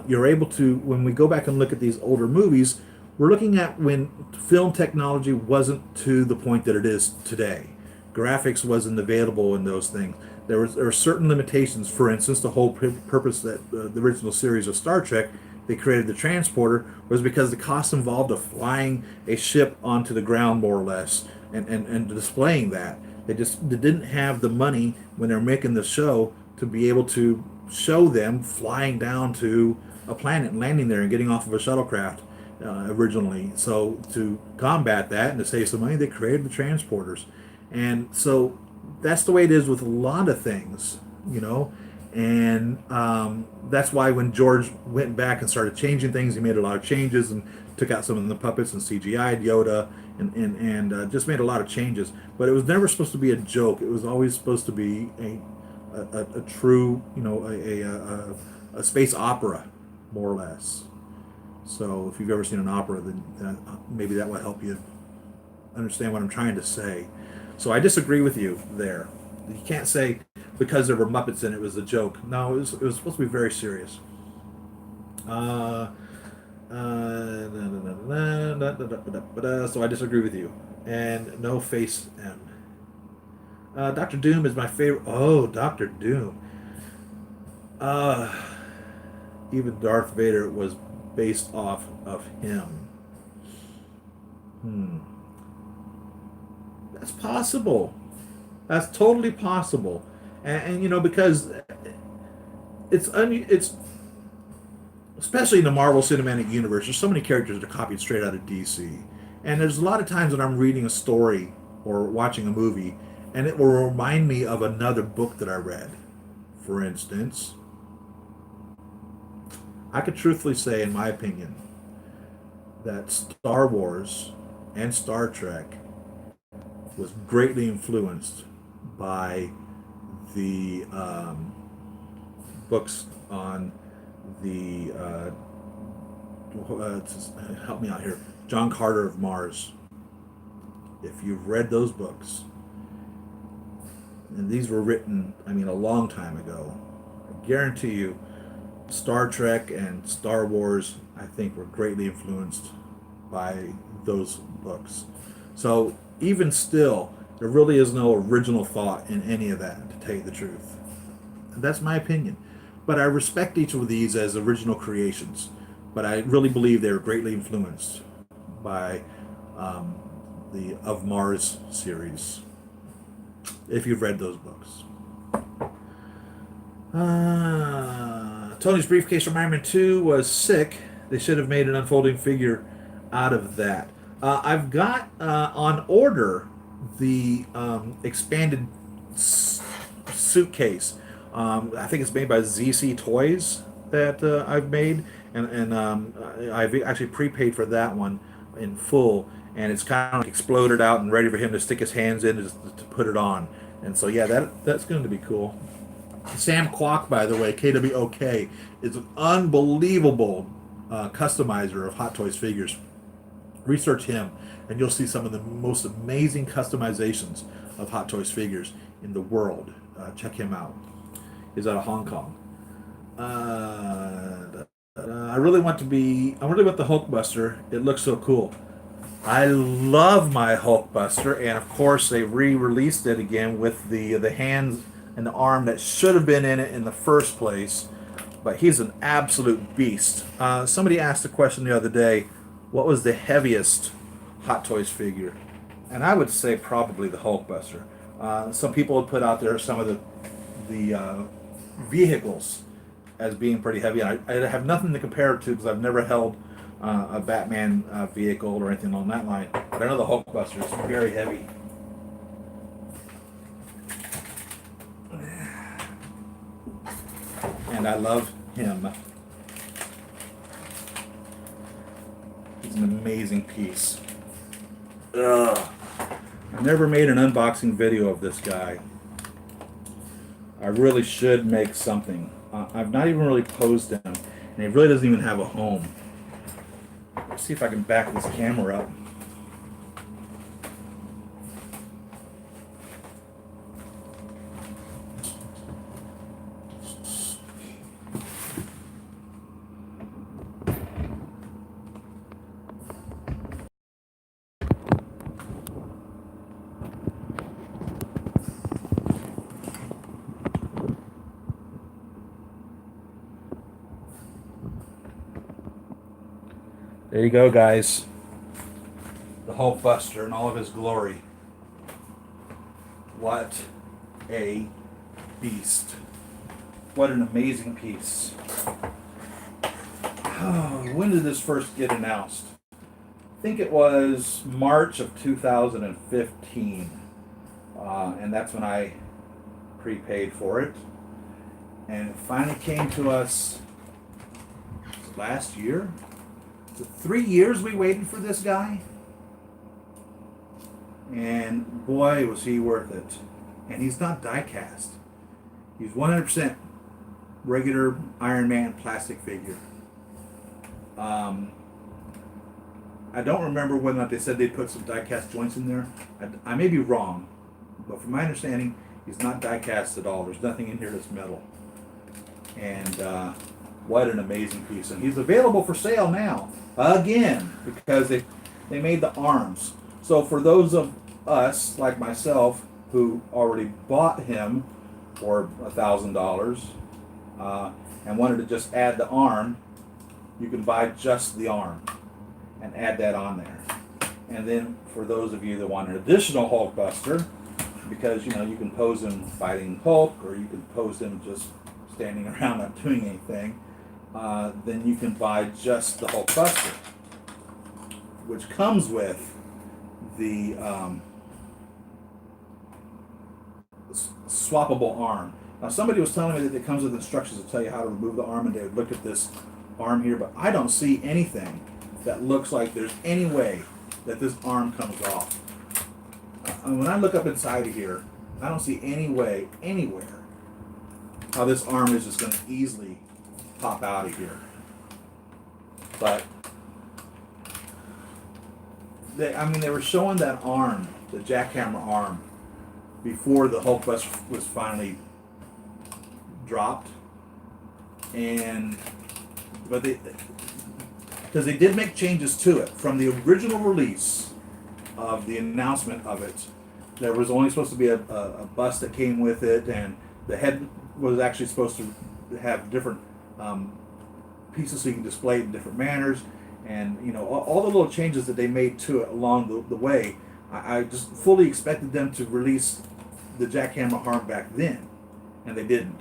you're able to, when we go back and look at these older movies, we're looking at when film technology wasn't to the point that it is today. Graphics wasn't available in those things. There were certain limitations. For instance, the whole purpose that the original series of Star Trek, they created the transporter, was because the cost involved of flying a ship onto the ground more or less and displaying that. They didn't have the money when they're making the show to be able to show them flying down to a planet and landing there and getting off of a shuttlecraft originally. So to combat that and to save some money, they created the transporters. And so that's the way it is with a lot of things, and that's why when George went back and started changing things, he made a lot of changes and took out some of the puppets and CGI'd Yoda and just made a lot of changes. But it was never supposed to be a joke. It was always supposed to be a true, a space opera, more or less. So if you've ever seen an opera, then maybe that will help you understand what I'm trying to say. So I disagree with you there. You can't say because there were Muppets in it was a joke. No, it was supposed to be very serious. So I disagree with you. And no face M. Doctor Doom is my favorite. Oh, Doctor Doom. Even Darth Vader was based off of him. That's possible. That's totally possible, and because it's especially in the Marvel Cinematic Universe. There's so many characters that are copied straight out of DC, and there's a lot of times when I'm reading a story or watching a movie, and it will remind me of another book that I read. For instance, I could truthfully say, in my opinion, that Star Wars and Star Trek was greatly influenced by the books on the help me out here, John Carter of Mars. If you've read those books, and these were written, a long time ago, I guarantee you, Star Trek and Star Wars, I think, were greatly influenced by those books. So even still, there really is no original thought in any of that, to tell you the truth. And that's my opinion. But I respect each of these as original creations. But I really believe they were greatly influenced by the Of Mars series, if you've read those books. Tony's briefcase from Iron Man 2 was sick. They should have made an unfolding figure out of that. I've got on order the expanded suitcase. I think it's made by ZC Toys that I've made, and I've actually prepaid for that one in full, and it's kind of like exploded out and ready for him to stick his hands in to put it on. And so yeah, that's going to be cool. Sam Kwok, by the way, KWOK, is an unbelievable customizer of Hot Toys figures. Research him, and you'll see some of the most amazing customizations of Hot Toys figures in the world. Check him out. is out of Hong Kong. I really want to be. I really want the Hulkbuster. It looks so cool. I love my Hulkbuster, and of course they re-released it again with the hands and the arm that should have been in it in the first place. But he's an absolute beast. Somebody asked a question the other day, what was the heaviest Hot Toys figure? And I would say probably the Hulkbuster. Some people have put out there some of the vehicles as being pretty heavy. And I have nothing to compare it to because I've never held a Batman vehicle or anything along that line. But I know the Hulkbuster is very heavy. And I love him. He's an amazing piece. Ugh. I've never made an unboxing video of this guy. I really should make something. I've not even really posed him, and he really doesn't even have a home. Let's see if I can back this camera up. There you go, guys. The Hulkbuster in all of his glory. What a beast. What an amazing piece. Oh, when did this first get announced? I think it was March of 2015. And that's when I prepaid for it. And it finally came to us last year. So 3 years we waited for this guy, and boy was he worth it. And he's not die cast. He's 100% regular Iron Man plastic figure. I don't remember whether or not they said they'd put some die cast joints in there. I may be wrong, but from my understanding, he's not die cast at all. There's nothing in here that's metal. And what an amazing piece. And he's available for sale now. Again, because they made the arms. So for those of us, like myself, who already bought him for $1,000 and wanted to just add the arm, you can buy just the arm and add that on there. And then for those of you that want an additional Hulkbuster, because you can pose him fighting Hulk, or you can pose him just standing around not doing anything, then you can buy just the Hulkbuster, which comes with the swappable arm. Now, somebody was telling me that it comes with instructions to tell you how to remove the arm, and they would look at this arm here, but I don't see anything that looks like there's any way that this arm comes off. When I look up inside of here, I don't see any way, anywhere, how this arm is just going to easily pop out of here. But they were showing that arm, the jackhammer arm, before the Hulkbuster was finally dropped, but because they did make changes to it from the original release of the announcement of it. There was only supposed to be a bust that came with it, and the head was actually supposed to have different pieces so you can display it in different manners, and all the little changes that they made to it along the way. I just fully expected them to release the jackhammer arm back then, and they didn't.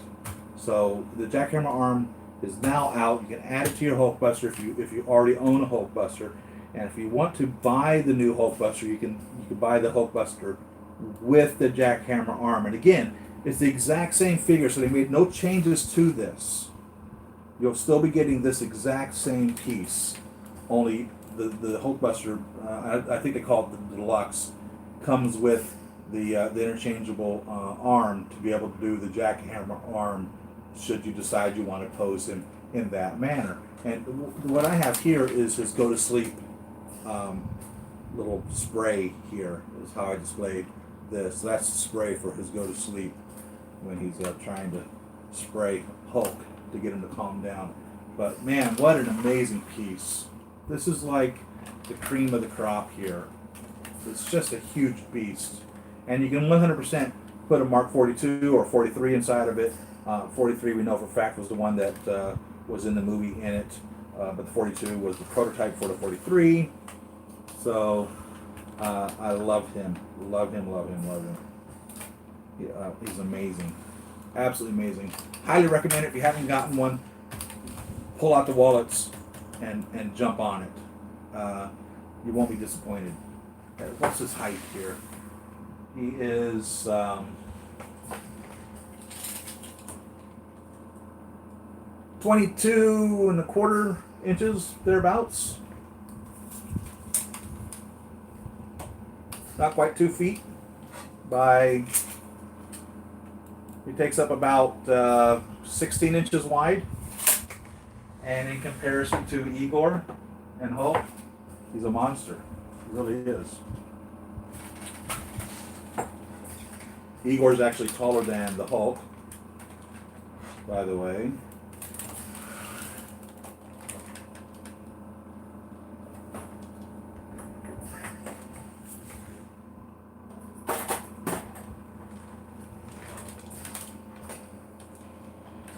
So the jackhammer arm is now out. You can add it to your Hulkbuster if you already own a Hulkbuster, and if you want to buy the new Hulkbuster, you can buy the Hulkbuster with the jackhammer arm. And again, it's the exact same figure, so they made no changes to this. You'll still be getting this exact same piece, only the Hulkbuster, I think they call it the Deluxe, comes with the interchangeable arm to be able to do the jackhammer arm should you decide you want to pose him in that manner. And what I have here is his go to sleep little spray. Here is how I displayed this. So that's the spray for his go to sleep when he's trying to spray Hulk to get him to calm down. But man, what an amazing piece. This is like the cream of the crop here. It's just a huge beast. And you can 100% put a Mark 42 or 43 inside of it. 43 we know for a fact was the one that was in the movie in it. But the 42 was the prototype for the 43. So I love him. Love him, love him, love him. He's amazing. Absolutely amazing. Highly recommend it. If you haven't gotten one, pull out the wallets and jump on it. You won't be disappointed. What's his height here? He is 22.25 inches, thereabouts. Not quite 2 feet. He takes up about 16 inches wide. And in comparison to Igor and Hulk, he's a monster. He really is. Igor's actually taller than the Hulk, by the way.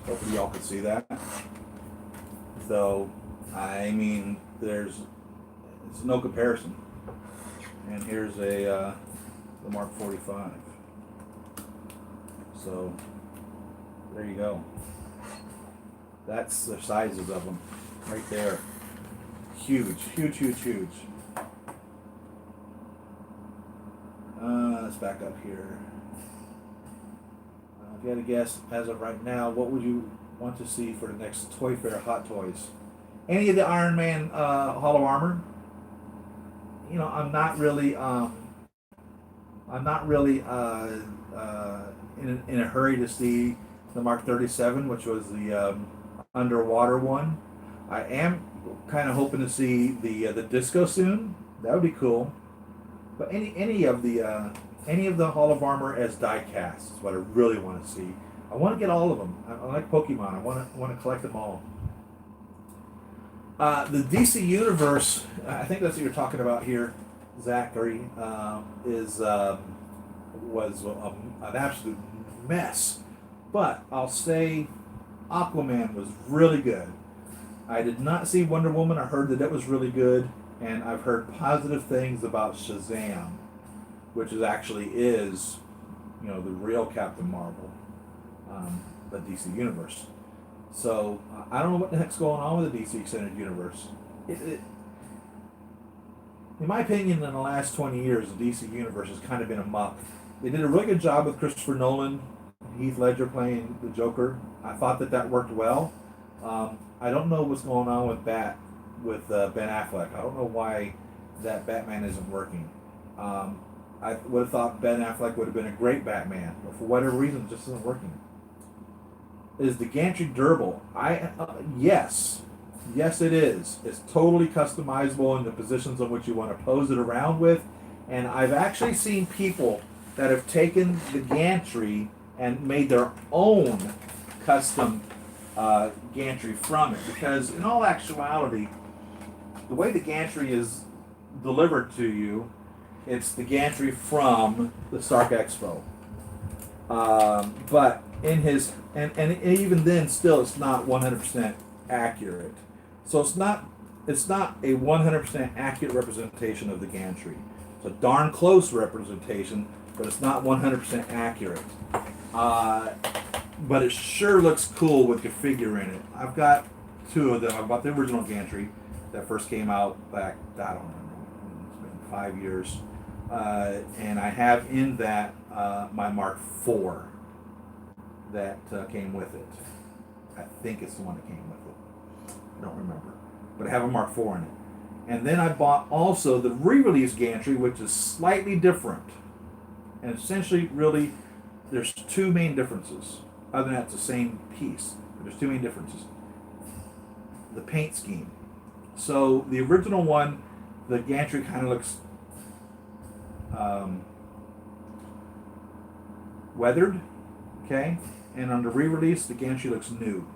Hopefully y'all can see that. So, I mean, it's no comparison. And here's the Mark 45. So, there you go. That's the sizes of them right there. Huge, huge, huge, huge. Let's back up here. If you had to guess, as of right now, what would you want to see for the next Toy Fair Hot Toys? Any of the Iron Man Hall of Armor? You know, I'm not really in a hurry to see the Mark 37, which was the underwater one. I am kind of hoping to see the Disco soon. That would be cool. But any of the Hall of Armor as die casts is what I really want to see. I want to get all of them. I like Pokemon. I want to collect them all. The DC Universe, I think that's what you're talking about here, Zachary, was an absolute mess. But I'll say Aquaman was really good. I did not see Wonder Woman. I heard that it was really good, and I've heard positive things about Shazam, which is the real Captain Marvel, the DC Universe. So I don't know what the heck's going on with the DC Extended Universe. In my opinion, in the last 20 years, the DC Universe has kind of been a muck. They did a really good job with Christopher Nolan, Heath Ledger playing the Joker. I thought that worked well. I don't know what's going on with Ben Affleck. I don't know why that Batman isn't working. I would have thought Ben Affleck would have been a great Batman, but for whatever reason, it just isn't working. Is the gantry durable? Yes. Yes, it is. It's totally customizable in the positions on which you want to pose it around with. And I've actually seen people that have taken the gantry and made their own custom gantry from it. Because in all actuality, the way the gantry is delivered to you, it's the gantry from the Stark Expo. But in his, and even then, still, it's not 100% accurate. So it's not a 100% accurate representation of the gantry. It's a darn close representation, but it's not 100% accurate. But it sure looks cool with your figure in it. I've got two of them. I've got the original gantry that first came out back, I don't know, it's been 5 years. And I have in that my Mark IV that came with it. I think it's the one that came with it. I don't remember. But I have a Mark IV in it. And then I bought also the re-release gantry, which is slightly different. And essentially, really, there's two main differences. Other than that, it's the same piece. But there's two main differences. The paint scheme. So the original one, the gantry kind of looks weathered, okay? and on the re-release, the gantry looks new,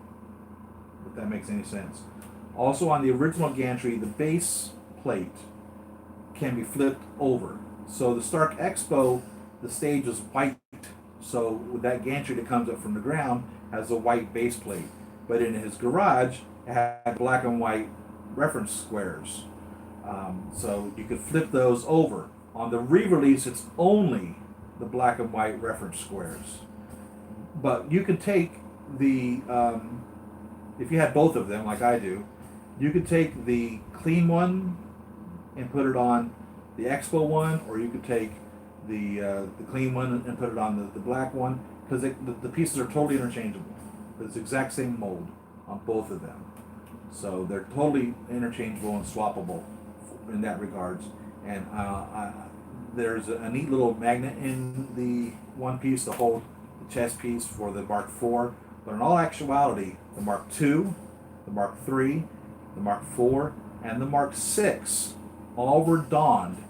if that makes any sense. Also, on the original gantry, the base plate can be flipped over. So the Stark Expo, the stage is white. So with that gantry that comes up from the ground has a white base plate. But in his garage, it had black and white reference squares. So you could flip those over. On the re-release, it's only the black and white reference squares. But you could take the, if you had both of them like I do, you could take the clean one and put it on the Expo one, or you could take the clean one and put it on the black one, because the pieces are totally interchangeable. It's the exact same mold on both of them. So they're totally interchangeable and swappable in that regards. And there's a neat little magnet in the one piece to hold the chest piece for the Mark IV. But in all actuality, the Mark II, the Mark III, the Mark IV, and the Mark VI all were donned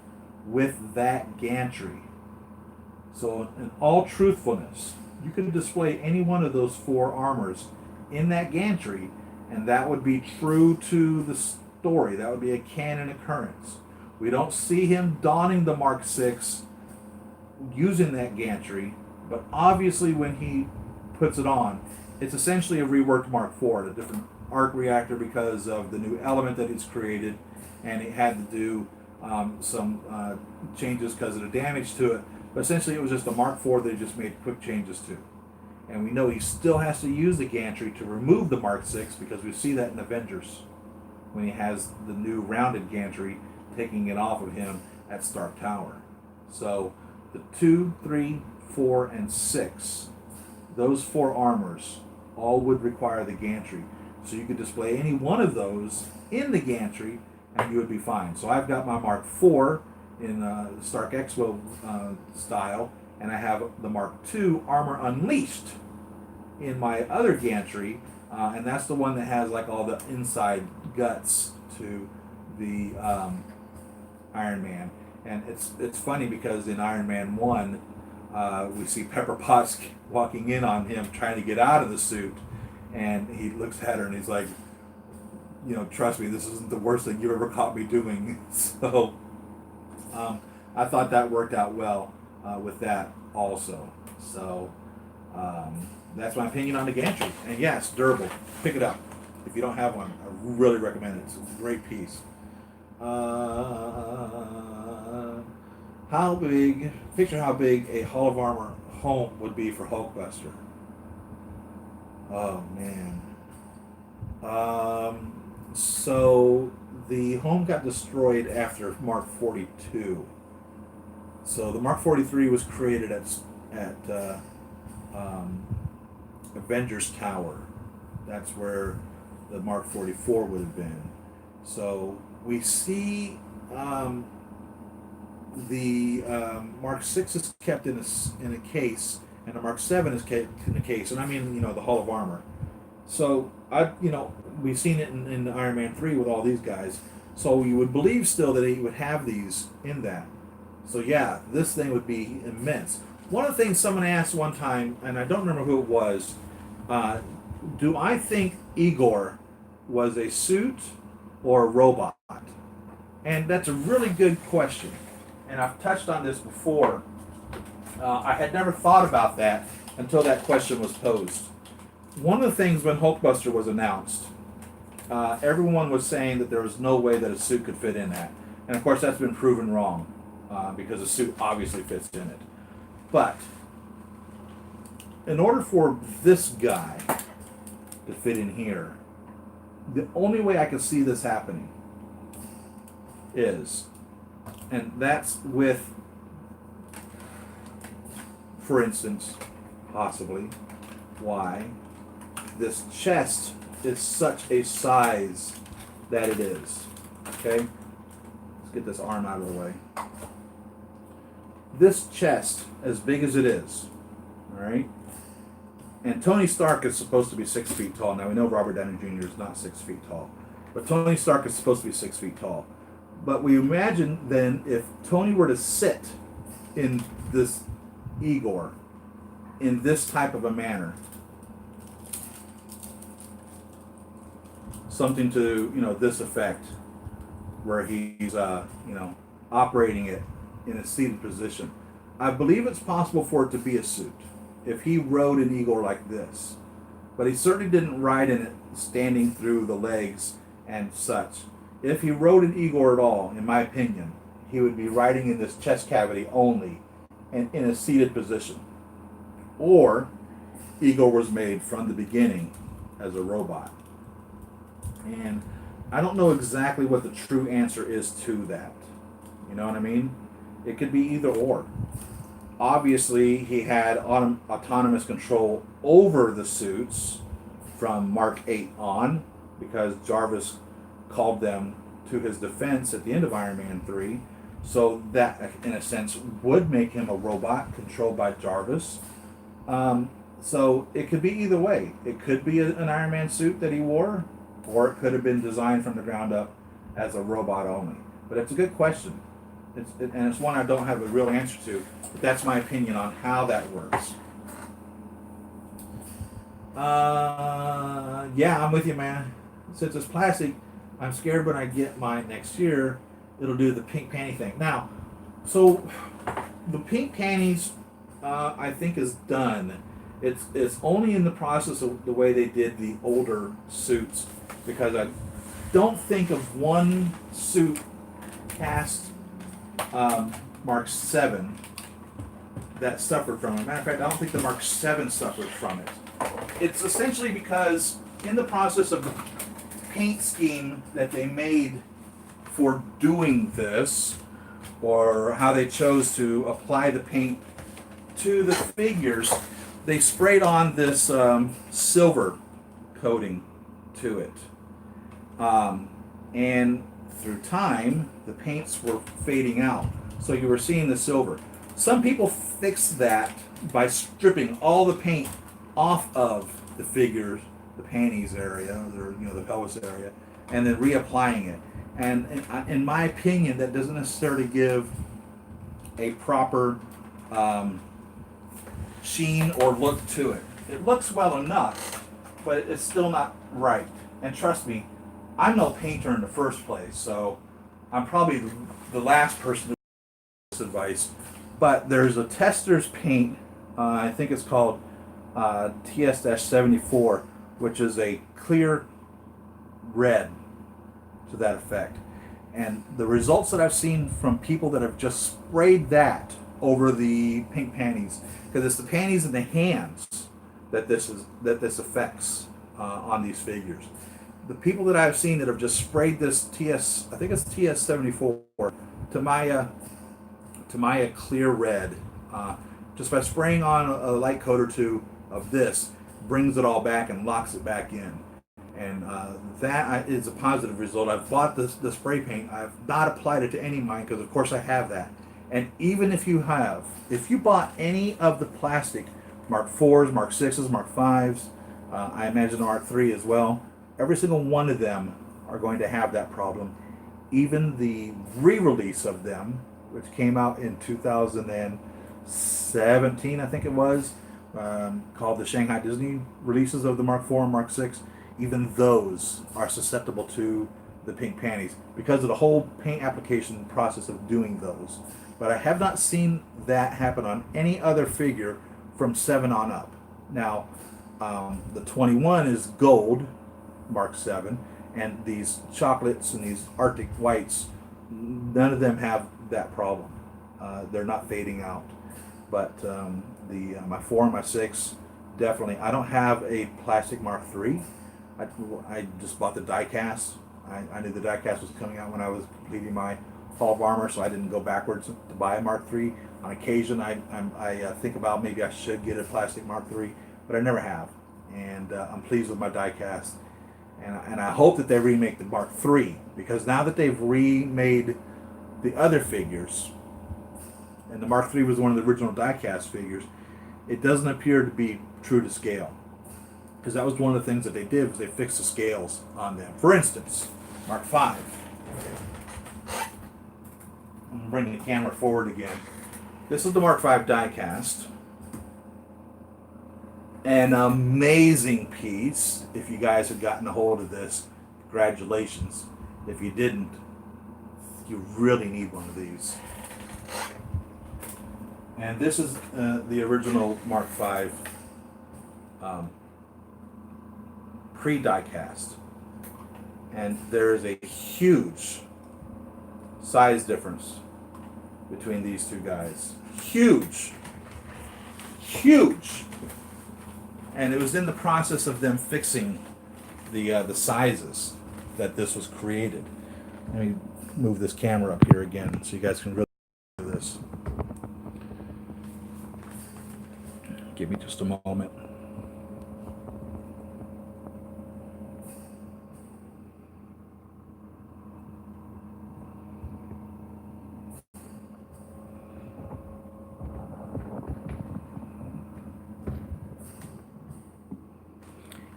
with that gantry. So in all truthfulness, you can display any one of those 4 armors in that gantry, and that would be true to the story. That would be a canon occurrence. We don't see him donning the Mark VI using that gantry, but obviously when he puts it on, it's essentially a reworked Mark IV, a different arc reactor because of the new element that it's created, and it had to do some changes because of the damage to it. But essentially it was just a Mark IV that he just made quick changes to. And we know he still has to use the gantry to remove the Mark VI, because we see that in Avengers when he has the new rounded gantry taking it off of him at Stark Tower. So the 2, 3, 4, and 6, those 4 armors all would require the gantry. So you could display any one of those in the gantry and you would be fine. So I've got my Mark IV in Stark Expo style, and I have the Mark II Armor Unleashed in my other gantry, and that's the one that has like all the inside guts to the Iron Man. And it's funny because in Iron Man 1, we see Pepper Potts walking in on him trying to get out of the suit, and he looks at her and he's like, you know, trust me, this isn't the worst thing you've ever caught me doing. So I thought that worked out well with that also. So that's my opinion on the gantry. And yes, durable. Pick it up. If you don't have one, I really recommend it. It's a great piece. How big, picture how big a Hall of Armor home would be for Hulkbuster. Oh, man. So the home got destroyed after Mark 42. So the Mark 43 was created at Avengers Tower. That's where the Mark 44 would have been. So we see the Mark 6 is kept in a case, and the Mark 7 is kept in a case, and I mean, you know, the Hall of Armor. So we've seen it in Iron Man 3 with all these guys. So you would believe still that he would have these in that. So yeah, this thing would be immense. One of the things someone asked one time, and I don't remember who it was, do I think Igor was a suit or a robot? And that's a really good question. And I've touched on this before. I had never thought about that until that question was posed. One of the things when Hulkbuster was announced, everyone was saying that there was no way that a suit could fit in that. And of course that's been proven wrong, because a suit obviously fits in it. But in order for this guy to fit in here, the only way I can see this happening is, and that's with, for instance, possibly, why this chest is such a size that it is. Okay? Let's get this arm out of the way. This chest, as big as it is, all right? And Tony Stark is supposed to be 6 feet tall. Now, we know Robert Downey Jr. is not 6 feet tall. But Tony Stark is supposed to be 6 feet tall. But we imagine then if Tony were to sit in this Igor in this type of a manner, something to, this effect, where he's, operating it in a seated position. I believe it's possible for it to be a suit if he rode an Igor like this, but he certainly didn't ride in it standing through the legs and such. If he rode an Igor at all, in my opinion, he would be riding in this chest cavity only and in a seated position. Or Igor was made from the beginning as a robot. And I don't know exactly what the true answer is to that. You know what I mean? It could be either or. Obviously, he had autonomous control over the suits from Mark 8 on, because Jarvis called them to his defense at the end of Iron Man 3. So that, in a sense, would make him a robot controlled by Jarvis. So it could be either way. It could be an Iron Man suit that he wore, or it could have been designed from the ground up as a robot only. But it's a good question. And it's one I don't have a real answer to, but that's my opinion on how that works. Yeah, I'm with you, man. Since it's plastic, I'm scared when I get mine next year, it'll do the pink panty thing. Now, so the pink panties, I think, is done. It's only in the process of the way they did the older suits, because I don't think of one suit cast Mark 7 that suffered from it. Matter of fact, I don't think the Mark 7 suffered from it. It's essentially because in the process of the paint scheme that they made for doing this, or how they chose to apply the paint to the figures, they sprayed on this silver coating to it. And through time, the paints were fading out. So you were seeing the silver. Some people fixed that by stripping all the paint off of the figures, the panties area, or the pelvis area, and then reapplying it. And in my opinion, that doesn't necessarily give a proper sheen or look to it. It looks well enough, but it's still not right. And trust me, I'm no painter in the first place, so I'm probably the last person to give this advice. But there's a tester's paint, I think it's called TS-74, which is a clear red to that effect. And the results that I've seen from people that have just sprayed that over the pink panties, because it's the panties and the hands that this affects on these figures. The people that I've seen that have just sprayed this I think it's TS-74, Tamiya clear red, just by spraying on a light coat or two of this, brings it all back and locks it back in. And that is a positive result. I've bought the spray paint. I've not applied it to any of mine, because of course I have that. And even if you bought any of the plastic Mark 4s, Mark 6s, Mark 5s, I imagine Mark 3 as well, every single one of them are going to have that problem. Even the re-release of them, which came out in 2017, I think it was, called the Shanghai Disney releases of the Mark 4 and Mark 6, even those are susceptible to the pink panties because of the whole paint application process of doing those. But I have not seen that happen on any other figure from 7 on up. Now, the 21 is gold, Mark 7, and these chocolates and these Arctic whites, none of them have that problem. They're not fading out. But my 4 and my 6, definitely. I don't have a plastic Mark 3. I just bought the die cast. I knew the die cast was coming out when I was completing my Hall of Armor, so I didn't go backwards to buy a Mark 3. On occasion, I think about maybe I should get a plastic Mark 3, but I never have. And I'm pleased with my die cast. And I hope that they remake the Mark 3, because now that they've remade the other figures, and the Mark 3 was one of the original die cast figures, it doesn't appear to be true to scale. Because that was one of the things that they did, was they fixed the scales on them. For instance, Mark 5. I'm bringing the camera forward again. This is the Mark 5 die cast. An amazing piece, if you guys have gotten a hold of this. congratulations. If you didn't, you really need one of these. And this is the original Mark V pre-die cast. And there is a huge size difference between these two guys. Huge. Huge. And it was in the process of them fixing the sizes that this was created. Let me move this camera up here again so you guys can really see this. Give me just a moment.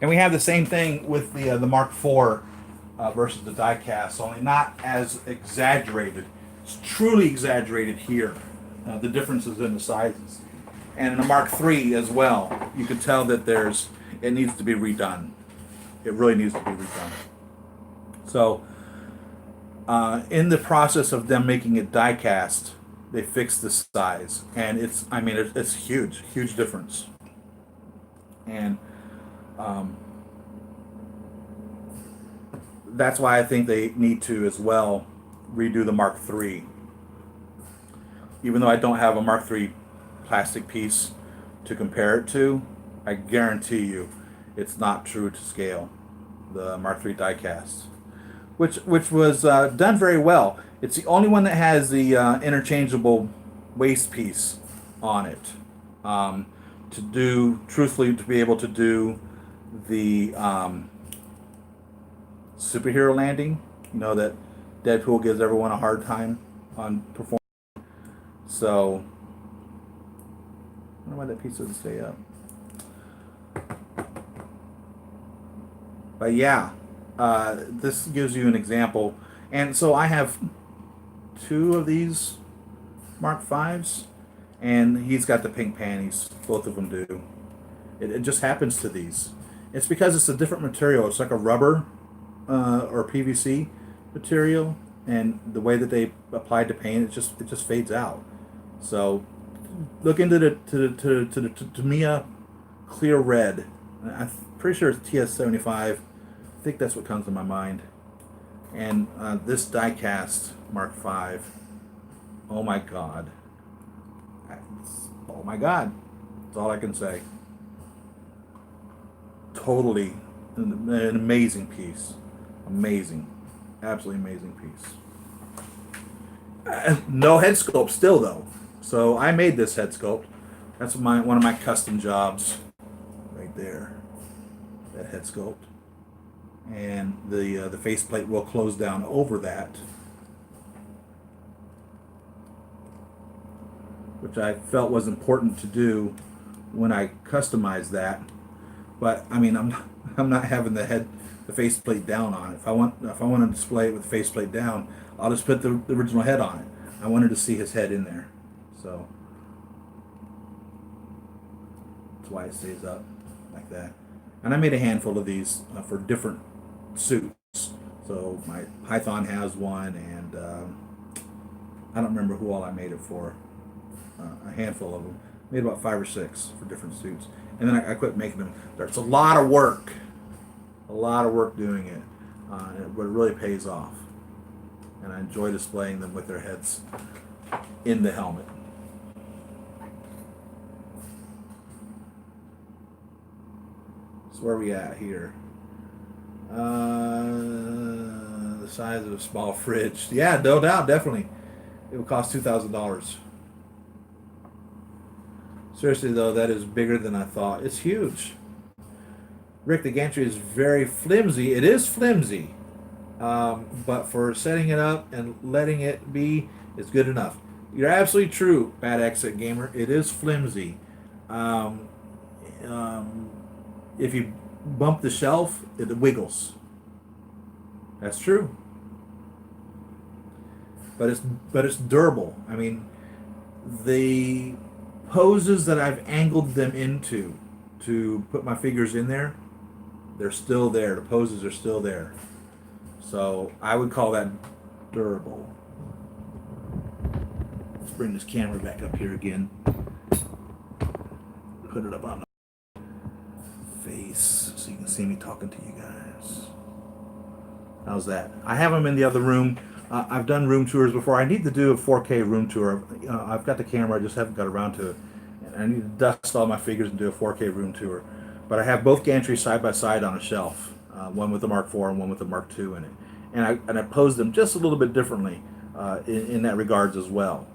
And we have the same thing with the Mark IV versus the die-cast, only not as exaggerated. It's truly exaggerated here, the differences in the sizes. And in the Mark III as well, you can tell that it needs to be redone. It really needs to be redone. So, in the process of them making it die-cast, they fixed the size, and it's huge, huge difference. And that's why I think they need to as well redo the Mark III. Even though I don't have a Mark III plastic piece to compare it to, I guarantee you it's not true to scale. The Mark III die-cast, which was done very well. It's the only one that has the interchangeable waist piece on it. To be able to do the superhero landing, that Deadpool gives everyone a hard time on performing. So, I don't know why that piece doesn't stay up. But yeah, this gives you an example. And so I have 2 of these Mark V's, and he's got the pink panties. Both of them do. It just happens to these. It's because it's a different material. It's like a rubber or PVC material, and the way that they applied the paint, it just fades out. So look into the Tamiya clear red. I'm pretty sure it's TS75. I think that's what comes to my mind. And this die-cast Mark V. Oh my God. Oh my God. That's all I can say. Totally an amazing piece. Amazing. Absolutely amazing piece. No head sculpt still though. So I made this head sculpt. That's one of my custom jobs. Right there. That head sculpt. And the faceplate will close down over that, which I felt was important to do when I customized that. But I mean, I'm not having the faceplate down on it. If I want to display it with the faceplate down, I'll just put the original head on it. I wanted to see his head in there, so that's why it stays up like that. And I made a handful of these for different suits. So my Python has one, and I don't remember who all I made it for. A handful of them. Made about 5 or 6 for different suits, and then I quit making them. It's a lot of work doing it, but it really pays off. And I enjoy displaying them with their heads in the helmet. So where are we at here? The size of a small fridge. Yeah, no doubt, definitely. It would cost $2,000. Seriously though, that is bigger than I thought. It's huge. Rick, the gantry is very flimsy. It is flimsy. But for setting it up and letting it be is good enough. You're absolutely true, Bad Exit Gamer. It is flimsy. If you bump the shelf, it wiggles. That's true. But it's durable. I mean, the poses that I've angled them into to put my figures in there, they're still there. The poses are still there. So I would call that durable. Let's bring this camera back up here again. Put it up on the face so you can see me talking to you guys. How's that? I have them in the other room. I've done room tours before. I need to do a 4K room tour. I've got the camera, I just haven't got around to it. And I need to dust all my figures and do a 4K room tour. But I have both gantries side by side on a shelf, one with the Mark IV and one with the Mark II in it. And I posed them just a little bit differently in that regards as well,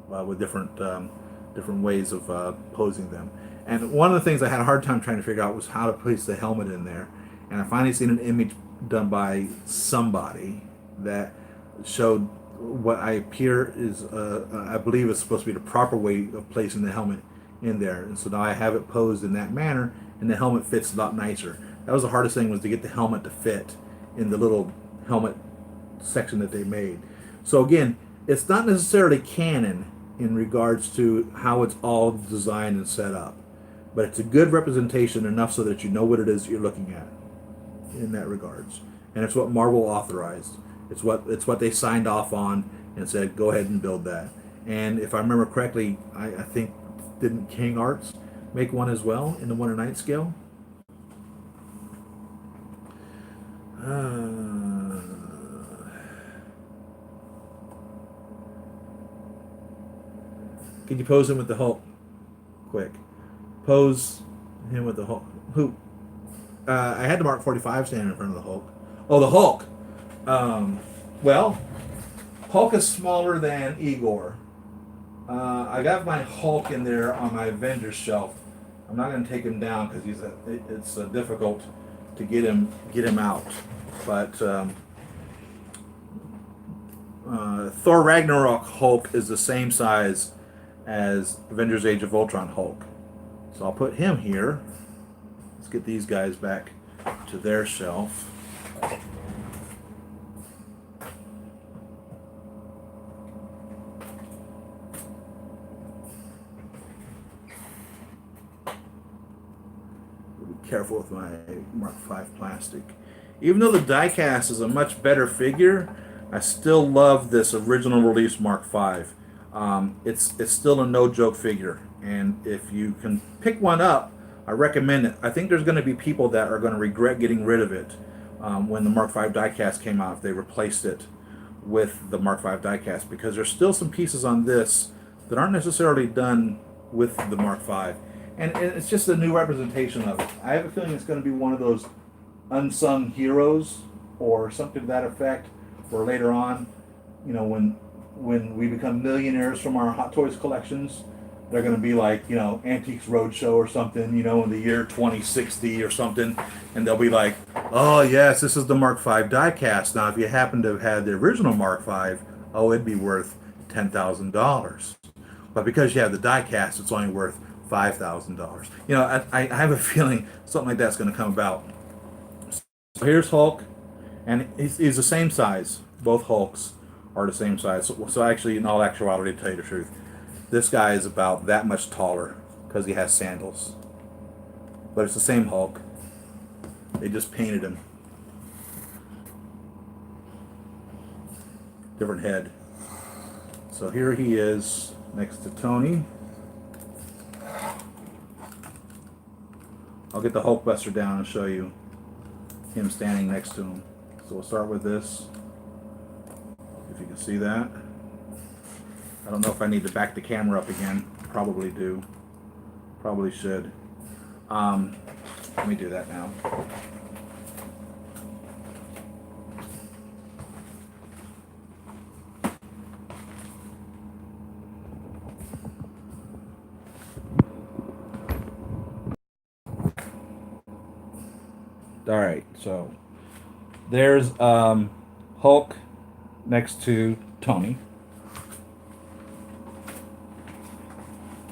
with different ways of posing them. And one of the things I had a hard time trying to figure out was how to place the helmet in there. And I finally seen an image done by somebody that showed what I believe is supposed to be the proper way of placing the helmet in there. And so now I have it posed in that manner, and the helmet fits a lot nicer. That was the hardest thing, was to get the helmet to fit in the little helmet section that they made. So again, it's not necessarily canon in regards to how it's all designed and set up, but it's a good representation enough so that you know what it is you're looking at in that regards. And it's what Marvel authorized. It's what they signed off on and said, go ahead and build that. And if I remember correctly, I think, didn't King Arts make one as well in the 1:9 scale? Can you pose him with the Hulk? Quick. Pose him with the Hulk. Who? I had the Mark 45 standing in front of the Hulk. Oh, the Hulk. Well, Hulk is smaller than Igor. I got my Hulk in there on my Avengers shelf. I'm not going to take him down because it's difficult to get him out. But Thor Ragnarok Hulk is the same size as Avengers Age of Ultron Hulk. So I'll put him here. Let's get these guys back to their shelf. Be careful with my Mark V plastic. Even though the die-cast is a much better figure, I still love this original release Mark V. It's still a no-joke figure, and if you can pick one up, I recommend it. I think there's going to be people that are going to regret getting rid of it when the Mark V diecast came out, if they replaced it with the Mark V diecast, because there's still some pieces on this that aren't necessarily done with the Mark V. And it's just a new representation of it. I have a feeling it's going to be one of those unsung heroes or something to that effect, where later on, when we become millionaires from our Hot Toys collections, they're going to be like, Antiques Roadshow or something, in the year 2060 or something. And they'll be like, oh, yes, this is the Mark V diecast. Now, if you happen to have had the original Mark V, oh, it'd be worth $10,000. But because you have the diecast, it's only worth $5,000. I have a feeling something like that's going to come about. So here's Hulk, and he's the same size. Both Hulks are the same size. So actually, in all actuality, to tell you the truth, this guy is about that much taller because he has sandals. But it's the same Hulk. They just painted him. Different head. So here he is next to Tony. I'll get the Hulkbuster down and show you him standing next to him. So we'll start with this. If you can see that. I don't know if I need to back the camera up again. Probably do. Probably should. Let me do that now. All right, so there's Hulk next to Tony.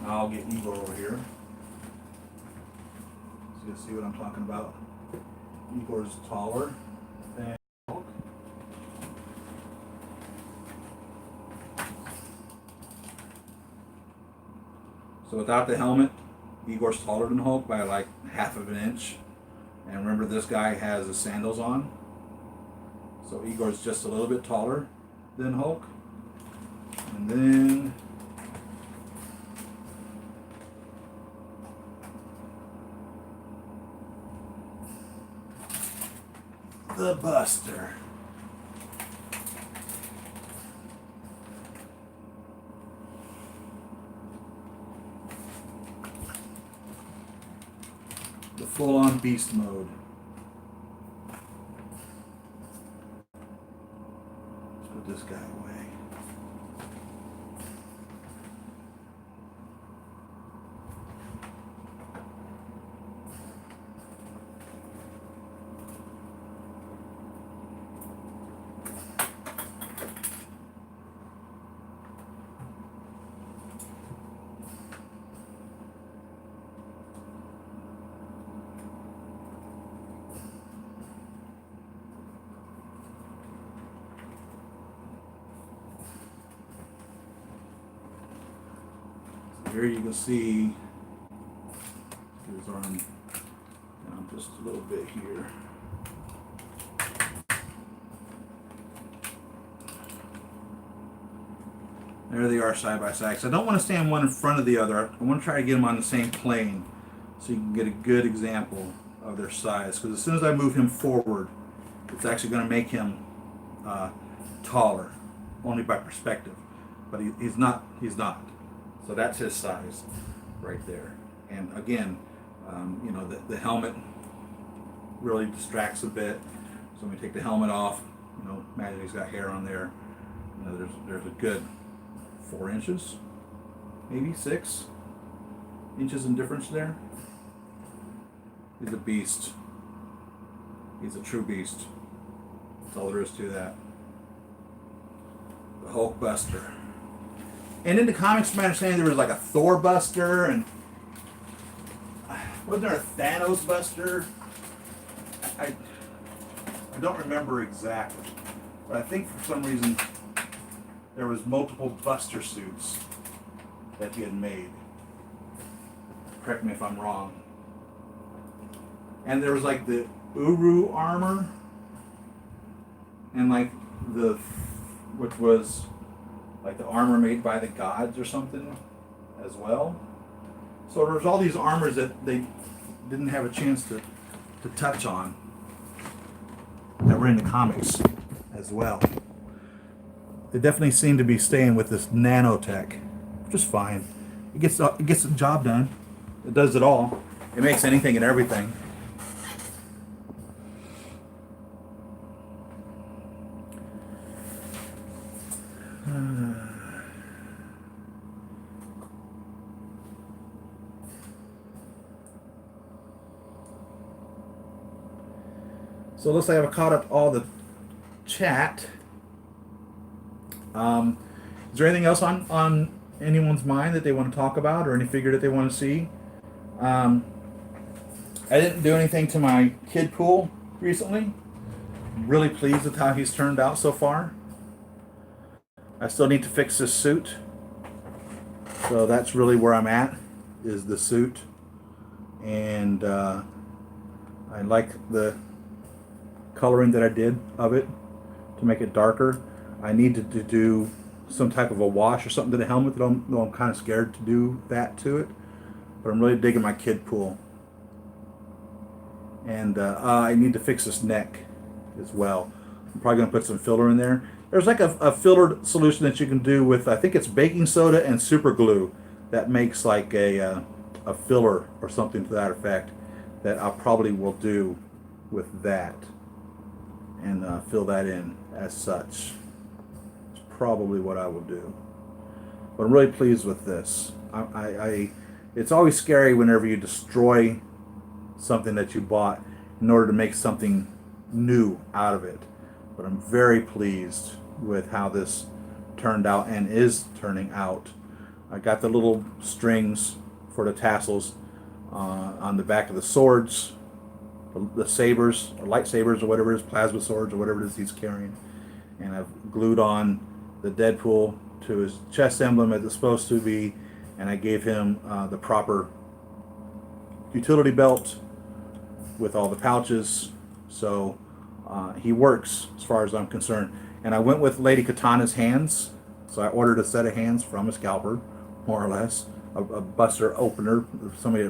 I'll get Igor over here so you'll see what I'm talking about. Igor's taller than Hulk. So without the helmet, Igor's taller than Hulk by like half of an inch. And remember, this guy has his sandals on. So So Igor's just a little bit taller than Hulk. And then the Buster. The full-on beast mode. Let's put this guy away. Here you can see his arm down just a little bit here. There they are side by side. So I don't want to stand one in front of the other. I want to try to get them on the same plane so you can get a good example of their size. Because as soon as I move him forward, it's actually going to make him taller, only by perspective. But he's not. So that's his size right there. And again, you know, the helmet really distracts a bit. So when we take the helmet off, you know, imagine he's got hair on there. You know, there's a good 4 inches, maybe 6 inches in difference there. He's a beast. He's a true beast. That's all there is to that. The Hulkbuster. And in the comics, from my understanding, there was like a Thor Buster, and wasn't there a Thanos Buster? I don't remember exactly, but I think for some reason there was multiple Buster suits that he had made. Correct me if I'm wrong. And there was like the Uru armor, and like which was like the armor made by the gods or something as well. So there's all these armors that they didn't have a chance to touch on that were in the comics as well. They definitely seem to be staying with this nanotech, which is fine. It gets the job done. It does it all. It makes anything and everything. So it looks like I've caught up all the chat. Is there anything else on anyone's mind that they want to talk about, or any figure that they want to see? I didn't do anything to my kid pool recently. I'm really pleased with how he's turned out so far. I still need to fix this suit. So that's really where I'm at, is the suit. And I like the coloring that I did of it to make it darker. I needed to do some type of a wash or something to the helmet, though I'm kind of scared to do that to it. But I'm really digging my kid pool. And I need to fix this neck as well. I'm probably going to put some filler in there. There's like a filler solution that you can do with, I think it's baking soda and super glue, that makes like a filler or something to that effect, that I probably will do with that and fill that in as such. It's probably what I will do. But I'm really pleased with this. It's always scary whenever you destroy something that you bought in order to make something new out of it. But I'm very pleased with how this turned out and is turning out. I got the little strings for the tassels on the back of the swords, the sabers, or lightsabers, or whatever it is, plasma swords, or whatever it is he's carrying. And I've glued on the Deadpool to his chest emblem as it's supposed to be, and I gave him the proper utility belt with all the pouches. So He works as far as I'm concerned. And I went with Lady Katana's hands. So I ordered a set of hands from a scalper, more or less. A buster opener. If somebody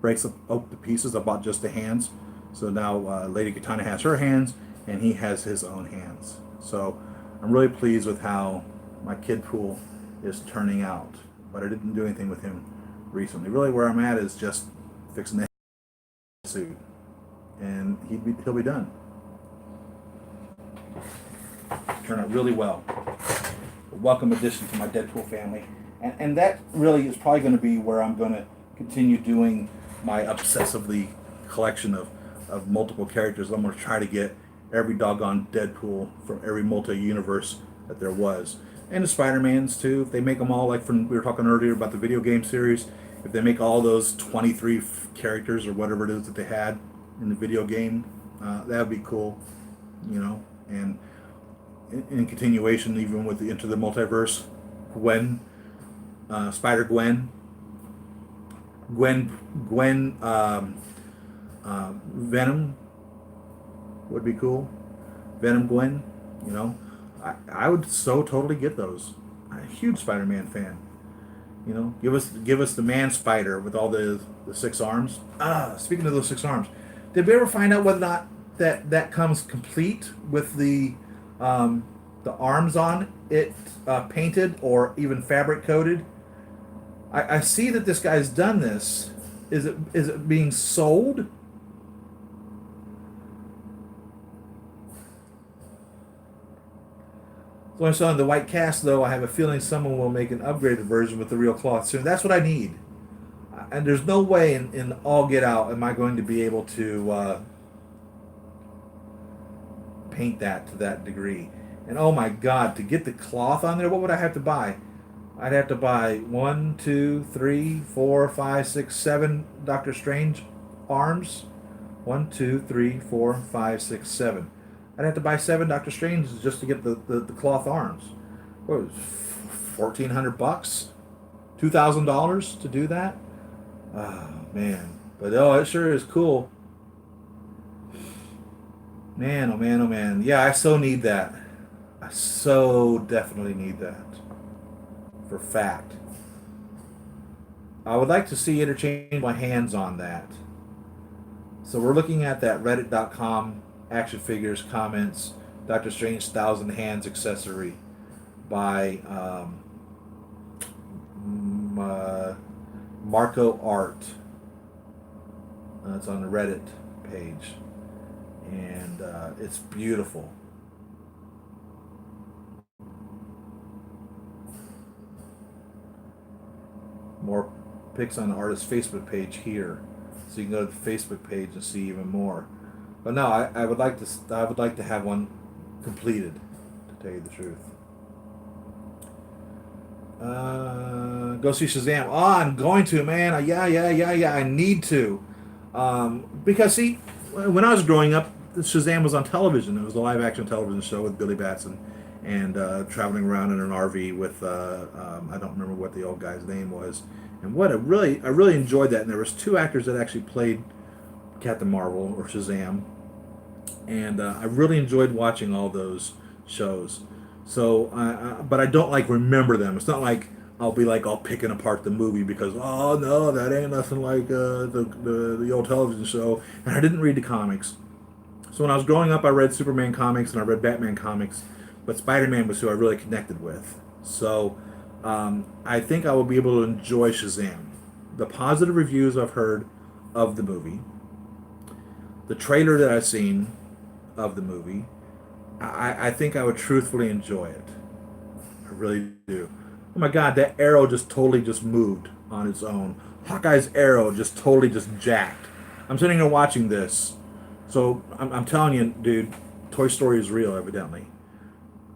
breaks up the pieces, I bought just the hands. So now Lady Katana has her hands, and he has his own hands. So I'm really pleased with how my kid pool is turning out. But I didn't do anything with him recently. Really, where I'm at is just fixing the suit, and he'll be done. Turn out really well. A welcome addition to my Deadpool family, and that really is probably going to be where I'm going to continue doing my obsessively collection of multiple characters. I'm going to try to get every doggone Deadpool from every multi-universe that there was, and the Spider-Mans too. If they make them all, like from we were talking earlier about the video game series, if they make all those 23 characters or whatever it is that they had in the video game, that would be cool, you know. And in continuation, even with the Into the Multiverse, Gwen, Spider Gwen, Gwen, Venom would be cool. Venom Gwen, you know, I would so totally get those. I'm a huge Spider-Man fan. You know, give us the Man Spider with all the six arms. Speaking of those six arms, did we ever find out whether or not that comes complete with the arms on it, painted or even fabric coated? I see that this guy's done this. Is it being sold? So I saw the white cast, though. I have a feeling someone will make an upgraded version with the real cloth soon. That's what I need. And there's no way in all get out am I going to be able to paint that to that degree. And oh my God, to get the cloth on there, what would I have to buy? I'd have to buy one, two, three, four, five, six, seven Doctor Strange arms. One, two, three, four, five, six, seven. I'd have to buy seven Doctor Stranges just to get the cloth arms. What was $1,400? $2,000 to do that? Oh man. But oh, it sure is cool. Man, oh man, oh man. Yeah, I so need that. I so definitely need that. For fact. I would like to see interchange my hands on that. So we're looking at that reddit.com action figures comments Doctor Strange Thousand Hands accessory by Marco Art. It's on the Reddit page, and it's beautiful. More pics on the artist's Facebook page here, so you can go to the Facebook page and see even more. But no, I would like to have one completed, to tell you the truth. Go see Shazam. Oh, I'm going to, man. Yeah. I need to, because see, when I was growing up, Shazam was on television. It was a live action television show with Billy Batson, and traveling around in an RV with I don't remember what the old guy's name was. And I really enjoyed that. And there was two actors that actually played Captain Marvel or Shazam, and I really enjoyed watching all those shows. So, but I don't like remember them. It's not like I'll be like all picking apart the movie because oh no, that ain't nothing like the old television show. And I didn't read the comics. So when I was growing up, I read Superman comics and I read Batman comics, but Spider-Man was who I really connected with. So I think I will be able to enjoy Shazam. The positive reviews I've heard of the movie, the trailer that I've seen of the movie, I think I would truthfully enjoy it. I really do. Oh my God, that arrow just totally just moved on its own. Hawkeye's arrow just totally just jacked. I'm sitting here watching this. So I'm telling you, dude, Toy Story is real, evidently.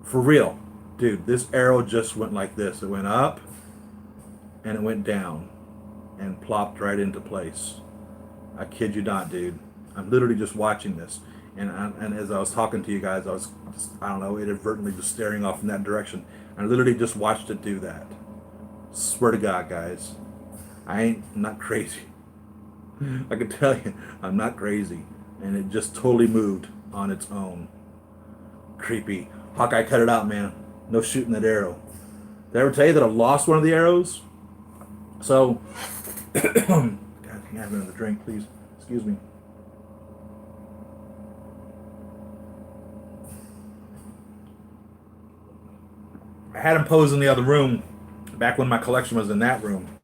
For real. Dude, this arrow just went like this. It went up and it went down and plopped right into place. I kid you not, dude. I'm literally just watching this. And as I was talking to you guys, I was just, I don't know, inadvertently just staring off in that direction. I literally just watched it do that. Swear to God, guys. I'm not crazy. I can tell you, I'm not crazy. And it just totally moved on its own. Creepy. Hawkeye cut it out, man. No shooting that arrow. Did I ever tell you that I lost one of the arrows? So, God, can I have another drink, please? Excuse me. I had him pose in the other room back when my collection was in that room,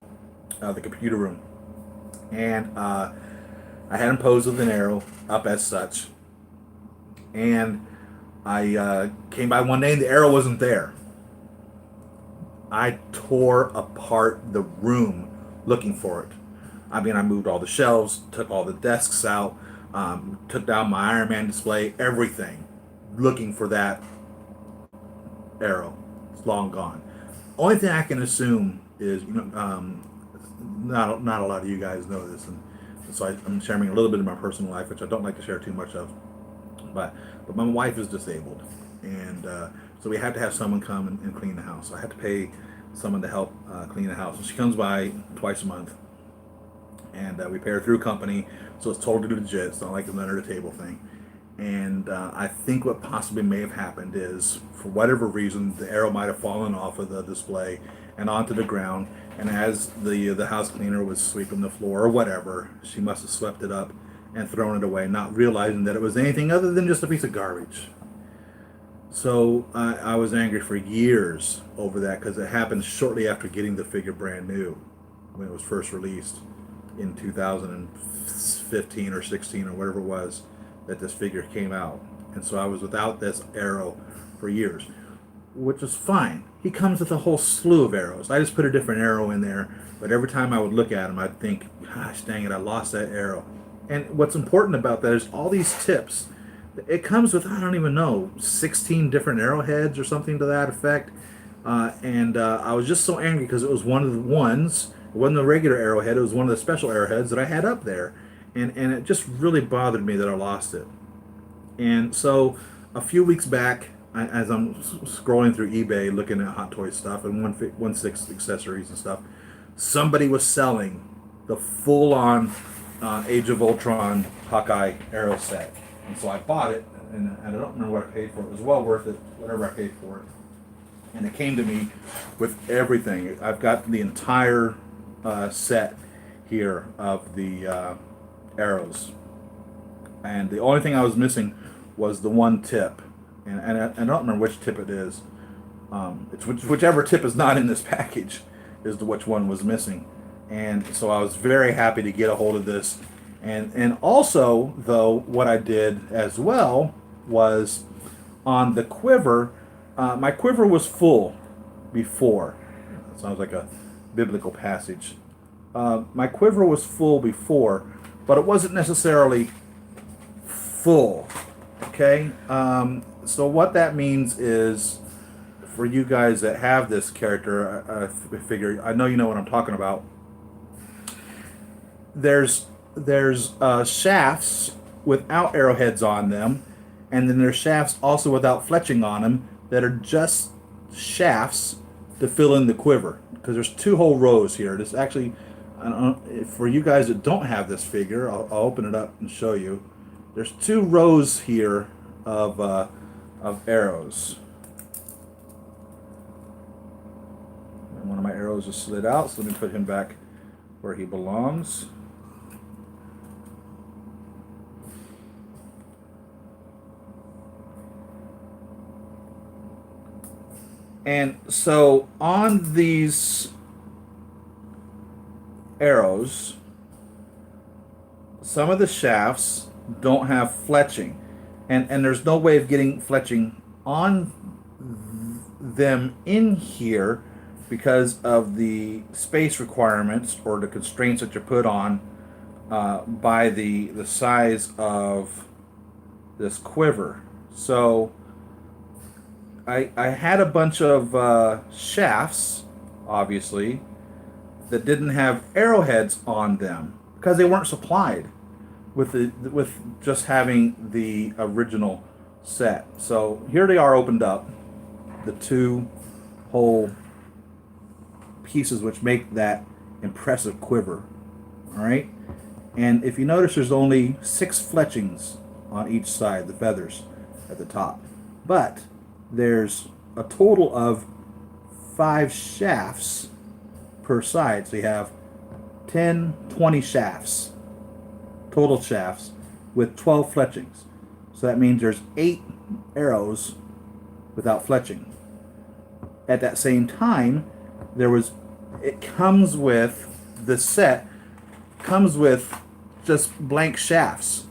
the computer room. And I had him pose with an arrow up as such. And I came by one day and the arrow wasn't there. I tore apart the room looking for it. I mean, I moved all the shelves, took all the desks out, took down my Iron Man display, everything, looking for that arrow. It's long gone. Only thing I can assume is, not a lot of you guys know this, and so I'm sharing a little bit of my personal life, which I don't like to share too much of. But my wife is disabled, and so we had to have someone come and clean the house. So I had to pay someone to help clean the house. And she comes by twice a month, and we pay her through a company, so it's totally legit. It's not like an under the table thing. And I think what possibly may have happened is, for whatever reason, the arrow might have fallen off of the display and onto the ground. And as the house cleaner was sweeping the floor or whatever, she must have swept it up and thrown it away, not realizing that it was anything other than just a piece of garbage. So I was angry for years over that, because it happened shortly after getting the figure brand new, when it was first released in 2015 or 16 or whatever it was that this figure came out. And so I was without this arrow for years, which was fine. He comes with a whole slew of arrows. I just put a different arrow in there, but every time I would look at him, I'd think, gosh dang it, I lost that arrow. And what's important about that is all these tips. It comes with, I don't even know, 16 different arrowheads or something to that effect. And I was just so angry because it was one of the ones, it wasn't the regular arrowhead, it was one of the special arrowheads that I had up there. And it just really bothered me that I lost it. And so a few weeks back, as I'm scrolling through eBay looking at Hot Toys stuff and 1/6 accessories and stuff, somebody was selling the full-on Age of Ultron Hawkeye arrow set. And so I bought it, and I don't remember what I paid for it. It was well worth it, whatever I paid for it. And it came to me with everything. I've got the entire set here of the arrows. And the only thing I was missing was the one tip. And I don't remember which tip it is. It's whichever tip is not in this package is which one was missing. And so I was very happy to get a hold of this. And also, though, what I did as well was on the quiver, my quiver was full before. That sounds like a biblical passage. My quiver was full before, but it wasn't necessarily full. Okay? So what that means is, for you guys that have this character figure, I know you know what I'm talking about. There's shafts without arrowheads on them, and then there's shafts also without fletching on them that are just shafts to fill in the quiver. Because there's two whole rows here. This actually, I don't know, for you guys that don't have this figure, I'll open it up and show you. There's two rows here of arrows. And one of my arrows is slid out, so let me put him back where he belongs. And so on these arrows, some of the shafts don't have fletching. And there's no way of getting fletching on them in here because of the space requirements or the constraints that you're put on by the size of this quiver. So I had a bunch of shafts, obviously, that didn't have arrowheads on them because they weren't supplied with just having the original set. So here they are opened up, the two whole pieces which make that impressive quiver. All right, and if you notice, there's only 6 fletchings on each side, the feathers at the top. But there's a total of 5 shafts per side. So you have 10, 20 shafts, total shafts, with 12 fletchings. So that means there's 8 arrows without fletching. At that same time, it comes with, the set comes with just blank shafts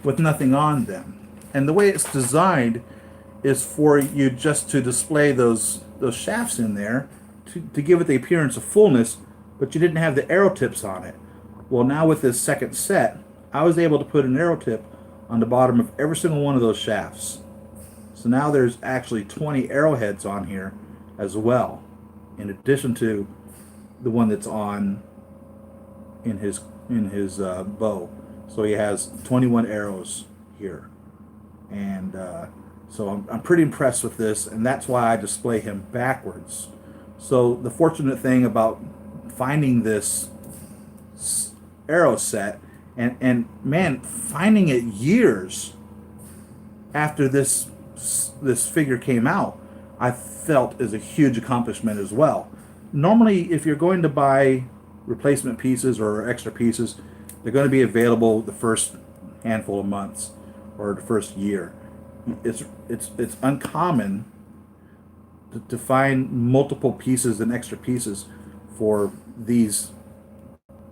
with nothing on them. And the way it's designed is for you just to display those shafts in there to give it the appearance of fullness, but you didn't have the arrow tips on it. Well, now with this second set, I was able to put an arrow tip on the bottom of every single one of those shafts. So now there's actually 20 arrowheads on here as well, in addition to the one that's on in his bow. So he has 21 arrows here, and so I'm pretty impressed with this, and that's why I display him backwards. So the fortunate thing about finding this arrow set, and man, finding it years after this figure came out, I felt is a huge accomplishment as well. Normally, if you're going to buy replacement pieces or extra pieces, they're going to be available the first handful of months or the first year. It's uncommon to find multiple pieces and extra pieces for these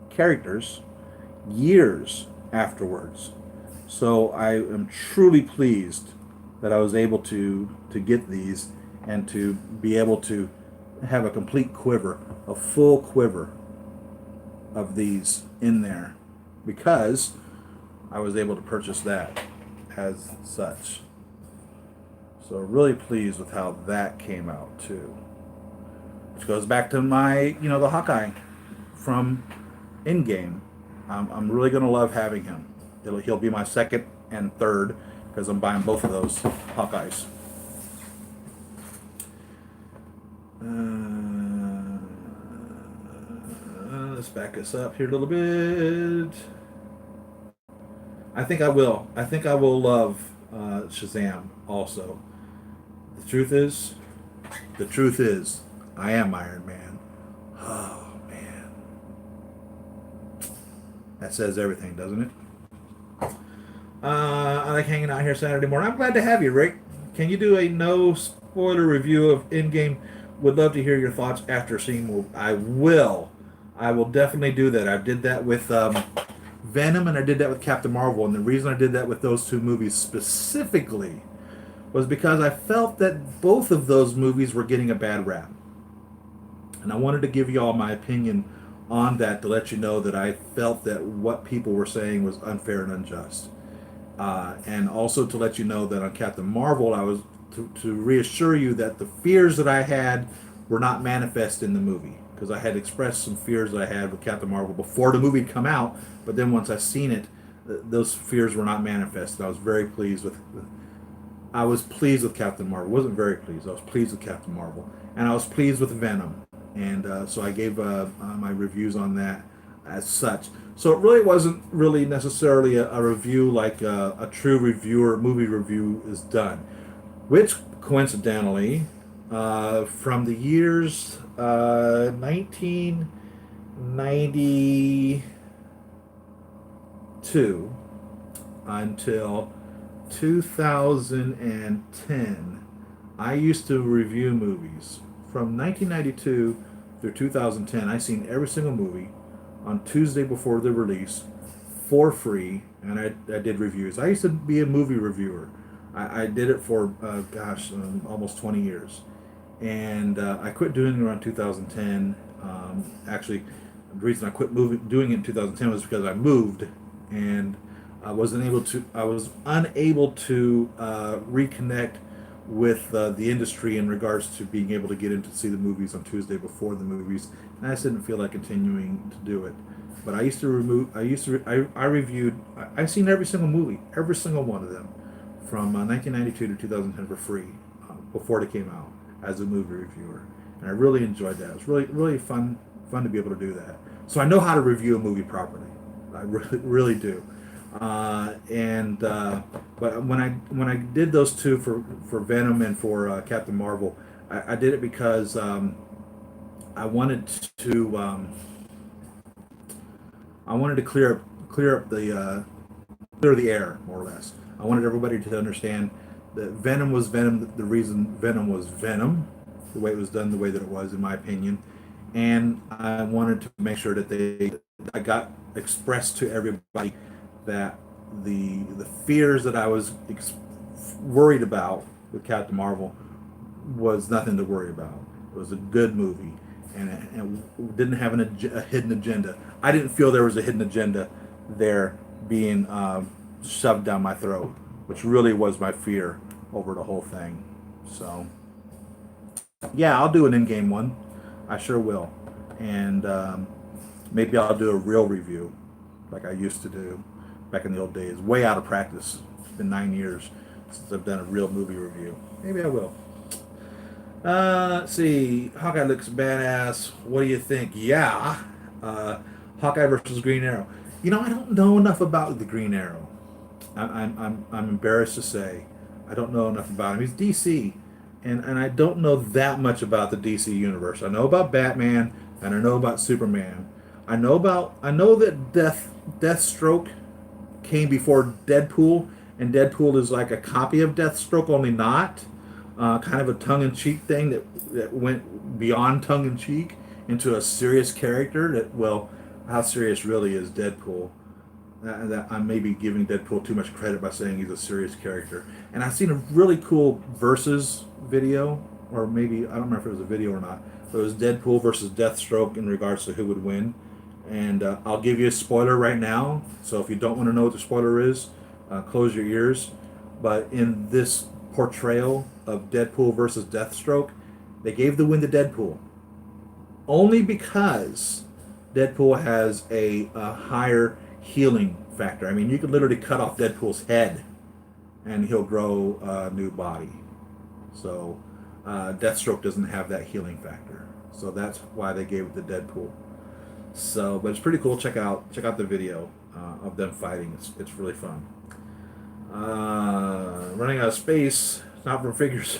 characters years afterwards. So I am truly pleased that I was able to get these and to be able to have a complete quiver, a full quiver of these in there, because I was able to purchase that as such. So really pleased with how that came out too. Which goes back to my, the Hawkeye from Endgame. I'm really going to love having him. He'll be my second and third, because I'm buying both of those Hawkeyes. Let's back us up here a little bit. I think I will. I think I will love Shazam also. The truth is, I am Iron Man. Oh, man. That says everything, doesn't it? I like hanging out here Saturday morning. I'm glad to have you, Rick. Can you do a no-spoiler review of Endgame? Would love to hear your thoughts after seeing movie. I will definitely do that. I did that with Venom, and I did that with Captain Marvel. And the reason I did that with those two movies specifically was because I felt that both of those movies were getting a bad rap. And I wanted to give you all my opinion on that, to let you know that I felt that what people were saying was unfair and unjust. And also to let you know that on Captain Marvel, I was to reassure you that the fears that I had were not manifest in the movie, because I had expressed some fears that I had with Captain Marvel before the movie had come out, but then once I seen it, those fears were not manifested. I was very pleased with Captain Marvel. I wasn't very pleased. I was pleased with Captain Marvel, and I was pleased with Venom, and so I gave my reviews on that as such. So it really wasn't really necessarily a review like a true reviewer movie review is done, which coincidentally, from the years 1992 until 2010, I used to review movies. From 1992 through 2010, I seen every single movie on Tuesday before the release for free, and I did reviews. I used to be a movie reviewer. I did it for, almost 20 years. And I quit doing it around 2010. Actually, the reason I quit doing it in 2010 was because I moved, and I was unable to reconnect with the industry in regards to being able to get in to see the movies on Tuesday before the movies, and I just didn't feel like continuing to do it. But I seen every single movie, every single one of them, from 1992 to 2010 for free, before it came out, as a movie reviewer, and I really enjoyed that. It was really fun to be able to do that. So I know how to review a movie properly. I really do. But when I did those two for Venom and for Captain Marvel, I did it because I wanted to clear up clear the air, more or less. I wanted everybody to understand that Venom was Venom. The reason Venom was Venom, the way it was done, the way that it was, in my opinion, and I wanted to make sure that I got expressed to everybody that the fears that I was worried about with Captain Marvel was nothing to worry about. It was a good movie, and it didn't have a hidden agenda. I didn't feel there was a hidden agenda there being shoved down my throat, which really was my fear over the whole thing. So, yeah, I'll do an in-game one. I sure will, and maybe I'll do a real review, like I used to do back in the old days. Way out of practice. It's been 9 years since I've done a real movie review. Maybe I will. Let's see. Hawkeye looks badass. What do you think? Yeah. Hawkeye versus Green Arrow. You know, I don't know enough about the Green Arrow. I'm embarrassed to say I don't know enough about him. He's DC, and I don't know that much about the DC universe. I know about Batman and I know about Superman. I know that Deathstroke came before Deadpool, and Deadpool is like a copy of Deathstroke, only not. Kind of a tongue-in-cheek thing that went beyond tongue-in-cheek into a serious character. That, well, how serious really is Deadpool? That I may be giving Deadpool too much credit by saying he's a serious character. And I've seen a really cool versus video, or maybe I don't remember if it was a video or not. But it was Deadpool versus Deathstroke in regards to who would win. And I'll give you a spoiler right now. So if you don't want to know what the spoiler is, close your ears. But in this portrayal of Deadpool versus Deathstroke, they gave the win to Deadpool. Only because Deadpool has a higher healing factor. I mean, you could literally cut off Deadpool's head and he'll grow a new body. So Deathstroke doesn't have that healing factor. So that's why they gave it to Deadpool. So, but it's pretty cool. Check out the video of them fighting. It's really fun. Running out of space, not from figures,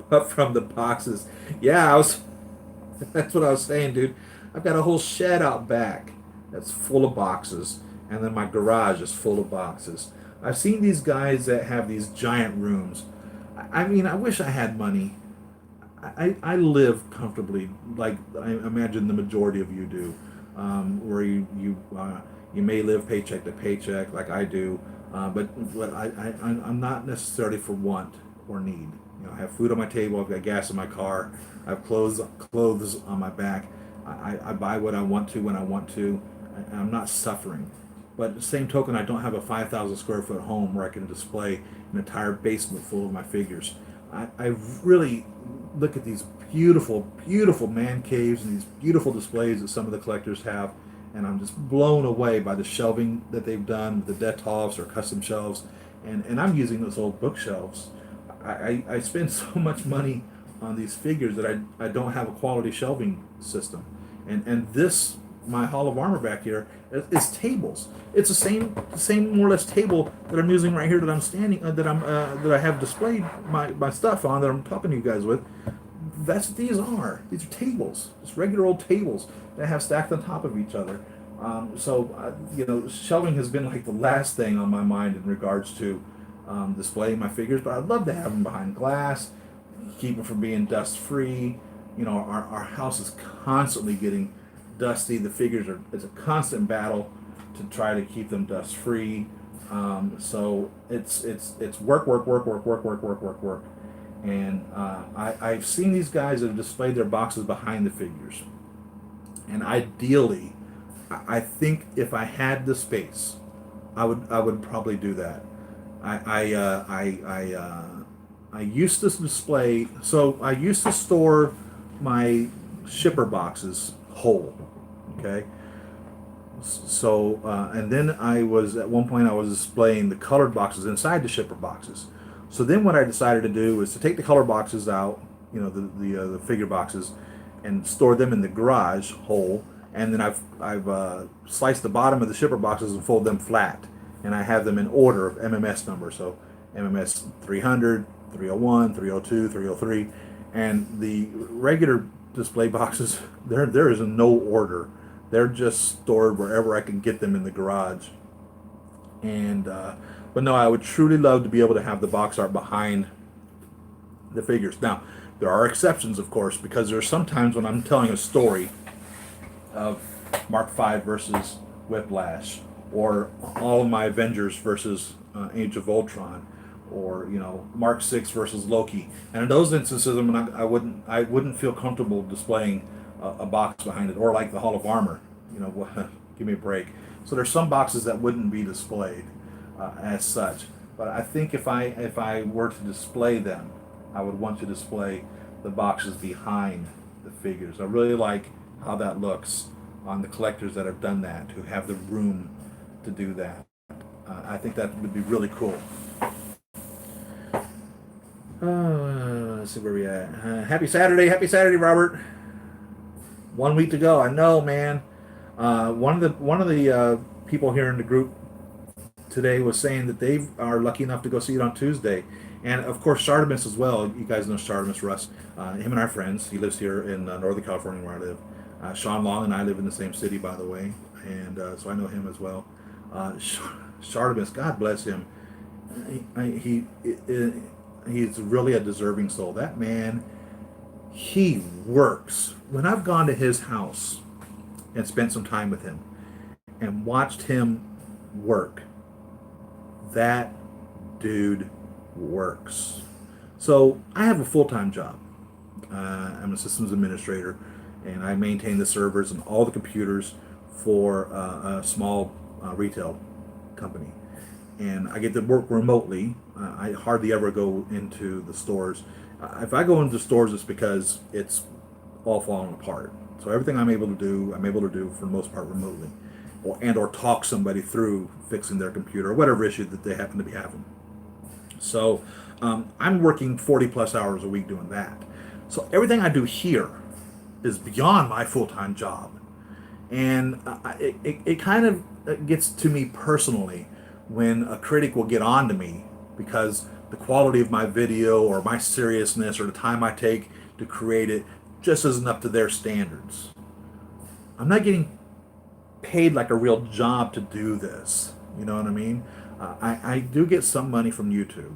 but from the boxes. Yeah, that's what I was saying, dude. I've got a whole shed out back that's full of boxes, and then my garage is full of boxes. I've seen these guys that have these giant rooms. I mean, I wish I had money. I live comfortably, like I imagine the majority of you do, where you may live paycheck to paycheck, like I do, but I'm not necessarily for want or need. You know, I have food on my table, I've got gas in my car, I have clothes on my back. I buy what I want to when I want to, and I'm not suffering. But at the same token, I don't have a 5,000 square foot home where I can display an entire basement full of my figures. I really look at these beautiful, beautiful man caves and these beautiful displays that some of the collectors have, and I'm just blown away by the shelving that they've done, the Detolfs or custom shelves, and I'm using those old bookshelves. I spend so much money on these figures that I don't have a quality shelving system, and this, my Hall of Armor back here, is tables. It's the same more or less table that I'm using right here, that I'm standing that I have displayed my stuff on, that I'm talking to you guys with. That's what these are. These are tables, just regular old tables that have stacked on top of each other. Shelving has been like the last thing on my mind in regards to displaying my figures, but I'd love to have them behind glass, keep them from being dust free. You know, our house is constantly getting dusty. The figures it's a constant battle to try to keep them dust free. So it's work. And I've seen these guys that have displayed their boxes behind the figures. And ideally, I think if I had the space, I would probably do that. I used to display. So I used to store my shipper boxes whole. Okay. So and then at one point I was displaying the colored boxes inside the shipper boxes. So then what I decided to do was to take the color boxes out, you know, the figure boxes, and store them in the garage whole. And then I've sliced the bottom of the shipper boxes and fold them flat. and I have them in order of MMS number. So MMS 300, 301, 302, 303, and the regular display boxes, there is no order. They're just stored wherever I can get them in the garage. And but no, I would truly love to be able to have the box art behind the figures. Now, there are exceptions, of course, because there are sometimes when I'm telling a story of Mark V versus Whiplash, or all of my Avengers versus Age of Ultron, or Mark VI versus Loki. And in those instances, I wouldn't feel comfortable displaying a box behind it, or like the Hall of Armor. Give me a break. So there's some boxes that wouldn't be displayed as such. But I think if I were to display them, I would want to display the boxes behind the figures. I really like how that looks on the collectors that have done that, who have the room to do that. I think that would be really cool. Let's see where we at. Happy Saturday, Robert. 1 week to go. I know, man. One of the people here in the group today was saying that they are lucky enough to go see it on Tuesday, and of course Shardamus as well. You guys know Shardamus, Russ. Him and I are friends. He lives here in Northern California where I live. Sean Long and I live in the same city, by the way, and so I know him as well. Shardamus, God bless him. He's really a deserving soul. That man, he works. When I've gone to his house and spent some time with him and watched him work, that dude works. So I have a full-time job. I'm a systems administrator, and I maintain the servers and all the computers for a small retail company. And I get to work remotely. I hardly ever go into the stores. If I go into stores, it's because it's all falling apart. So everything I'm able to do for the most part remotely, or talk somebody through fixing their computer or whatever issue that they happen to be having. So I'm working 40 plus hours a week doing that. So everything I do here is beyond my full-time job. And it kind of gets to me personally when a critic will get on to me because the quality of my video or my seriousness or the time I take to create it just isn't up to their standards. I'm not getting paid like a real job to do this. You know what I mean? I do get some money from YouTube.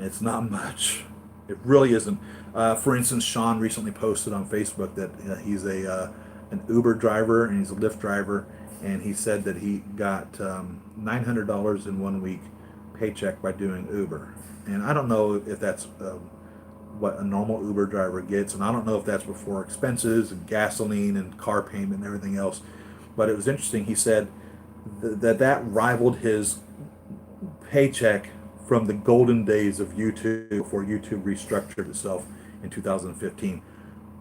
It's not much. It really isn't. For instance, Sean recently posted on Facebook that he's an Uber driver and he's a Lyft driver, and he said that he got $900 in 1 week paycheck by doing Uber. And I don't know if that's what a normal Uber driver gets, and I don't know if that's before expenses and gasoline and car payment and everything else. But it was interesting. He said that rivaled his paycheck from the golden days of YouTube before YouTube restructured itself in 2015.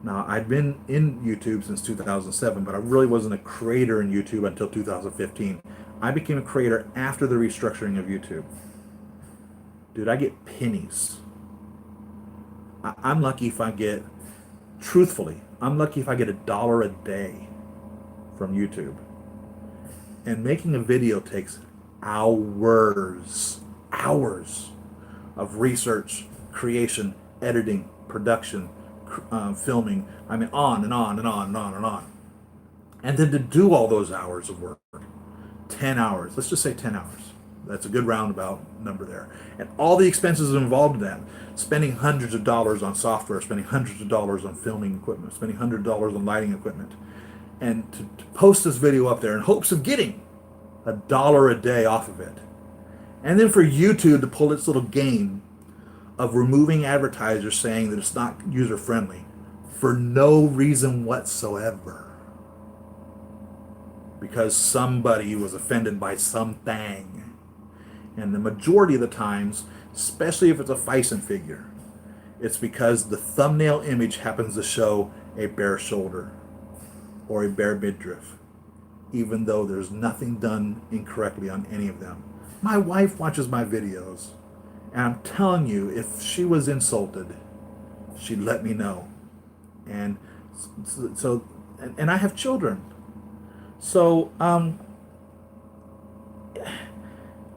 Now, I'd been in YouTube since 2007, but I really wasn't a creator in YouTube until 2015. I became a creator after the restructuring of YouTube. Dude, I get pennies. I'm lucky if I get, truthfully, I'm lucky if I get $1 a day from YouTube. And making a video takes hours of research, creation, editing, production, filming. I mean, on and on and on and on and on. And then to do all those hours of work, 10 hours, let's just say 10 hours. That's a good roundabout number there. And all the expenses involved in that, spending hundreds of dollars on software, spending hundreds of dollars on filming equipment, spending $100 on lighting equipment. And to post this video up there in hopes of getting $1 a day off of it. And then for YouTube to pull its little game of removing advertisers saying that it's not user-friendly for no reason whatsoever. Because somebody was offended by something. And the majority of the times, especially if it's a Fison figure, it's because the thumbnail image happens to show a bare shoulder or a bare midriff, even though there's nothing done incorrectly on any of them. My wife watches my videos, and I'm telling you, if she was insulted, she'd let me know. And so, and I have children. So,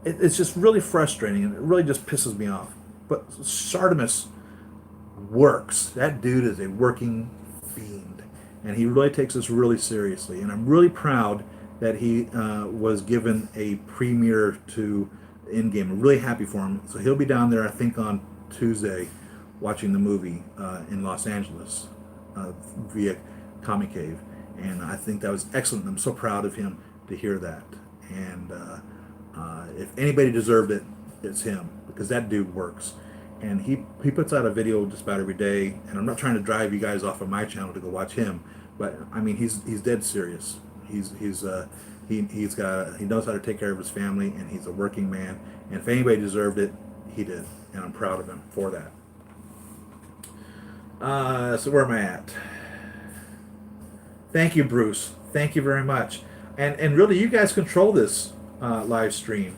it's just really frustrating, and it really just pisses me off. But Sardimus works. That dude is a working fiend, and he really takes this really seriously. And I'm really proud that he was given a premiere to Endgame. I'm really happy for him. So he'll be down there, I think, on Tuesday, watching the movie in Los Angeles via Comic Cave, and I think that was excellent. I'm so proud of him to hear that. And if anybody deserved it, it's him, because that dude works. And he puts out a video just about every day. And I'm not trying to drive you guys off of my channel to go watch him, but I mean he's dead serious. He knows how to take care of his family, and he's a working man. And if anybody deserved it, he did, and I'm proud of him for that. So where am I at? Thank you, Bruce. Thank you very much. And really, you guys control this live stream.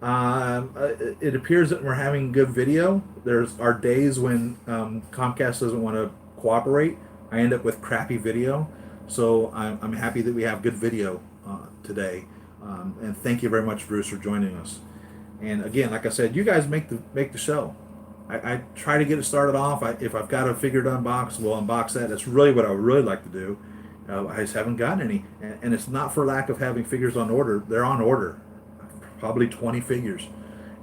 It appears that we're having good video. There's our days when Comcast doesn't want to cooperate. I end up with crappy video. So I'm happy that we have good video today. And thank you very much, Bruce, for joining us. And again, like I said, you guys make the show. I try to get it started off. If I've got a figure to unbox, we'll unbox that. That's really what I would really like to do. I just haven't gotten any. And it's not for lack of having figures on order. They're on order. Probably 20 figures.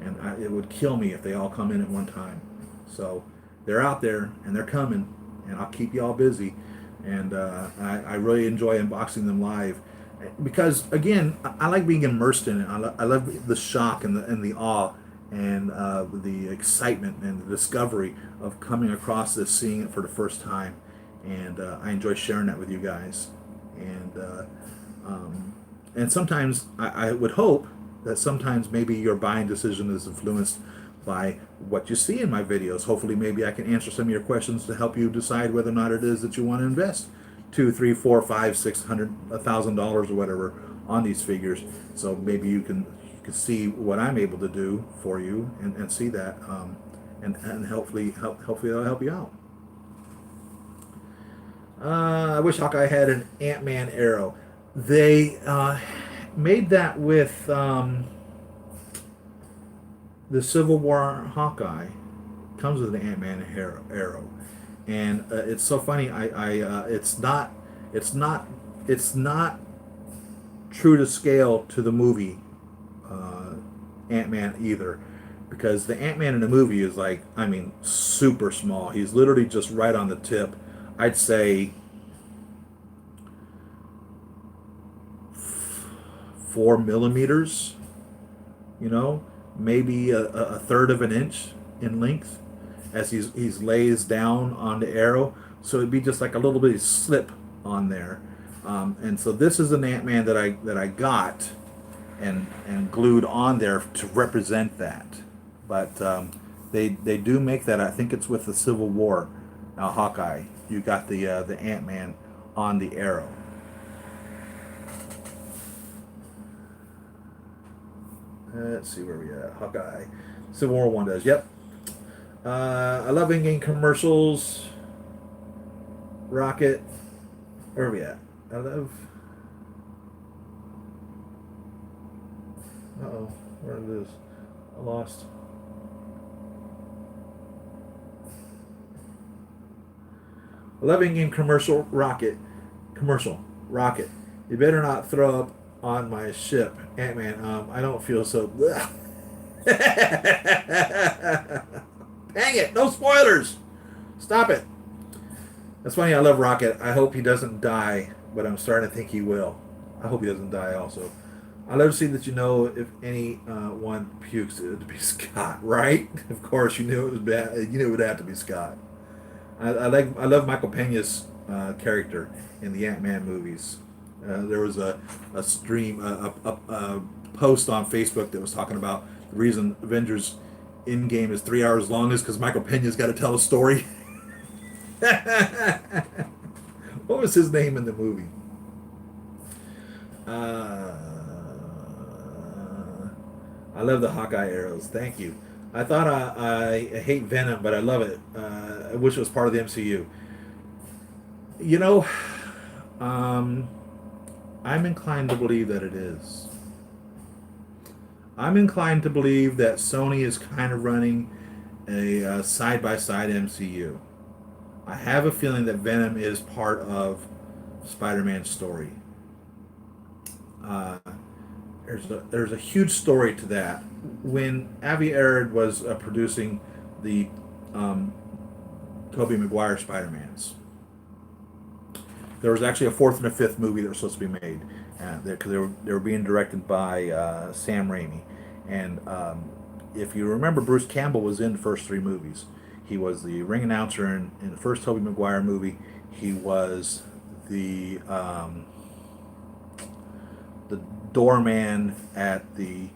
And it would kill me if they all come in at one time. So they're out there, and they're coming. And I'll keep you all busy. And I really enjoy unboxing them live. Because, again, I like being immersed in it. I love the shock and the awe, and the excitement and the discovery of coming across this, seeing it for the first time. And I enjoy sharing that with you guys. And sometimes I would hope that sometimes maybe your buying decision is influenced by what you see in my videos. Hopefully maybe I can answer some of your questions to help you decide whether or not it is that you want to invest $200, $300, $400, $500, $600, $1,000 or whatever on these figures. So maybe you can see what I'm able to do for you, and see that, and hopefully that'll help you out. I wish Hawkeye had an Ant-Man arrow. They made that with the Civil War Hawkeye. Comes with an Ant-Man arrow, and it's so funny. It's not true to scale to the movie Ant-Man either, because the Ant-Man in the movie is like, I mean, super small. He's literally just right on the tip. I'd say 4 millimeters, maybe a third of an inch in length, as he's lays down on the arrow. So it'd be just like a little bit of slip on there. And so this is an Ant-Man that I got and glued on there to represent that. But they do make that. I think it's with the Civil War Hawkeye. You got the Ant-Man on the arrow. Let's see where we at. Hawkeye. Civil War 1 does. Yep. I love in-game commercials. Rocket. Where are we at? I love... Uh-oh. Where it is? I lost. I love in-game commercial. Rocket. Commercial. Rocket. You better not throw up on my ship. Ant-Man, I don't feel so... Dang it! No spoilers! Stop it! That's funny, I love Rocket. I hope he doesn't die, but I'm starting to think he will. I hope he doesn't die also. I love to see that if anyone pukes, it would be Scott, right? Of course, you knew it was bad. You knew it would have to be Scott. I love Michael Pena's character in the Ant-Man movies. There was a stream, a post on Facebook that was talking about the reason Avengers Endgame is 3 hours long is because Michael Pena's got to tell a story. What was his name in the movie? I love the Hawkeye arrows. Thank you. I thought I hate Venom, but I love it. I wish it was part of the MCU. I'm inclined to believe that it is. I'm inclined to believe that Sony is kind of running a side-by-side MCU. I have a feeling that Venom is part of Spider-Man's story. Uh, there's a huge story to that. When Avi Arad was producing the um, Tobey Maguire Spider-Mans, there was actually a fourth and a fifth movie that was supposed to be made because they were being directed by Sam Raimi. And if you remember, Bruce Campbell was in the first three movies. He was the ring announcer in the first Tobey Maguire movie. He was the doorman at the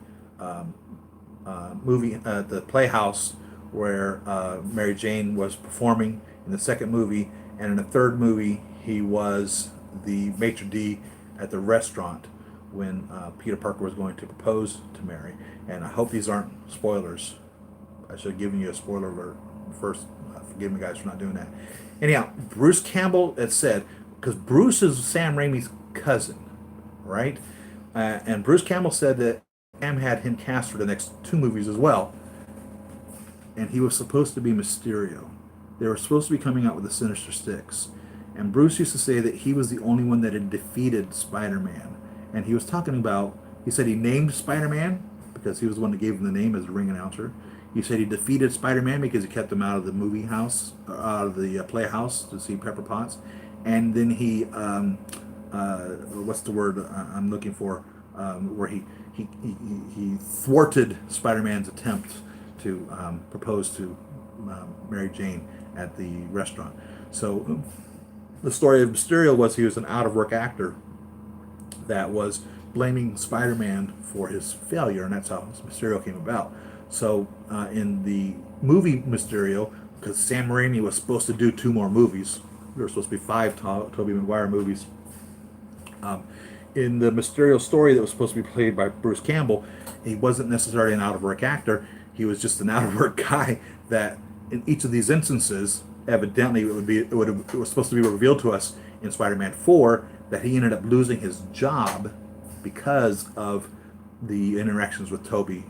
the Playhouse where Mary Jane was performing in the second movie, and in the third movie he was the maitre d' at the restaurant when Peter Parker was going to propose to Mary. And I hope these aren't spoilers. I should have given you a spoiler alert first. Forgive me, guys, for not doing that. Anyhow, Bruce Campbell had said, because Bruce is Sam Raimi's cousin, right? And Bruce Campbell said that Sam had him cast for the next two movies as well. And he was supposed to be Mysterio. They were supposed to be coming out with the Sinister Six. And Bruce used to say that he was the only one that had defeated Spider-Man. And he was talking about, he said he named Spider-Man because he was the one that gave him the name as a ring announcer. He said he defeated Spider-Man because he kept him out of the movie house, out of the Playhouse to see Pepper Potts. And then he, what's the word I'm looking for, where he thwarted Spider-Man's attempt to propose to Mary Jane at the restaurant. So the story of Mysterio was he was an out-of-work actor that was blaming Spider-Man for his failure, and that's how Mysterio came about. So in the movie Mysterio, because Sam Raimi was supposed to do two more movies, there were supposed to be five Tobey Maguire movies. In the Mysterio story that was supposed to be played by Bruce Campbell, he wasn't necessarily an out-of-work actor. He was just an out-of-work guy that, in each of these instances, evidently it was supposed to be revealed to us in Spider-Man 4 that he ended up losing his job because of the interactions with Toby,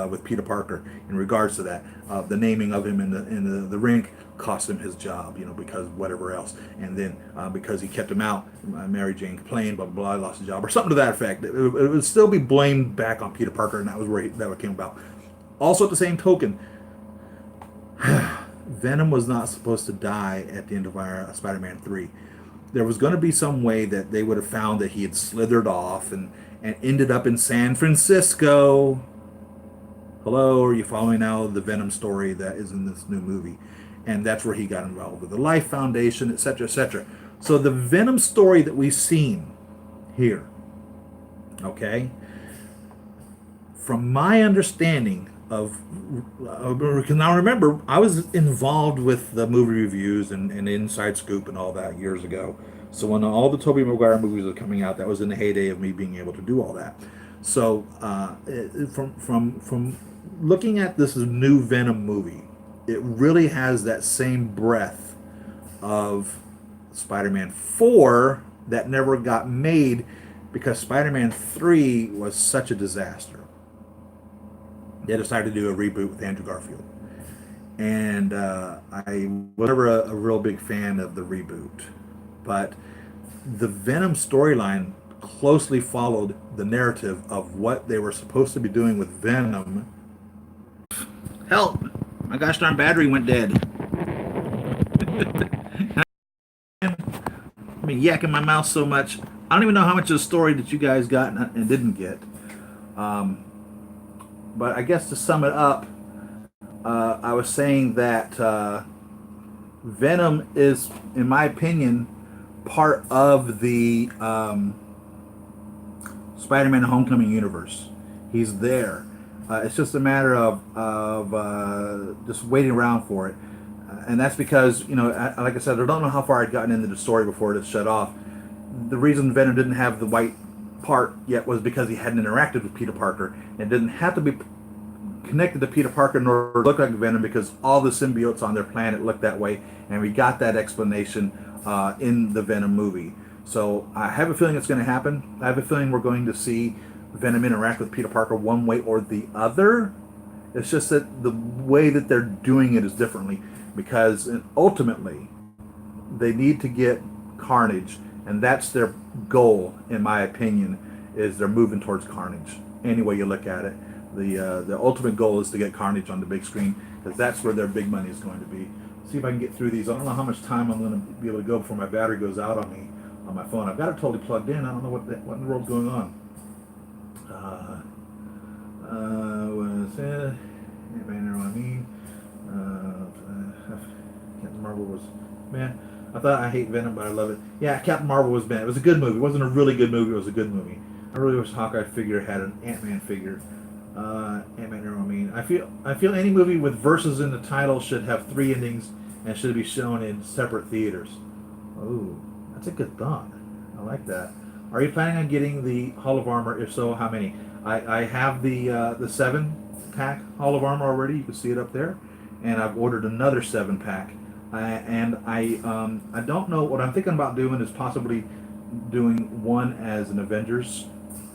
with Peter Parker, in regards to that. The naming of him in the rink cost him his job, because whatever else. And then because he kept him out, Mary Jane complained, blah, blah, blah, lost his job, or something to that effect. It would still be blamed back on Peter Parker, and that was where that came about. Also, at the same token, Venom was not supposed to die at the end of our Spider-Man 3. There was going to be some way that they would have found that he had slithered off and ended up in San Francisco. Hello, are you following now the Venom story that is in this new movie? And that's where he got involved with the Life Foundation, etc., etc. So the Venom story that we've seen here, okay, from my understanding of now remember, I was involved with the movie reviews and Inside Scoop and all that years ago. So when all the Tobey Maguire movies were coming out, that was in the heyday of me being able to do all that. So from looking at this new Venom movie, it really has that same breath of Spider-Man 4 that never got made because Spider-Man 3 was such a disaster. They decided to do a reboot with Andrew Garfield. And I was never a real big fan of the reboot. But the Venom storyline closely followed the narrative of what they were supposed to be doing with Venom. Help! My gosh darn battery went dead. I've been yakking my mouth so much. I don't even know how much of the story that you guys got and didn't get. But I guess to sum it up, I was saying that Venom is, in my opinion, part of the Spider-Man Homecoming universe. He's there. It's just a matter of just waiting around for it. And that's because, like I said, I don't know how far I'd gotten into the story before it shut off. The reason Venom didn't have the white part yet was because he hadn't interacted with Peter Parker. It didn't have to be connected to Peter Parker nor look like Venom because all the symbiotes on their planet look that way, and we got that explanation in the Venom movie. So I have a feeling it's going to happen. I have a feeling we're going to see Venom interact with Peter Parker one way or the other. It's just that the way that they're doing it is differently, because ultimately they need to get Carnage, and that's their goal, in my opinion, is they're moving towards Carnage. Any way you look at it, the ultimate goal is to get Carnage on the big screen, because that's where their big money is going to be. See if I can get through these. I don't know how much time I'm going to be able to go before my battery goes out on me on my phone. I've got it totally plugged in. I don't know what in the world's going on. Was it? Anybody know what I mean? Captain Marvel was, man. I thought I hate Venom, but I love it. Yeah, Captain Marvel was bad. It was a good movie. It wasn't a really good movie. It was a good movie. I really wish Hawkeye Figure had an Ant-Man figure. Ant-Man, you know what I mean? I feel any movie with verses in the title should have 3 endings and should be shown in separate theaters. Oh, that's a good thought. I like that. Are you planning on getting the Hall of Armor? If so, how many? I have the 7-pack Hall of Armor already. You can see it up there, and I've ordered another 7-pack. I don't know what I'm thinking about doing is possibly doing one as an Avengers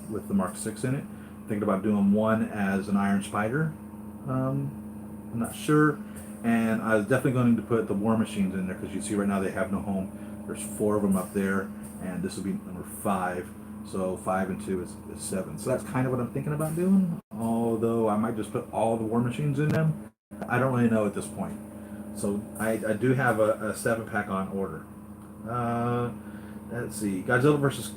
with the Mark 6 in it. Thinking about doing one as an Iron Spider. I'm not sure. And I was definitely going to put the War Machines in there, because you see right now they have no home. There's 4 of them up there, and this will be number 5. So 5 and 2 is 7. So that's kind of what I'm thinking about doing. Although I might just put all the War Machines in them. I don't really know at this point. So I do have a 7-pack on order. Let's see. Godzilla versus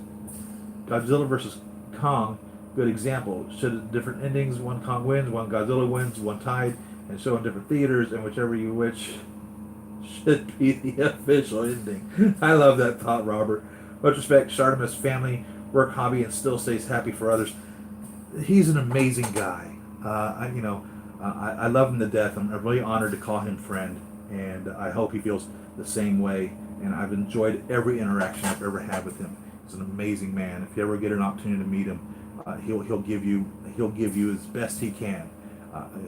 Kong. Good example. Should have different endings. One Kong wins, one Godzilla wins, one tied, and show in different theaters, and whichever you which should be the official ending. I love that thought, Robert. Much respect, Shartimus family, work, hobby, and still stays happy for others. He's an amazing guy. I love him to death. I'm really honored to call him friend, and I hope he feels the same way. And I've enjoyed every interaction I've ever had with him. He's an amazing man. If you ever get an opportunity to meet him, he'll give you as best he can.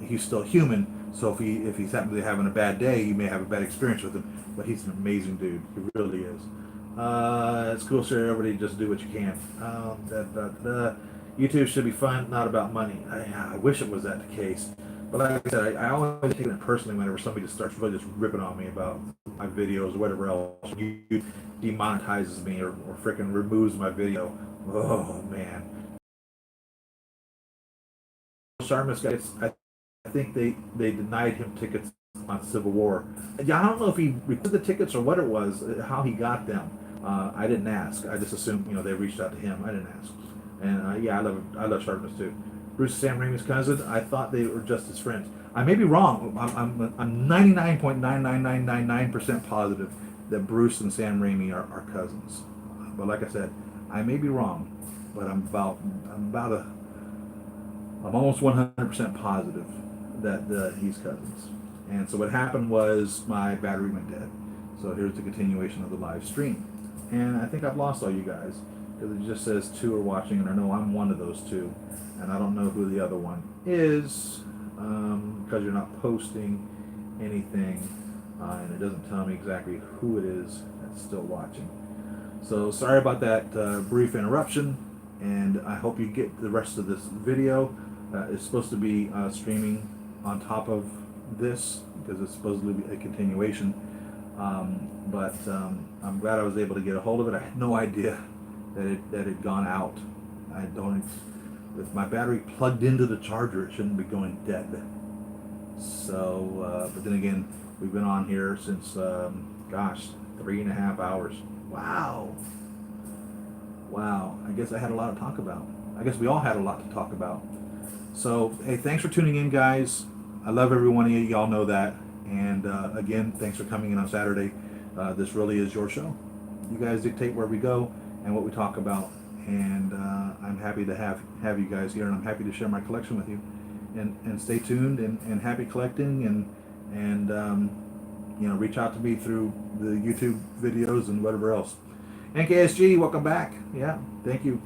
He's still human, so if he's happened to having a bad day, you may have a bad experience with him. But he's an amazing dude. He really is. It's cool, sir. Everybody just do what you can. YouTube should be fun, not about money. I wish it was that the case. But like I said, I always take it personally whenever somebody just starts really just ripping on me about my videos or whatever else. YouTube demonetizes me or freaking removes my video. Oh, man. Sharmus guys, I think they denied him tickets on Civil War. Yeah, I don't know if he recorded the tickets or what it was, how he got them. I didn't ask. I just assumed they reached out to him. I didn't ask. And yeah, I love Sharmus too. Bruce is Sam Raimi's cousin. I thought they were just his friends. I may be wrong. I'm 99.99999% positive that Bruce and Sam Raimi are cousins. But like I said, I may be wrong. But I'm almost 100% positive that he's cousins. And so what happened was my battery went dead. So here's the continuation of the live stream. And I think I've lost all you guys, because it just says 2 are watching, and I know I'm one of those 2. And I don't know who the other one is, because you're not posting anything, and it doesn't tell me exactly who it is that's still watching. So sorry about that brief interruption, and I hope you get the rest of this video. It's supposed to be streaming on top of this, because it's supposed to be a continuation. But I'm glad I was able to get a hold of it. I had no idea that it had gone out. With my battery plugged into the charger, it shouldn't be going dead. So, but then again, we've been on here since, 3.5 hours. Wow. I guess I had a lot to talk about. I guess we all had a lot to talk about. So, hey, thanks for tuning in, guys. I love every one of you. Y'all know that. And again, thanks for coming in on Saturday. This really is your show. You guys dictate where we go and what we talk about. And I'm happy to have you guys here, and I'm happy to share my collection with you. And stay tuned and happy collecting, and reach out to me through the YouTube videos and whatever else. NKSG, welcome back. Yeah, thank you.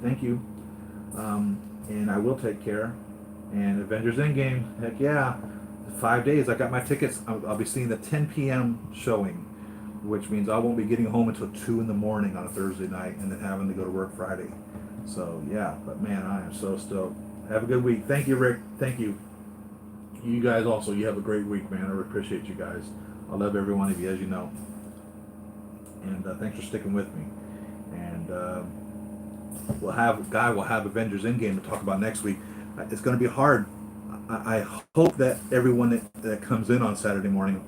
And I will take care. And Avengers Endgame, heck yeah. 5 days. I got my tickets. I'll be seeing the 10 p.m. showing, which means I won't be getting home until 2 in the morning on a Thursday night, and then having to go to work Friday. So yeah, but man, I am so stoked. Have a good week. Thank you, Rick. Thank you. You guys also. You have a great week, man. I really appreciate you guys. I love every one of you, as you know. And thanks for sticking with me. And we'll have Avengers Endgame to talk about next week. It's going to be hard. I hope that everyone that comes in on Saturday morning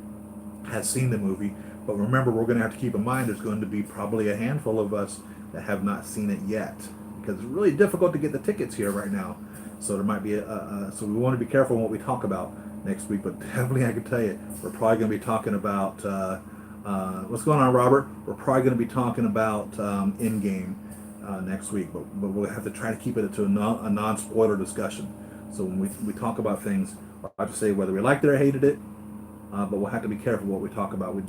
has seen the movie. But remember, we're going to have to keep in mind there's going to be probably a handful of us that have not seen it yet, because it's really difficult to get the tickets here right now. So there might be so we want to be careful in what we talk about next week. But definitely, I can tell you, we're probably going to be talking about what's going on, Robert. We're probably going to be talking about Endgame next week, but we'll have to try to keep it to a non-spoiler discussion. So when we talk about things, I'll have to say whether we liked it or hated it, but we'll have to be careful what we talk about. We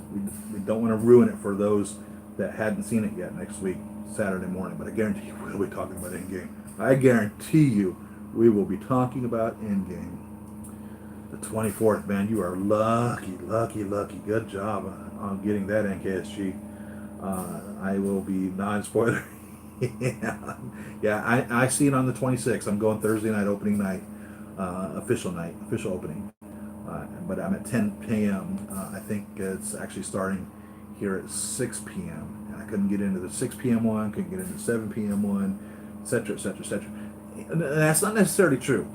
don't want to ruin it for those that hadn't seen it yet next week, Saturday morning. But I guarantee you we'll be talking about Endgame. I guarantee you we will be talking about Endgame. The 24th, man, you are lucky, lucky, lucky. Good job on getting that NKSG. I will be non-spoiler. Yeah, I see it on the 26th. I'm going Thursday night, opening night, official opening. But I'm at 10 p.m. I think it's actually starting here at 6 p.m. And I couldn't get into the 6 p.m. one, couldn't get into the 7 p.m. one, etc., etc., etc. And that's not necessarily true.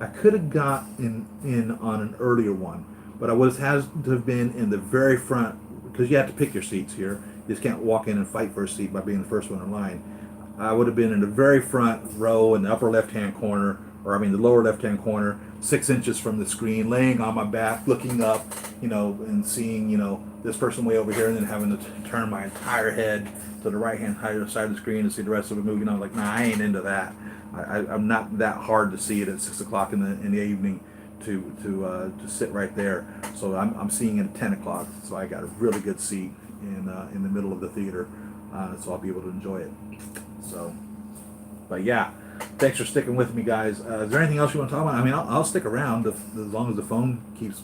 I could have got in on an earlier one, but I would have had to have been in the very front, because you have to pick your seats here. You just can't walk in and fight for a seat by being the first one in line. I would have been in the very front row in the upper left-hand corner, the lower left-hand corner, 6 inches from the screen, laying on my back, looking up, and seeing, this person way over here, and then having to turn my entire head to the right-hand side of the screen to see the rest of the movie. And I'm like, nah, I ain't into that. I'm not that hard to see it at 6 o'clock in the evening to sit right there. So I'm seeing it at 10 o'clock. So I got a really good seat in the middle of the theater, so I'll be able to enjoy it. So, but yeah, thanks for sticking with me, guys. Is there anything else you want to talk about? I'll stick around as long as the phone keeps,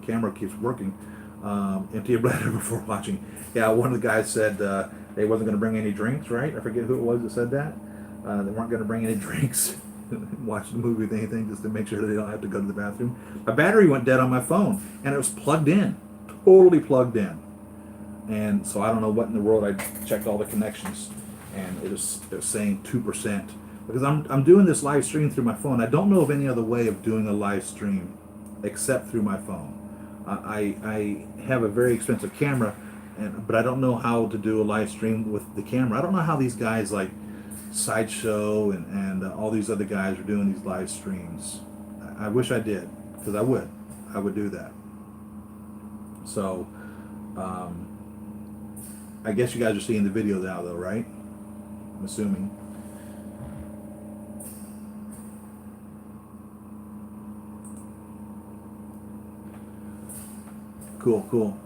camera keeps working. Empty your bladder before watching. Yeah, one of the guys said they wasn't going to bring any drinks, right? I forget who it was that said that. They weren't going to bring any drinks. Watch the movie with anything, just to make sure that they don't have to go to the bathroom. My battery went dead on my phone, and it was plugged in, totally plugged in. And so I don't know what in the world. I checked all the connections, and it was saying 2%, because I'm doing this live stream through my phone. I don't know of any other way of doing a live stream except through my phone. I have a very expensive camera, but I don't know how to do a live stream with the camera. I don't know how these guys like Sideshow and all these other guys are doing these live streams. I wish I did, because I would do that. So I guess you guys are seeing the video now, though, right? I'm assuming. Cool.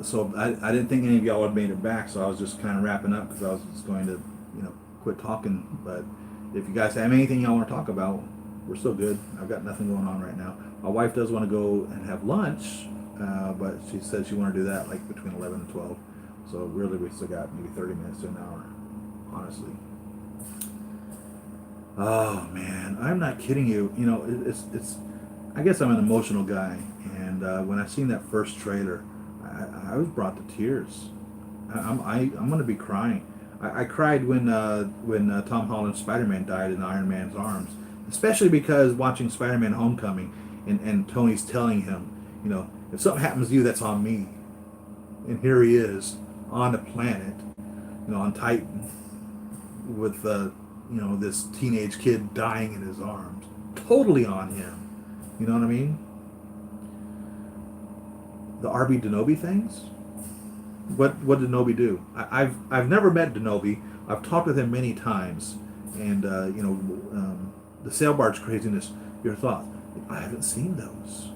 So I didn't think any of y'all had made it back, so I was just kind of wrapping up, because I was just going to, quit talking. But if you guys have anything y'all want to talk about, we're still good. I've got nothing going on right now. My wife does want to go and have lunch, but she said she want to do that like between 11 and 12. So really, we still got maybe 30 minutes to an hour, honestly. Oh man, I'm not kidding you. It's. I guess I'm an emotional guy, and when I seen that first trailer, I was brought to tears. I'm going to be crying. I cried when Tom Holland's Spider-Man died in Iron Man's arms, especially because watching Spider-Man: Homecoming, and Tony's telling him, if something happens to you, that's on me. And here he is on the planet, on Titan, with this teenage kid dying in his arms, totally on him. You know what I mean? The RB Denobi things. What did Denobi do? I've never met Denobi. I've talked with him many times, and the sail barge craziness. Your thoughts? I haven't seen those,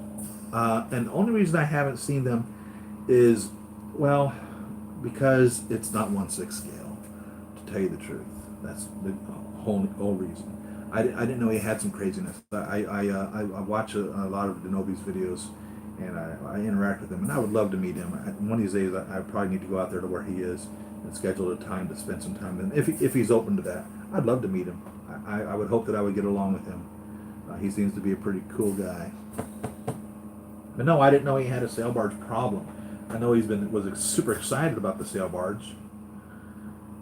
and the only reason I haven't seen them is, well, because it's not 1/6 scale. To tell you the truth, that's the whole reason. I didn't know he had some craziness. I watch a lot of Denobi's videos, and I interact with him, and I would love to meet him. One of these days, I probably need to go out there to where he is and schedule a time to spend some time with him, if he's open to that. I'd love to meet him. I would hope that I would get along with him. He seems to be a pretty cool guy. But no, I didn't know he had a sail barge problem. I know was super excited about the sail barge.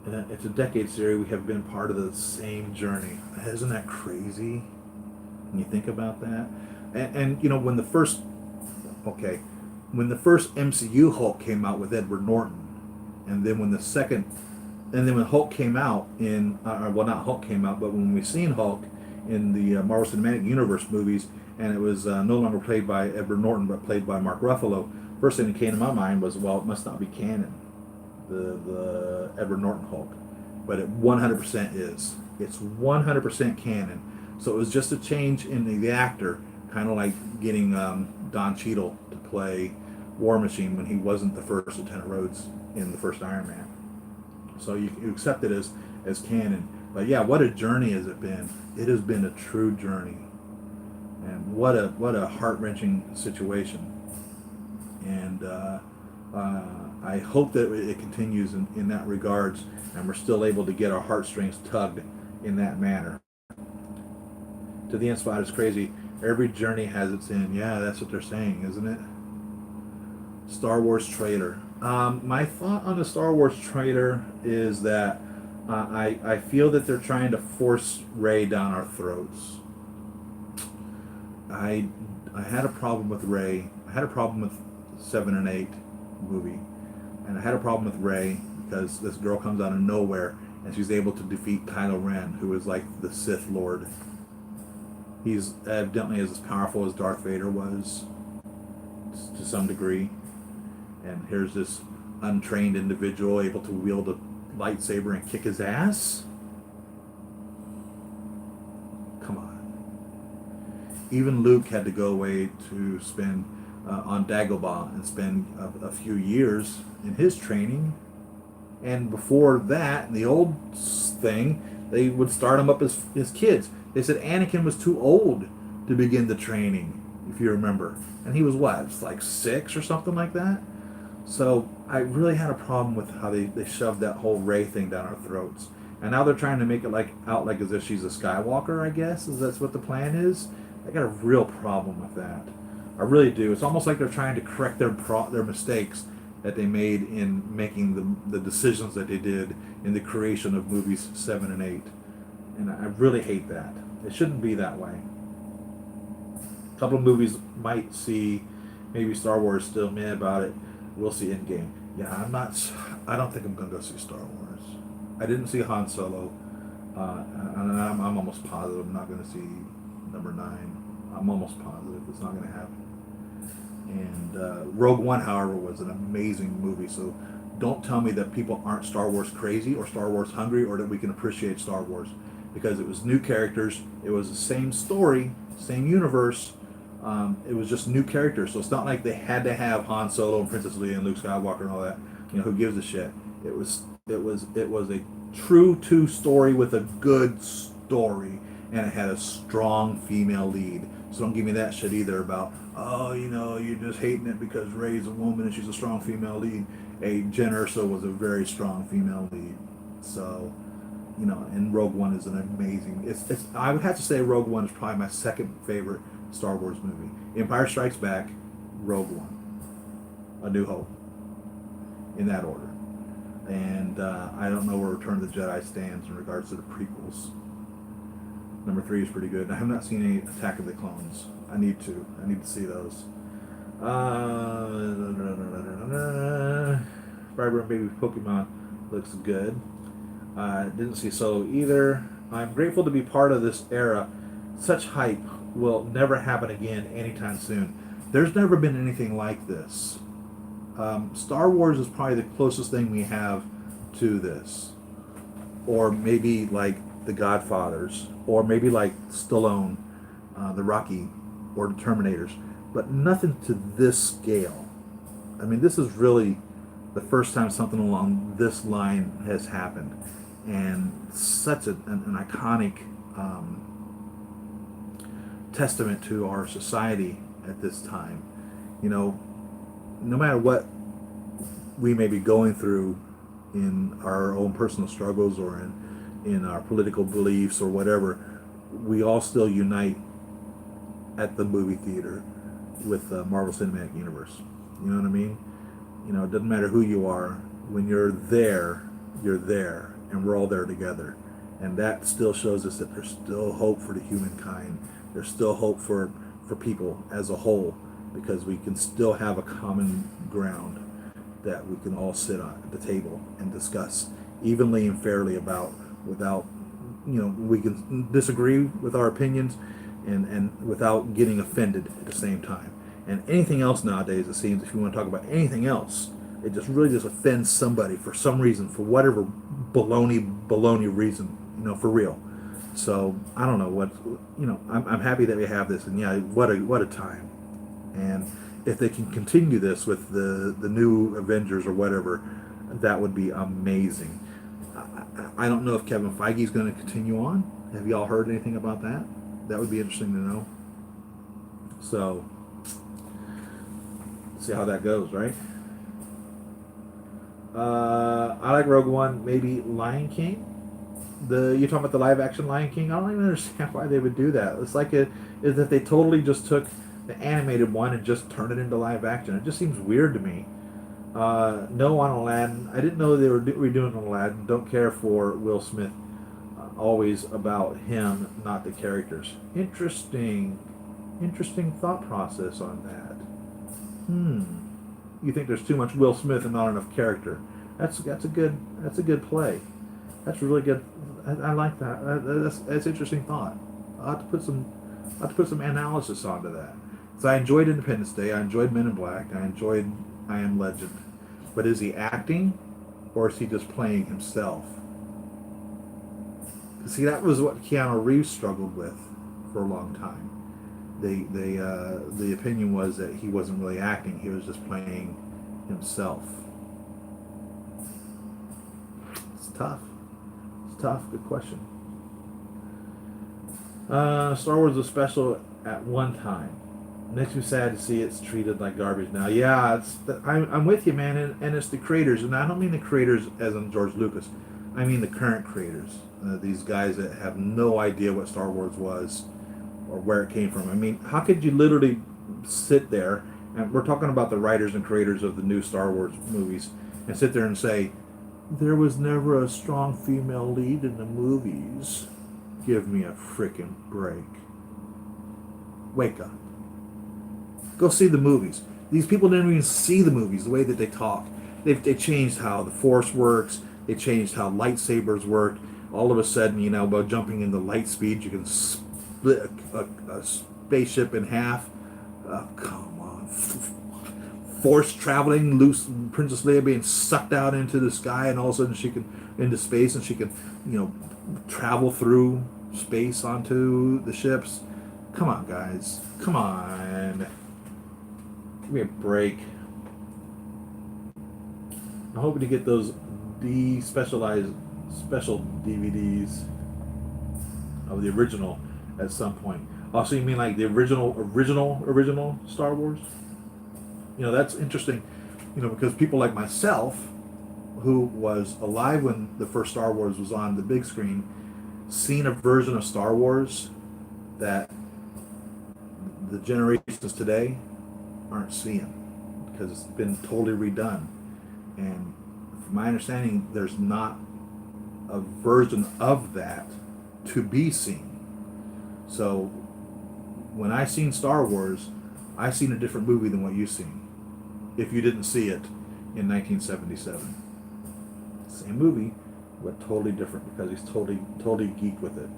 It's a decade series. We have been part of the same journey. Isn't that crazy? When you think about that, and you know when the first MCU Hulk came out with Edward Norton, and then when Hulk came out well, not Hulk came out, but when we seen Hulk in the Marvel Cinematic Universe movies, and it was no longer played by Edward Norton but played by Mark Ruffalo. First thing that came to my mind was, well, it must not be canon, the Edward Norton Hulk, but it 100% is. It's 100% canon. So it was just a change in the actor, kind of like getting Don Cheadle to play War Machine when he wasn't the first Lieutenant Rhodes in the first Iron Man. So you accept it as canon. But yeah, what a journey has it been. It has been a true journey. And what a heart-wrenching situation. And I hope that it continues in that regards, and we're still able to get our heartstrings tugged in that manner. To the end spot is crazy. Every journey has its end. Yeah, that's what they're saying, isn't it? Star Wars trailer. My thought on the Star Wars trailer is that I feel that they're trying to force Rey down our throats. I had a problem with Rey. I had a problem with 7 and 8 movie, and I had a problem with Rey because this girl comes out of nowhere and she's able to defeat Kylo Ren, who is like the Sith Lord. He's evidently as powerful as Darth Vader was, to some degree. And here's this untrained individual able to wield a lightsaber and kick his ass. Come on. Even Luke had to go away to spend on Dagobah and spend a few years in his training. And before that, in the old thing, they would start him up as kids. They said Anakin was too old to begin the training, if you remember. And he was what, like 6 or something like that? So I really had a problem with how they shoved that whole Rey thing down our throats. And now they're trying to make it out like as if she's a Skywalker, I guess, is that's what the plan is. I got a real problem with that. I really do. It's almost like they're trying to correct their mistakes that they made in making the decisions that they did in the creation of movies 7 and 8. And I really hate that. It shouldn't be that way. A couple of movies might see maybe Star Wars still meh about it. We'll see Endgame. Yeah, I don't think I'm going to go see Star Wars. I didn't see Han Solo. And I'm almost positive I'm not going to see number 9. I'm almost positive it's not going to happen. And Rogue One, however, was an amazing movie. So don't tell me that people aren't Star Wars crazy or Star Wars hungry, or that we can appreciate Star Wars. Because it was new characters. It was the same story, same universe. It was just new characters. So it's not like they had to have Han Solo and Princess Leia and Luke Skywalker and all that. You know, who gives a shit? It was a true story with a good story, and it had a strong female lead. So don't give me that shit either about, oh, you know, you're just hating it because Rey's a woman and she's a strong female lead. Jen Erso was a very strong female lead. So, you know, and Rogue One is an amazing. I would have to say Rogue One is probably my second favorite Star Wars movie. Empire Strikes Back, Rogue One, A New Hope, in that order. And I don't know where Return of the Jedi stands in regards to the prequels. Number 3 is pretty good. I have not seen any Attack of the Clones. I need to see those. Vibrant Baby Pokemon looks good. Didn't see Solo either. I'm grateful to be part of this era. Such hype will never happen again anytime soon. There's never been anything like this. Star Wars is probably the closest thing we have to this. Or maybe like The Godfathers. Or maybe like Stallone, the Rocky, or the Terminators. But nothing to this scale. I mean, this is really the first time something along this line has happened. And such an iconic testament to our society at this time. You know, no matter what we may be going through in our own personal struggles or in in our political beliefs or whatever, we all still unite at the movie theater with the Marvel Cinematic Universe. You know what I mean? It doesn't matter who you are. When you're there, and we're all there together. And that still shows us that there's still hope for the humankind. There's still hope for people as a whole, because we can still have a common ground that we can all sit at the table and discuss evenly and fairly about, without, we can disagree with our opinions and without getting offended at the same time. And anything else nowadays, it seems, if you want to talk about anything else, it just really just offends somebody for some reason, for whatever baloney reason, for real. So I don't know what, I'm happy that we have this, and yeah, what a time. And if they can continue this with the new Avengers or whatever, that would be amazing. I don't know if Kevin Feige is going to continue on. Have y'all heard anything about that? That would be interesting to know. So, see how that goes, right? I like Rogue One. Maybe Lion King. You're talking about the live action Lion King. I don't even understand why they would do that. It's like is that they totally just took the animated one and just turned it into live action. It just seems weird to me. No on Aladdin. I didn't know they were redoing Aladdin. Don't care for Will Smith. Always about him, not the characters. Interesting thought process on that. You think there's too much Will Smith and not enough character? That's a good play. That's really good. I like that. That's interesting thought. I'll have to put some analysis onto that. So I enjoyed Independence Day. I enjoyed Men in Black. I enjoyed I Am Legend. But is he acting, or is he just playing himself? See, that was what Keanu Reeves struggled with for a long time. The opinion was that he wasn't really acting; he was just playing himself. It's tough. It's tough. Good question. Star Wars was special at one time. Makes me sad to see it's treated like garbage now. Yeah, I'm with you, man, and it's the creators, and I don't mean the creators as in George Lucas. I mean the current creators. These guys that have no idea what Star Wars was or where it came from. I mean, how could you literally sit there, and we're talking about the writers and creators of the new Star Wars movies, and sit there and say, there was never a strong female lead in the movies. Give me a freaking break. Wake up. Go see the movies. These people didn't even see the movies, the way that they talk. They changed how the Force works. They changed how lightsabers work. All of a sudden, by jumping into light speed, you can split a spaceship in half. Come on. Force traveling, loose Princess Leia being sucked out into the sky, and all of a sudden she can, into space, and she can, travel through space onto the ships. Come on, guys. Come on. Give me a break. I'm hoping to get those special DVDs of the original at some point. Also, you mean like the original Star Wars? That's interesting, because people like myself, who was alive when the first Star Wars was on the big screen, seen a version of Star Wars that the generations today aren't seeing, because it's been totally redone. And from my understanding, there's not a version of that to be seen. So when I seen Star Wars, I seen a different movie than what you seen, if you didn't see it in 1977. Same movie, but totally different, because he's totally geek with it.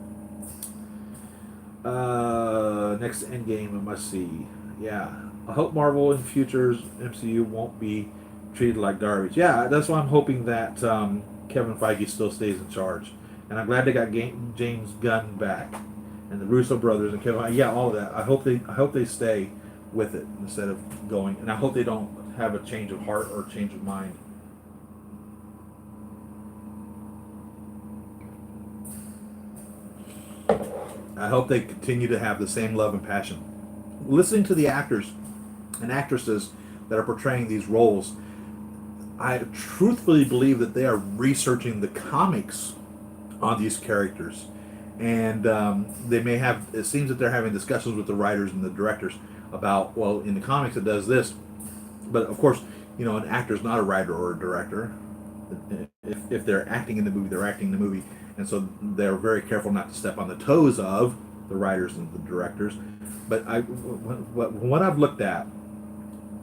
Next Endgame, a must see. Yeah, I hope Marvel in future's MCU won't be treated like garbage. Yeah, that's why I'm hoping that Kevin Feige still stays in charge. And I'm glad they got James Gunn back, and the Russo brothers and Kevin. Yeah, all of that. I hope they stay with it instead of going. And I hope they don't have a change of heart or change of mind. I hope they continue to have the same love and passion. Listening to the actors and actresses that are portraying these roles, I truthfully believe that they are researching the comics on these characters, and they may have. It seems that they're having discussions with the writers and the directors about, well, in the comics it does this, but of course, an actor's not a writer or a director. If they're acting in the movie, they're acting in the movie, and so they're very careful not to step on the toes of the writers and the directors. But what I've looked at,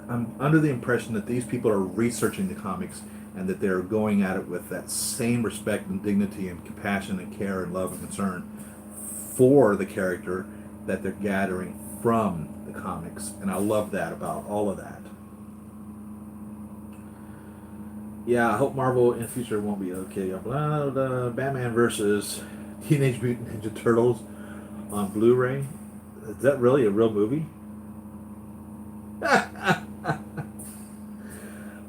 I'm under the impression that these people are researching the comics and that they're going at it with that same respect and dignity and compassion and care and love and concern for the character that they're gathering from the comics. And I love that about all of that. Yeah, I hope Marvel in the future won't be okay. Batman versus Teenage Mutant Ninja Turtles on Blu-ray. Is that really a real movie?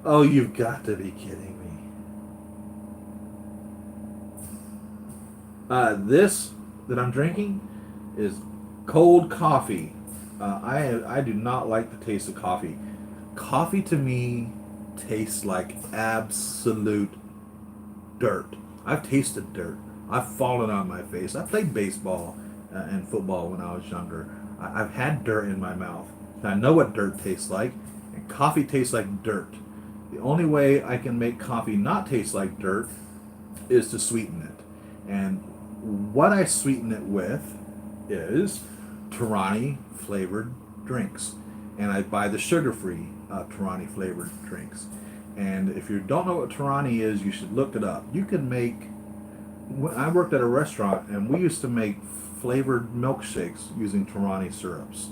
Oh, you've got to be kidding me. This that I'm drinking is cold coffee. I do not like the taste of coffee. Coffee to me tastes like absolute dirt. I've tasted dirt. I've fallen on my face. I played baseball and football when I was younger. I've had dirt in my mouth. And I know what dirt tastes like, and coffee tastes like dirt. The only way I can make coffee not taste like dirt is to sweeten it. And what I sweeten it with is Tarani flavored drinks. And I buy the sugar-free Tarani flavored drinks. And if you don't know what Tarani is, you should look it up. You can make. I worked at a restaurant, and we used to make flavored milkshakes using Tarani syrups.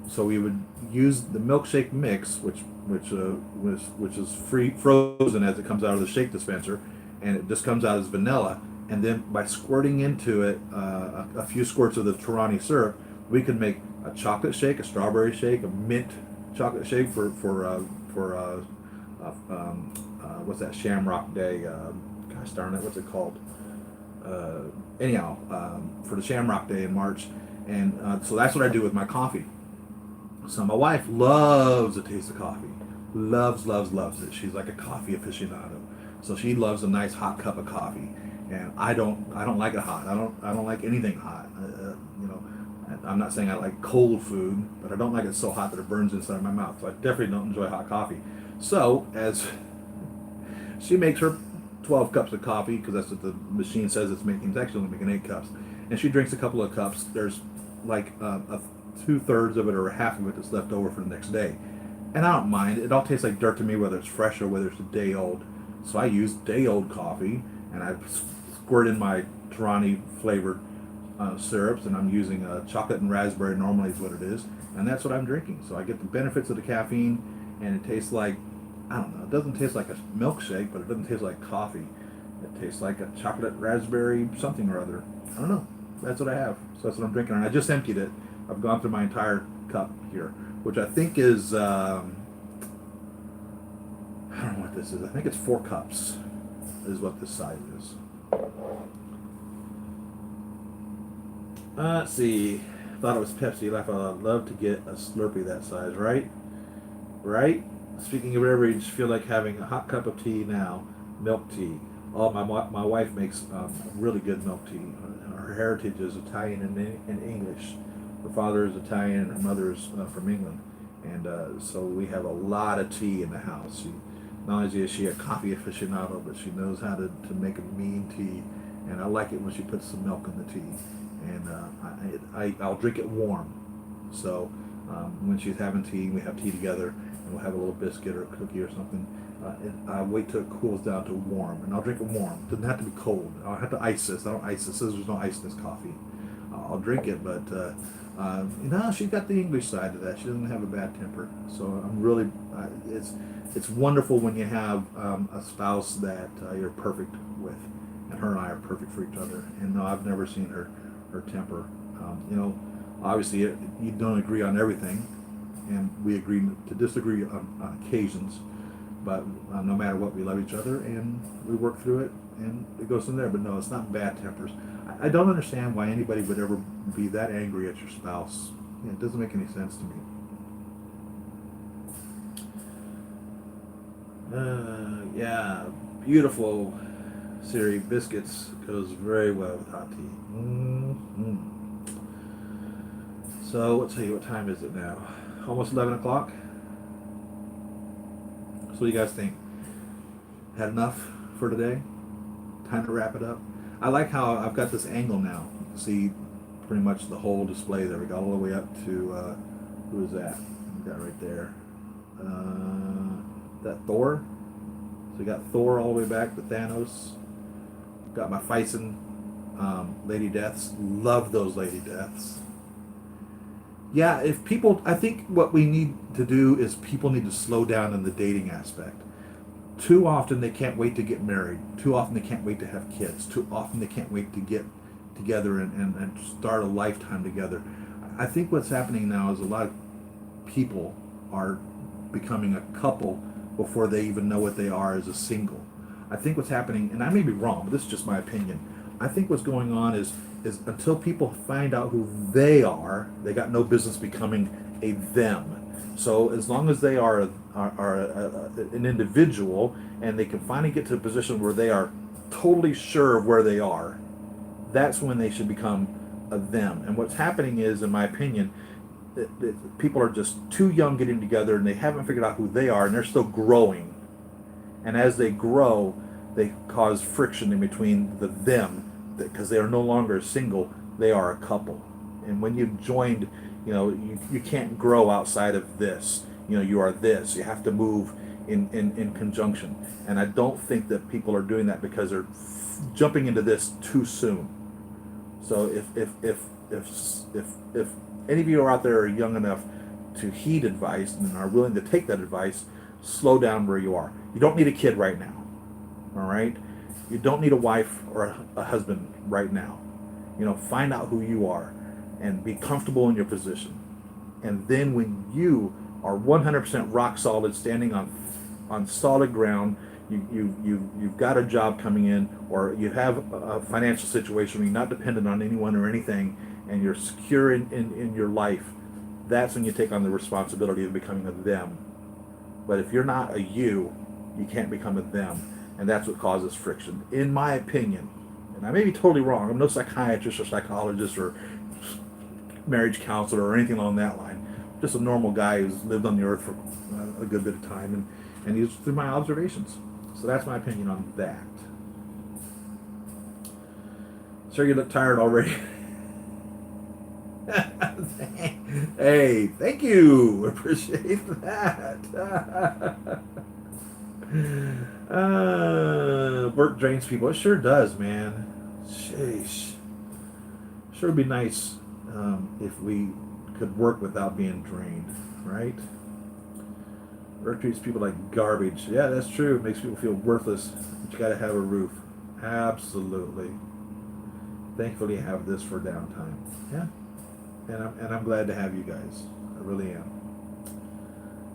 So we would use the milkshake mix, which is frozen as it comes out of the shake dispenser, and it just comes out as vanilla. And then by squirting into it a few squirts of the Tarani syrup, we could make a chocolate shake, a strawberry shake, a mint chocolate shake for what's that Shamrock Day? Gosh darn it, what's it called? Anyhow, for the Shamrock Day in March, and so that's what I do with my coffee. So my wife loves the taste of coffee, loves it. She's like a coffee aficionado. So she loves a nice hot cup of coffee, and I don't like it hot. I don't like anything hot. I'm not saying I like cold food, but I don't like it so hot that it burns inside my mouth. So I definitely don't enjoy hot coffee. So as she makes her 12 cups of coffee, because that's what the machine says it's making, it's actually only making 8 cups, and she drinks a couple of cups, there's like a 2/3 of it or a half of it that's left over for the next day. And I don't mind. It all tastes like dirt to me, whether it's fresh or whether it's a day old. So I use day old coffee, and I squirt in my Tarani flavored syrups, and I'm using chocolate and raspberry normally is what it is, and that's what I'm drinking. So I get the benefits of the caffeine, and it tastes like, I don't know, it doesn't taste like a milkshake, but it doesn't taste like coffee. It tastes like a chocolate raspberry something or other. I don't know. That's what I have. So that's what I'm drinking, and I just emptied it. I've gone through my entire cup here, which I think is, I don't know what this is. I think it's 4 cups is what this size is. Let's see. Thought it was Pepsi. I'd love to get a Slurpee that size, right? Right? Speaking of beverage, feel like having a hot cup of tea now. Milk tea. Oh, my wife makes really good milk tea. Her heritage is Italian and English. Her father is Italian and her mother is from England. And so we have a lot of tea in the house. Not only is she a coffee aficionado, but she knows how to make a mean tea. And I like it when she puts some milk in the tea. And I'll drink it warm. So when she's having tea, we have tea together, and we'll have a little biscuit or a cookie or something. And I wait till it cools down to warm, and I'll drink it warm. It doesn't have to be cold. I don't have to ice this. I don't ice this. There's no ice in this coffee. I'll drink it, but she's got the English side of that. She doesn't have a bad temper. So I'm really, it's wonderful when you have a spouse that you're perfect with, and her and I are perfect for each other. And no, I've never seen her temper. Obviously you don't agree on everything, and we agree to disagree on occasions, but no matter what, we love each other and we work through it, and it goes from there. But no, it's not bad tempers. I don't understand why anybody would ever be that angry at your spouse. It doesn't make any sense to me. Yeah, beautiful Siri biscuits goes very well with hot tea. Mm-hmm. So let's see, what time is it now? Almost 11 o'clock. So what do you guys think? Had enough for today? Time to wrap it up. I like how I've got this angle now. You can see pretty much the whole display there. We got all the way up to, who is that? We got right there. That Thor. So we got Thor all the way back to Thanos. Got my Fison Lady Deaths. Love those Lady Deaths. Yeah, if people, I think what we need to do is people need to slow down in the dating aspect. Too often they can't wait to get married. Too often they can't wait to have kids. Too often they can't wait to get together and start a lifetime together. I think what's happening now is a lot of people are becoming a couple before they even know what they are as a single. I think what's happening, and I may be wrong, but this is just my opinion. I think what's going on is until people find out who they are, they got no business becoming a them. So as long as they are an individual and they can finally get to a position where they are totally sure of where they are, that's when they should become a them. And what's happening is, in my opinion, that people are just too young getting together and they haven't figured out who they are and they're still growing. And as they grow, they cause friction in between the them, because they are no longer single, they are a couple. And when you've joined, you can't grow outside of this. You are this. You have to move in conjunction. And I don't think that people are doing that because they're jumping into this too soon. So if any of you are out there are young enough to heed advice and are willing to take that advice, slow down where you are. You don't need a kid right now. All right? You don't need a wife or a husband right now. Find out who you are and be comfortable in your position. And then when you are 100% rock solid, standing on solid ground, you've got a job coming in, or you have a financial situation where you're not dependent on anyone or anything, and you're secure in your life, that's when you take on the responsibility of becoming a them. But if you're not a you can't become a them. And that's what causes friction, in my opinion. And I may be totally wrong. I'm no psychiatrist or psychologist or marriage counselor or anything along that line. I'm just a normal guy who's lived on the earth for a good bit of time, and these through my observations. So that's my opinion on that. Sir, you look tired already. Hey, thank you. Appreciate that. Work drains people. It sure does, man. Sheesh. Sure would be nice if we could work without being drained, right? Work treats people like garbage. Yeah, that's true. It makes people feel worthless. But you gotta have a roof. Absolutely. Thankfully, I have this for downtime. Yeah. And I'm glad to have you guys. I really am.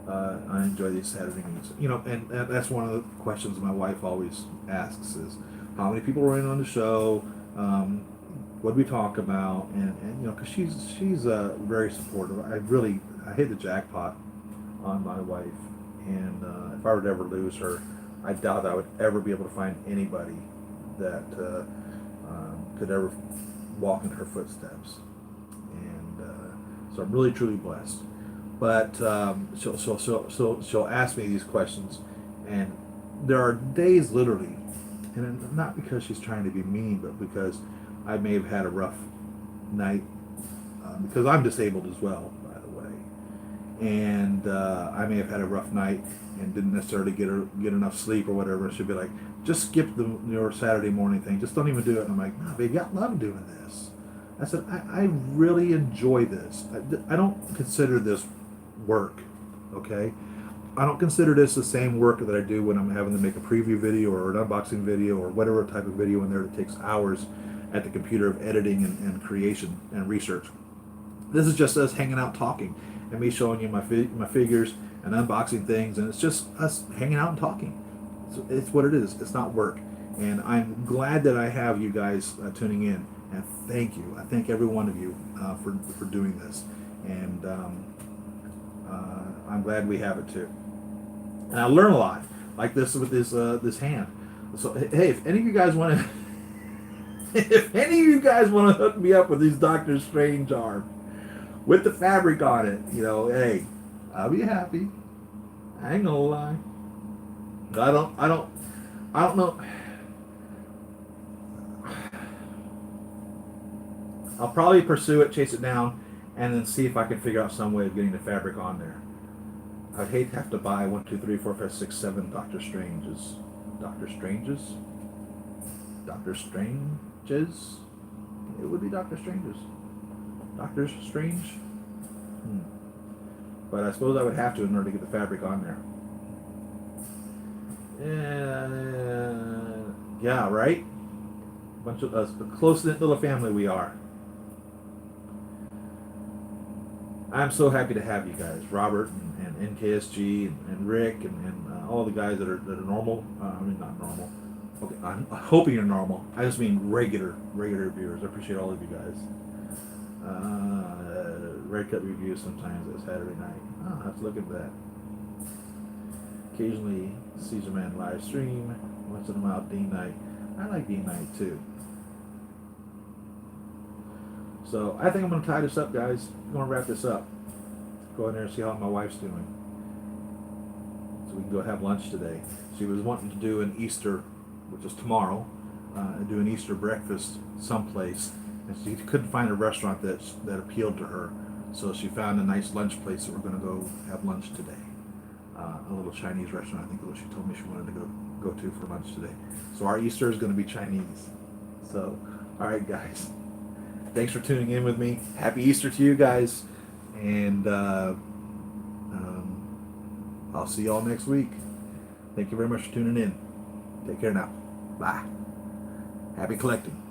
I enjoy these Saturday meetings. And that's one of the questions my wife always asks is, how many people were in on the show? What did we talk about? And because she's very supportive. I hit the jackpot on my wife. And if I were to ever lose her, I doubt I would ever be able to find anybody that could ever walk in her footsteps. And so I'm really, truly blessed. But she'll ask me these questions, and there are days literally, and not because she's trying to be mean, but because I may have had a rough night, because I'm disabled as well, by the way, and I may have had a rough night and didn't necessarily get enough sleep or whatever. She'll be like, just skip your Saturday morning thing, just don't even do it. And I'm like, no, baby, I love doing this. I said, I really enjoy this. I don't consider this work, okay? I don't consider this the same work that I do when I'm having to make a preview video or an unboxing video or whatever type of video in there that takes hours at the computer of editing and creation and research. This is just us hanging out talking and me showing you my figures and unboxing things, and it's just us hanging out and talking. It's what it is. It's not work. And I'm glad that I have you guys tuning in, and thank you. I thank every one of you for doing this, and I'm glad we have it too. And I learn a lot, like this with this hand. So hey, if any of you guys want to, if any of you guys want to hook me up with these Doctor Strange arm with the fabric on it, hey, I'll be happy. I ain't gonna lie. I don't know. I'll probably pursue it, chase it down, and then see if I can figure out some way of getting the fabric on there. I'd hate to have to buy 1, 2, 3, 4, 5, 6, 7 Doctor Stranges. Doctor Stranges? Doctor Stranges? It would be Doctor Stranges. Doctor Strange? But I suppose I would have to in order to get the fabric on there. Yeah, right? Bunch of us, a close-knit little family we are. I'm so happy to have you guys, Robert and NKSG and Rick and all the guys that are normal. I mean, not normal. Okay, I'm hoping you're normal. I just mean regular viewers. I appreciate all of you guys. Red Cut reviews sometimes at Saturday night. Oh, I have to look at that. Occasionally, Caesar Man live stream. Once in a while, Dean Night. I like Dean Night too. So I think I'm going to tie this up, guys. I'm going to wrap this up. Go in there and see how my wife's doing. So we can go have lunch today. She was wanting to do an Easter, which is tomorrow, do an Easter breakfast someplace. And she couldn't find a restaurant that appealed to her. So she found a nice lunch place that we're going to go have lunch today. A little Chinese restaurant, I think is what she told me she wanted to go to for lunch today. So our Easter is going to be Chinese. So, all right, guys. Thanks for tuning in with me. Happy Easter to you guys. And I'll see y'all next week. Thank you very much for tuning in. Take care now. Bye. Happy collecting.